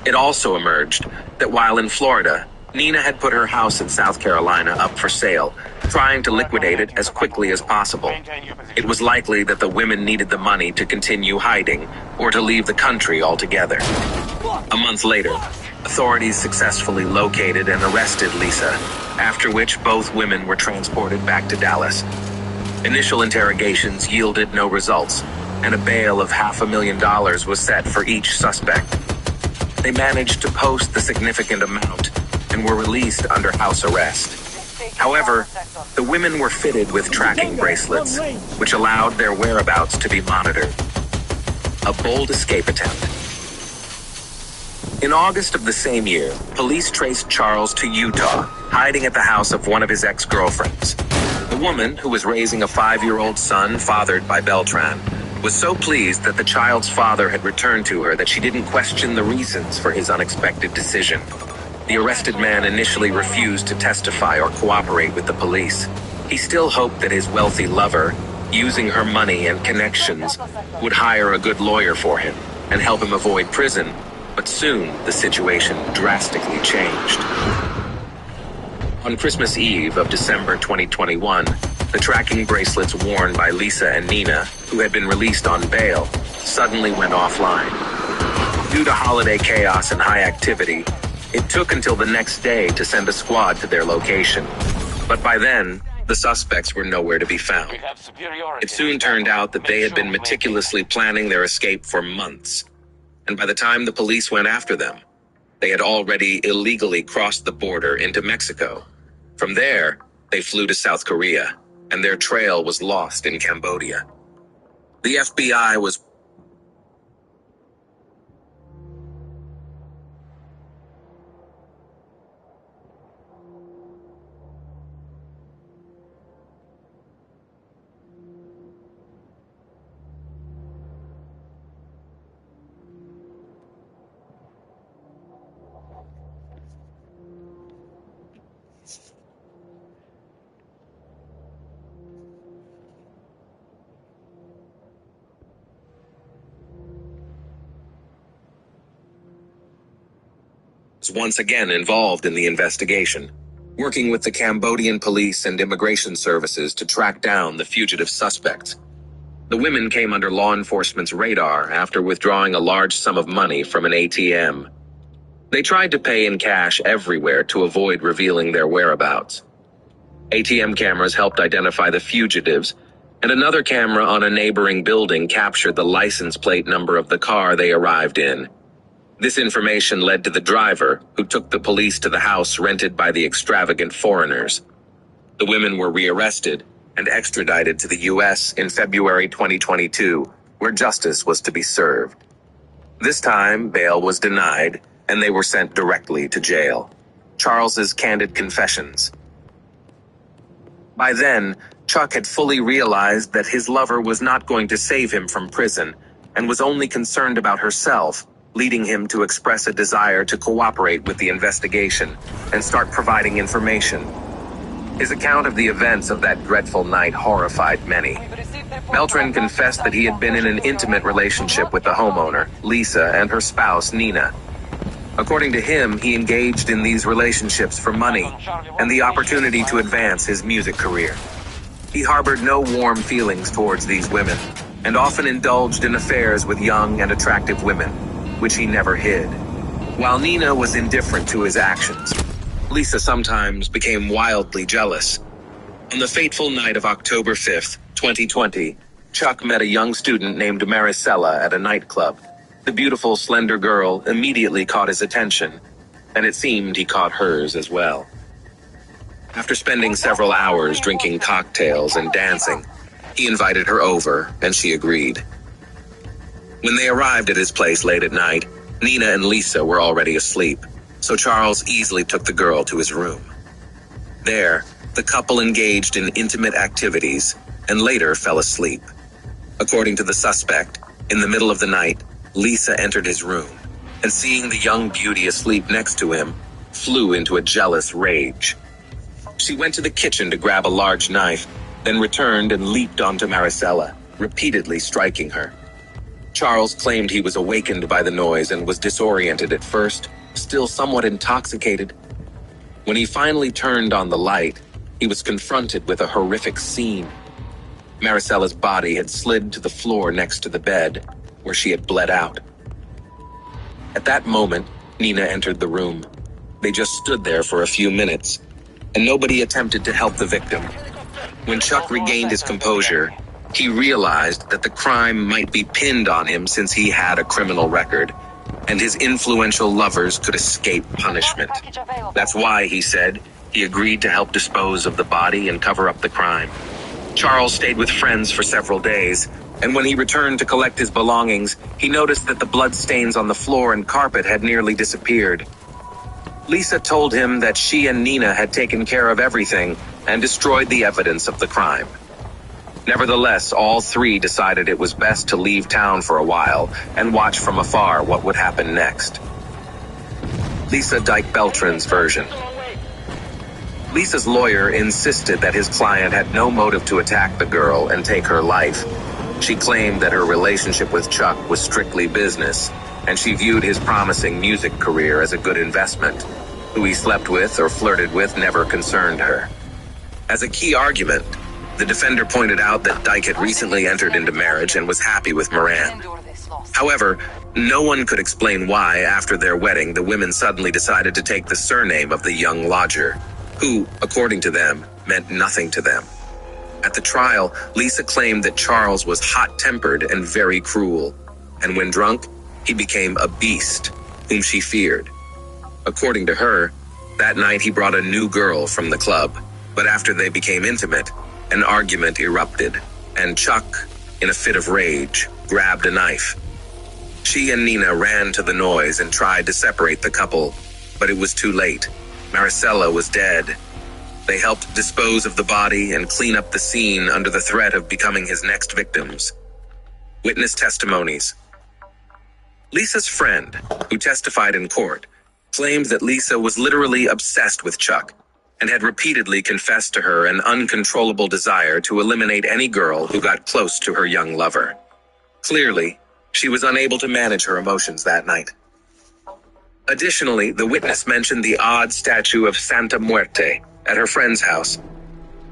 It also emerged that while in Florida, Nina had put her house in South Carolina up for sale, trying to liquidate it as quickly as possible. It was likely that the women needed the money to continue hiding or to leave the country altogether. A month later, authorities successfully located and arrested Lisa, after which both women were transported back to Dallas. Initial interrogations yielded no results, and a bail of $500,000 was set for each suspect. They managed to post the significant amount and were released under house arrest. However, the women were fitted with tracking bracelets, which allowed their whereabouts to be monitored. A bold escape attempt. In August of the same year, police traced Charles to Utah, hiding at the house of one of his ex-girlfriends. The woman, who was raising a 5-year-old son fathered by Beltran, was so pleased that the child's father had returned to her that she didn't question the reasons for his unexpected decision. The arrested man initially refused to testify or cooperate with the police. He still hoped that his wealthy lover, using her money and connections, would hire a good lawyer for him and help him avoid prison, but soon the situation drastically changed. On Christmas Eve of December 2021, the tracking bracelets worn by Lisa and Nina, who had been released on bail, suddenly went offline. Due to holiday chaos and high activity, it took until the next day to send a squad to their location. But by then, the suspects were nowhere to be found. It soon turned out that they had been meticulously planning their escape for months. And by the time the police went after them, they had already illegally crossed the border into Mexico. From there, they flew to South Korea, and their trail was lost in Cambodia. The FBI was was once again involved in the investigation, working with the Cambodian police and immigration services to track down the fugitive suspects. The women came under law enforcement's radar after withdrawing a large sum of money from an ATM. They tried to pay in cash everywhere to avoid revealing their whereabouts. ATM cameras helped identify the fugitives, and another camera on a neighboring building captured the license plate number of the car they arrived in. This information led to the driver, who took the police to the house rented by the extravagant foreigners. The women were rearrested and extradited to the U.S. in February 2022, where justice was to be served. This time, bail was denied, and they were sent directly to jail. Charles's candid confessions. By then, Chuck had fully realized that his lover was not going to save him from prison, and was only concerned about herself, leading him to express a desire to cooperate with the investigation and start providing information. His account of the events of that dreadful night horrified many. Beltran confessed that he had been in an intimate relationship with the homeowner, Lisa, and her spouse, Nina. According to him, he engaged in these relationships for money and the opportunity to advance his music career. He harbored no warm feelings towards these women, and often indulged in affairs with young and attractive women, which he never hid. While Nina was indifferent to his actions, Lisa sometimes became wildly jealous. On the fateful night of October 5th, 2020, Chuck met a young student named Maricela at a nightclub. The beautiful, slender girl immediately caught his attention, and it seemed he caught hers as well. After spending several hours drinking cocktails and dancing, he invited her over, and she agreed. When they arrived at his place late at night, Nina and Lisa were already asleep, so Charles easily took the girl to his room. There, the couple engaged in intimate activities and later fell asleep. According to the suspect, in the middle of the night, Lisa entered his room, and seeing the young beauty asleep next to him, flew into a jealous rage. She went to the kitchen to grab a large knife, then returned and leaped onto Maricela, repeatedly striking her. Charles claimed he was awakened by the noise and was disoriented at first, still somewhat intoxicated. When he finally turned on the light, he was confronted with a horrific scene. Maricela's body had slid to the floor next to the bed, where she had bled out. At that moment, Nina entered the room. They just stood there for a few minutes, and nobody attempted to help the victim. When Chuck regained his composure, he realized that the crime might be pinned on him since he had a criminal record, and his influential lovers could escape punishment. That's why, he said, he agreed to help dispose of the body and cover up the crime. Charles stayed with friends for several days, and when he returned to collect his belongings, he noticed that the blood stains on the floor and carpet had nearly disappeared. Lisa told him that she and Nina had taken care of everything and destroyed the evidence of the crime. Nevertheless, all three decided it was best to leave town for a while and watch from afar what would happen next. Lisa Dyke Beltran's version. Lisa's lawyer insisted that his client had no motive to attack the girl and take her life. She claimed that her relationship with Chuck was strictly business, and she viewed his promising music career as a good investment. Who he slept with or flirted with never concerned her. As a key argument, the defender pointed out that Dyke had recently entered into marriage and was happy with Moran. However, no one could explain why, after their wedding, the women suddenly decided to take the surname of the young lodger, who, according to them, meant nothing to them. At the trial, Lisa claimed that Charles was hot-tempered and very cruel, and when drunk, he became a beast, whom she feared. According to her, that night he brought a new girl from the club, but after they became intimate, an argument erupted, and Chuck, in a fit of rage, grabbed a knife. She and Nina ran to the noise and tried to separate the couple, but it was too late. Maricela was dead. They helped dispose of the body and clean up the scene under the threat of becoming his next victims. Witness testimonies. Lisa's friend, who testified in court, claimed that Lisa was literally obsessed with Chuck and had repeatedly confessed to her an uncontrollable desire to eliminate any girl who got close to her young lover. Clearly, she was unable to manage her emotions that night. Additionally, the witness mentioned the odd statue of Santa Muerte at her friend's house.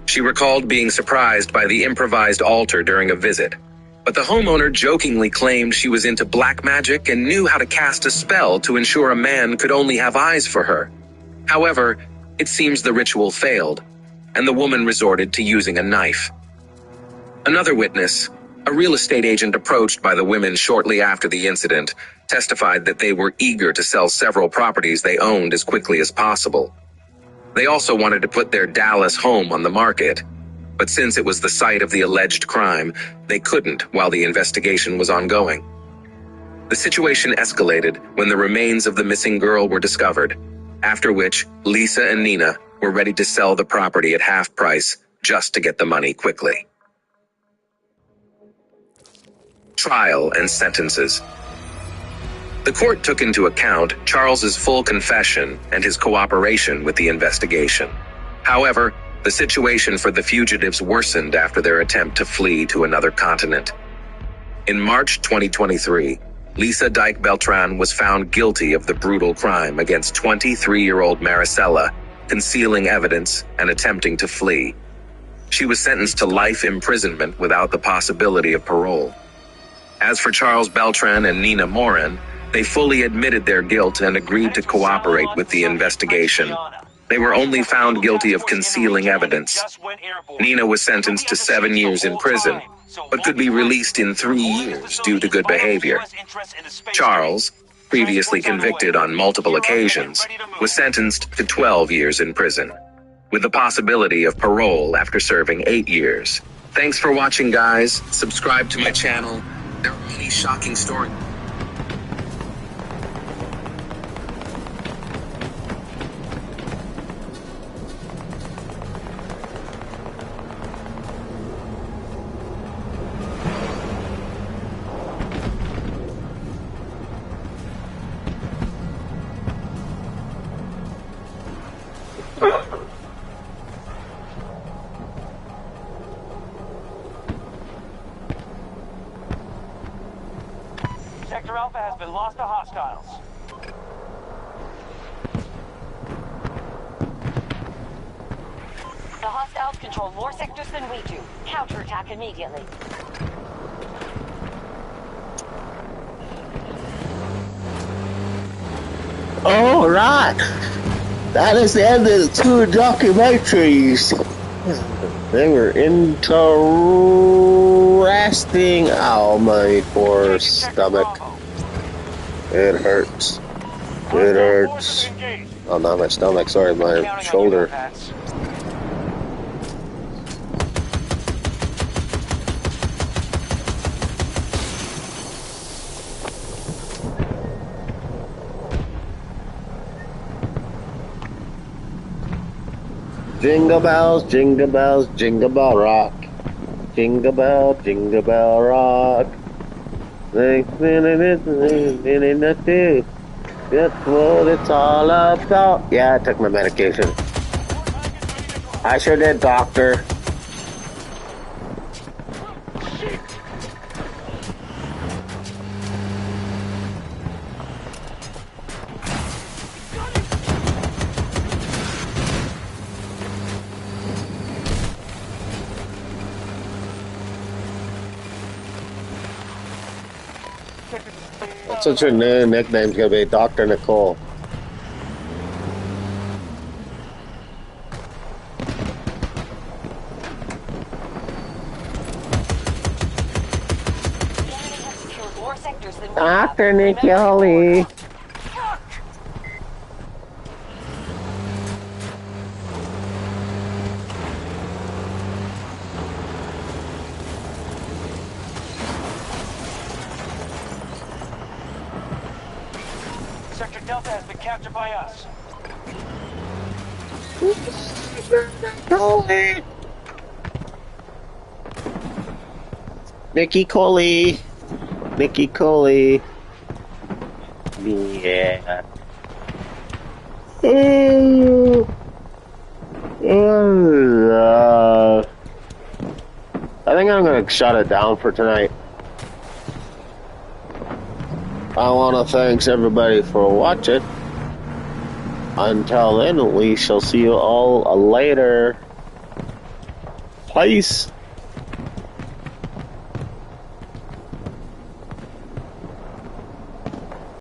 She recalled being surprised by the improvised altar during a visit, but the homeowner jokingly claimed she was into black magic and knew how to cast a spell to ensure a man could only have eyes for her. However, it seems the ritual failed, and the woman resorted to using a knife. Another witness, a real estate agent approached by the women shortly after the incident, testified that they were eager to sell several properties they owned as quickly as possible. They also wanted to put their Dallas home on the market, but since it was the site of the alleged crime, they couldn't while the investigation was ongoing. The situation escalated when the remains of the missing girl were discovered, after which Lisa and Nina were ready to sell the property at half price just to get the money quickly. Trial and sentences. The court took into account Charles's full confession and his cooperation with the investigation. However, the situation for the fugitives worsened after their attempt to flee to another continent. In March 2023, Lisa Dyke Beltran was found guilty of the brutal crime against 23-year-old Maricela, concealing evidence and attempting to flee. She was sentenced to life imprisonment without the possibility of parole. As for Charles Beltran and Nina Morin, they fully admitted their guilt and agreed to cooperate with the investigation. They were only found guilty of concealing evidence. Nina was sentenced to 7 years in prison, but could be released in 3 years due to good behavior. Charles, previously convicted on multiple occasions, was sentenced to 12 years in prison, with the possibility of parole after serving 8 years. Thanks for watching, guys. Subscribe to my channel. There are many shocking stories. Sector Alpha has been lost to hostiles. The hostiles control more sectors than we do. Counterattack immediately. All right. That is the end of the 2 documentaries. They were interesting. Oh, my poor stomach. It hurts. It hurts. Oh, not my stomach. Sorry, my shoulder. Jingle bells, jingle bells, jingle bell rock. Jingle bell rock. That's what it's all about. Yeah, I took my medication. I sure did, doctor. What's your new nickname's gonna be? Dr. Nicole. Dr. Nicole. Sector Delta has been captured by us. Nikki Coley. Nikki Coley. Yeah. I think I'm gonna shut it down for tonight. I want to thank everybody for watching. until then, we shall see you all later. Peace.